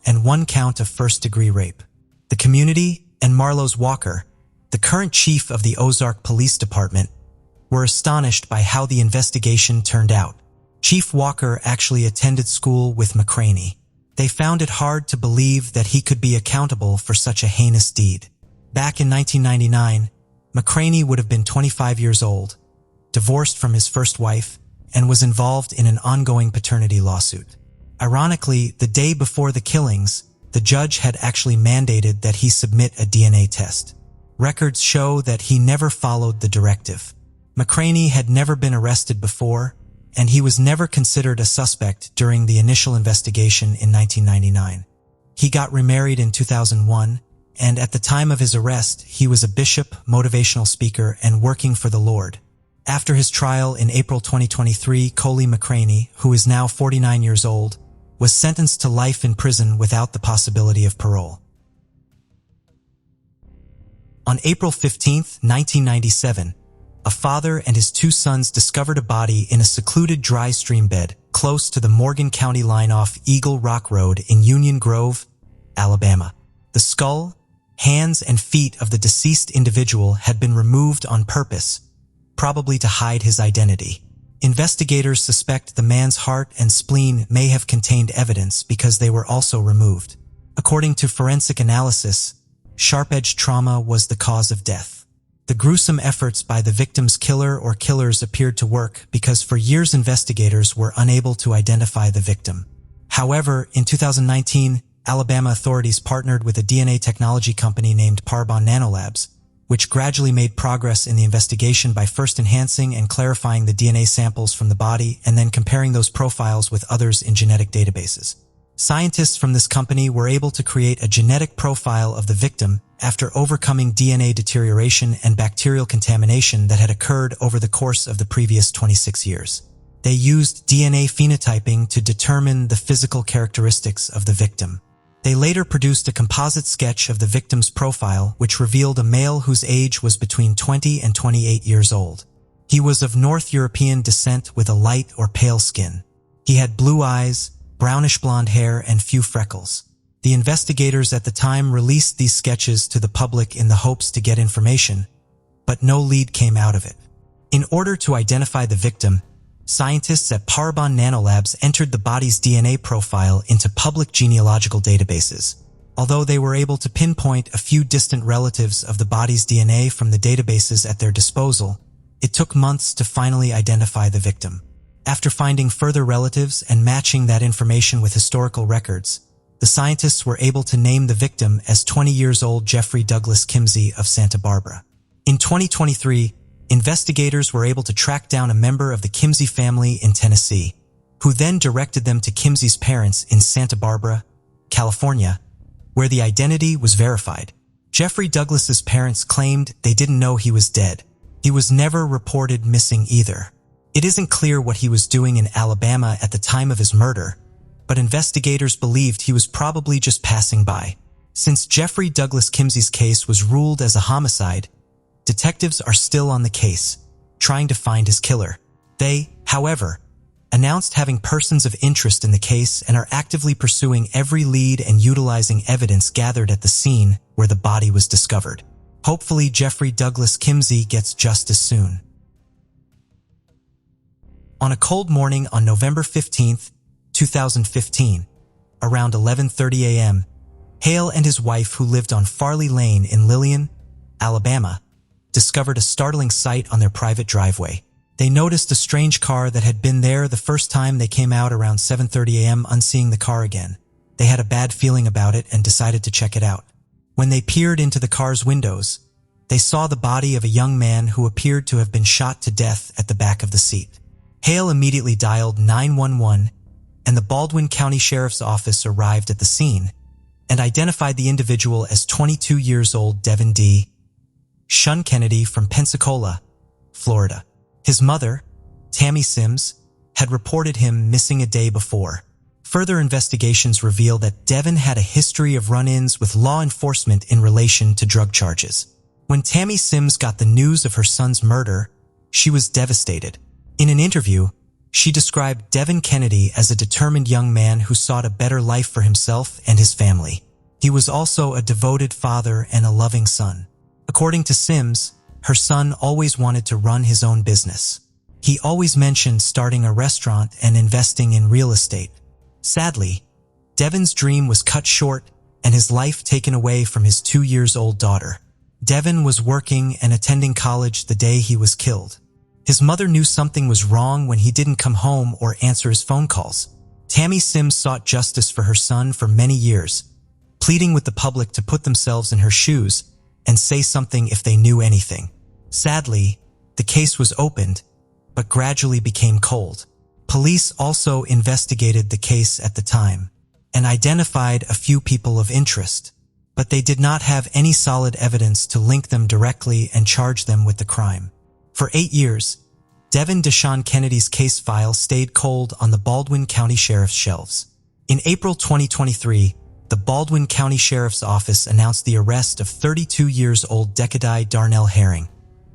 and 1 count of first-degree rape. The community and Marlowe Walker, the current chief of the Ozark Police Department, were astonished by how the investigation turned out. Chief Walker actually attended school with McCraney. They found it hard to believe that he could be accountable for such a heinous deed. Back in 1999, McCraney would have been 25 years old, divorced from his first wife, and was involved in an ongoing paternity lawsuit. Ironically, the day before the killings, the judge had actually mandated that he submit a DNA test. Records show that he never followed the directive. McCraney had never been arrested before, and he was never considered a suspect during the initial investigation in 1999. He got remarried in 2001, and at the time of his arrest, he was a bishop, motivational speaker, and working for the Lord. After his trial in April 2023, Coley McCraney, who is now 49 years old, was sentenced to life in prison without the possibility of parole. On April 15, 1997, a father and his 2 sons discovered a body in a secluded dry stream bed close to the Morgan County line off Eagle Rock Road in Union Grove, Alabama. The skull, hands, and feet of the deceased individual had been removed on purpose, probably to hide his identity. Investigators suspect the man's heart and spleen may have contained evidence because they were also removed. According to forensic analysis, sharp-edged trauma was the cause of death. The gruesome efforts by the victim's killer or killers appeared to work because for years investigators were unable to identify the victim. However, in 2019, Alabama authorities partnered with a DNA technology company named Parbon Nanolabs, which gradually made progress in the investigation by first enhancing and clarifying the DNA samples from the body and then comparing those profiles with others in genetic databases. Scientists from this company were able to create a genetic profile of the victim after overcoming DNA deterioration and bacterial contamination that had occurred over the course of the previous 26 years. They used DNA phenotyping to determine the physical characteristics of the victim. They later produced a composite sketch of the victim's profile, which revealed a male whose age was between 20 and 28 years old. He was of North European descent with a light or pale skin. He had blue eyes, brownish blonde hair, and few freckles. The investigators at the time released these sketches to the public in the hopes to get information, but no lead came out of it. In order to identify the victim, scientists at Parabon Nanolabs entered the body's DNA profile into public genealogical databases. Although they were able to pinpoint a few distant relatives of the body's DNA from the databases at their disposal, it took months to finally identify the victim. After finding further relatives and matching that information with historical records, the scientists were able to name the victim as 20-year-old Jeffrey Douglas Kimsey of Santa Barbara. In 2023, investigators were able to track down a member of the Kimsey family in Tennessee, who then directed them to Kimsey's parents in Santa Barbara, California, where the identity was verified. Jeffrey Douglas's parents claimed they didn't know he was dead. He was never reported missing either. It isn't clear what he was doing in Alabama at the time of his murder, but investigators believed he was probably just passing by. Since Jeffrey Douglas Kimsey's case was ruled as a homicide, detectives are still on the case, trying to find his killer. They, however, announced having persons of interest in the case and are actively pursuing every lead and utilizing evidence gathered at the scene where the body was discovered. Hopefully, Jeffrey Douglas Kimsey gets justice soon. On a cold morning on November 15, 2015, around 11:30 a.m., Hale and his wife, who lived on Farley Lane in Lillian, Alabama, discovered a startling sight on their private driveway. They noticed a strange car that had been there the first time they came out around 7:30 a.m. Unseeing the car again, they had a bad feeling about it and decided to check it out. When they peered into the car's windows, they saw the body of a young man who appeared to have been shot to death at the back of the seat. Hale immediately dialed 911, and the Baldwin County Sheriff's Office arrived at the scene and identified the individual as 22-year-old Devin D. Shun Kennedy from Pensacola, Florida. His mother, Tammy Sims, had reported him missing a day before. Further investigations reveal that Devin had a history of run-ins with law enforcement in relation to drug charges. When Tammy Sims got the news of her son's murder, she was devastated. In an interview, she described Devin Kennedy as a determined young man who sought a better life for himself and his family. He was also a devoted father and a loving son. According to Sims, her son always wanted to run his own business. He always mentioned starting a restaurant and investing in real estate. Sadly, Devin's dream was cut short and his life taken away from his 2-year-old daughter. Devin was working and attending college the day he was killed. His mother knew something was wrong when he didn't come home or answer his phone calls. Tammy Sims sought justice for her son for many years, pleading with the public to put themselves in her shoes and say something if they knew anything. Sadly, the case was opened, but gradually became cold. Police also investigated the case at the time and identified a few people of interest, but they did not have any solid evidence to link them directly and charge them with the crime. For 8 years, Devin Deshaun Kennedy's case file stayed cold on the Baldwin County Sheriff's shelves. In April 2023, the Baldwin County Sheriff's Office announced the arrest of 32-year-old Decadai Darnell Herring,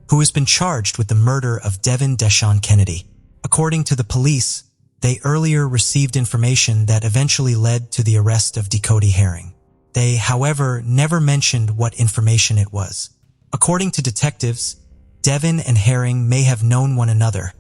who has been charged with the murder of Devin Deshaun Kennedy. According to the police, they earlier received information that eventually led to the arrest of Decodie Herring. They, however, never mentioned what information it was. According to detectives, Devin and Herring may have known one another,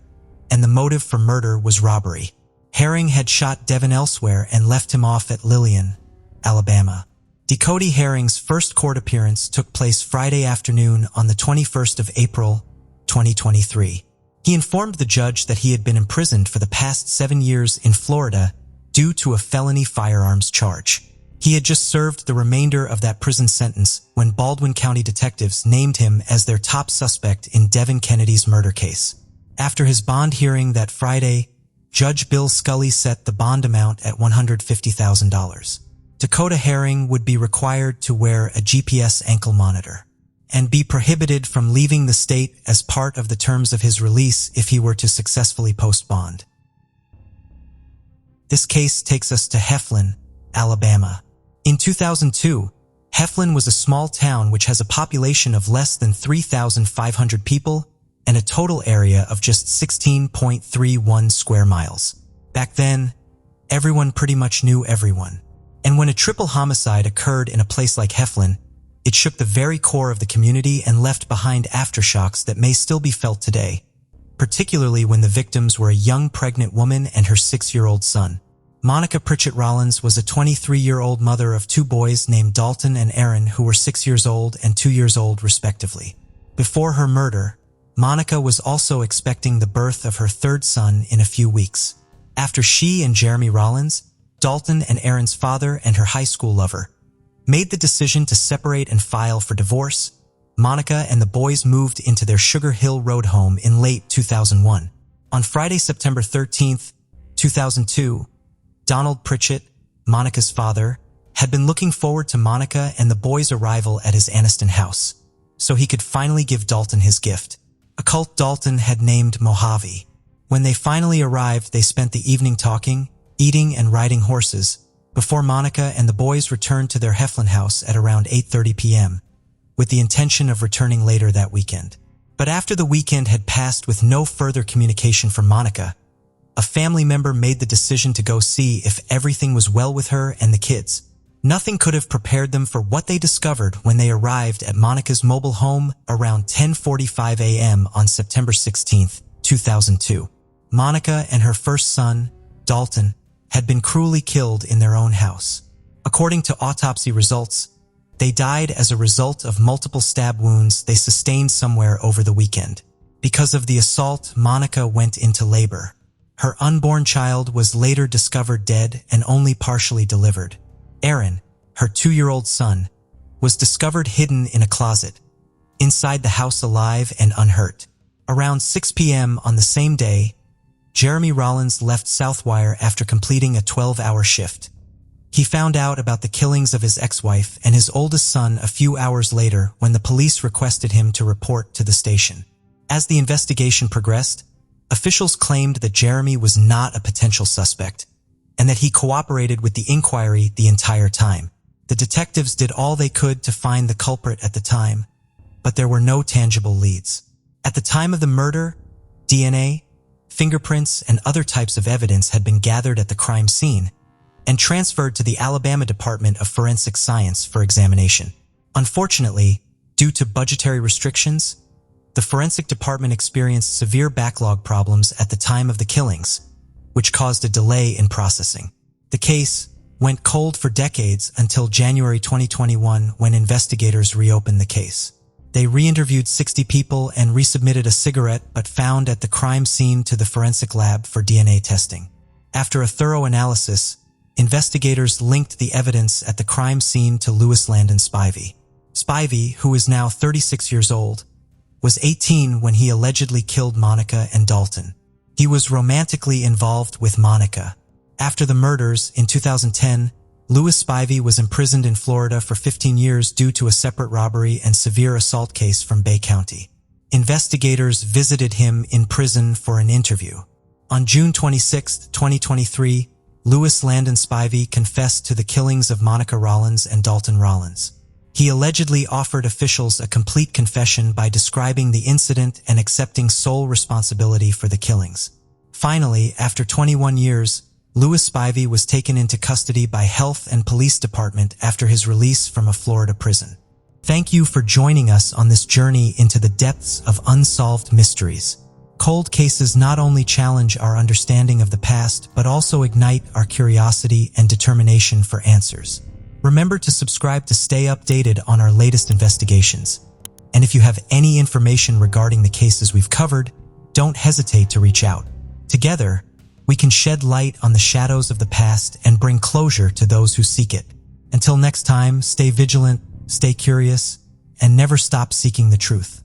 and the motive for murder was robbery. Herring had shot Devin elsewhere and left him off at Lillian, Alabama. Decodie Herring's first court appearance took place Friday afternoon on the 21st of April, 2023. He informed the judge that he had been imprisoned for the past 7 years in Florida due to a felony firearms charge. He had just served the remainder of that prison sentence when Baldwin County detectives named him as their top suspect in Devin Kennedy's murder case. After his bond hearing that Friday, Judge Bill Scully set the bond amount at $150,000. Dakota Herring would be required to wear a GPS ankle monitor and be prohibited from leaving the state as part of the terms of his release if he were to successfully post bond. This case takes us to Heflin, Alabama. In 2002, Heflin was a small town which has a population of less than 3,500 people and a total area of just 16.31 square miles. Back then, everyone pretty much knew everyone. And when a triple homicide occurred in a place like Heflin, it shook the very core of the community and left behind aftershocks that may still be felt today. particularly when the victims were a young pregnant woman and her 6-year-old son. Monica Pritchett Rollins was a 23-year-old mother of 2 boys named Dalton and Aaron, who were 6 years old and 2 years old respectively. Before her murder, Monica was also expecting the birth of her 3rd son in a few weeks. After she and Jeremy Rollins, Dalton and Aaron's father and her high school lover, made the decision to separate and file for divorce, Monica and the boys moved into their Sugar Hill Road home in late 2001. On Friday, September 13, 2002, Donald Pritchett, Monica's father, had been looking forward to Monica and the boys' arrival at his Anniston house, so he could finally give Dalton his gift, a colt Dalton had named Mojave. When they finally arrived, they spent the evening talking, eating, and riding horses, before Monica and the boys returned to their Heflin house at around 8:30 p.m., with the intention of returning later that weekend. But after the weekend had passed with no further communication from Monica, a family member made the decision to go see if everything was well with her and the kids. Nothing could have prepared them for what they discovered when they arrived at Monica's mobile home around 10:45 a.m. on September 16, 2002. Monica and her first son, Dalton, had been cruelly killed in their own house. According to autopsy results, they died as a result of multiple stab wounds they sustained somewhere over the weekend. Because of the assault, Monica went into labor. Her unborn child was later discovered dead and only partially delivered. Aaron, her 2-year-old son, was discovered hidden in a closet, inside the house alive and unhurt. Around 6 p.m. on the same day, Jeremy Rollins left Southwire after completing a 12-hour shift. He found out about the killings of his ex-wife and his oldest son a few hours later when the police requested him to report to the station. As the investigation progressed, officials claimed that Jeremy was not a potential suspect and that he cooperated with the inquiry the entire time. The detectives did all they could to find the culprit at the time, but there were no tangible leads. At the time of the murder, DNA, fingerprints, and other types of evidence had been gathered at the crime scene and transferred to the Alabama Department of Forensic Science for examination. Unfortunately, due to budgetary restrictions, the forensic department experienced severe backlog problems at the time of the killings, which caused a delay in processing. The case went cold for decades until January 2021 when investigators reopened the case. They re-interviewed 60 people and resubmitted a cigarette but found at the crime scene to the forensic lab for DNA testing. After a thorough analysis, investigators linked the evidence at the crime scene to Louis Landon Spivey. Spivey, who is now 36 years old, was 18 when he allegedly killed Monica and Dalton. He was romantically involved with Monica. After the murders in 2010, Louis Spivey was imprisoned in Florida for 15 years due to a separate robbery and severe assault case from Bay County. Investigators visited him in prison for an interview. On June 26, 2023, Louis Landon Spivey confessed to the killings of Monica Rollins and Dalton Rollins. He allegedly offered officials a complete confession by describing the incident and accepting sole responsibility for the killings. Finally, after 21 years, Louis Spivey was taken into custody by Health and Police Department after his release from a Florida prison. Thank you for joining us on this journey into the depths of unsolved mysteries. Cold cases not only challenge our understanding of the past, but also ignite our curiosity and determination for answers. Remember to subscribe to stay updated on our latest investigations. And if you have any information regarding the cases we've covered, don't hesitate to reach out. Together, we can shed light on the shadows of the past and bring closure to those who seek it. Until next time, stay vigilant, stay curious, and never stop seeking the truth.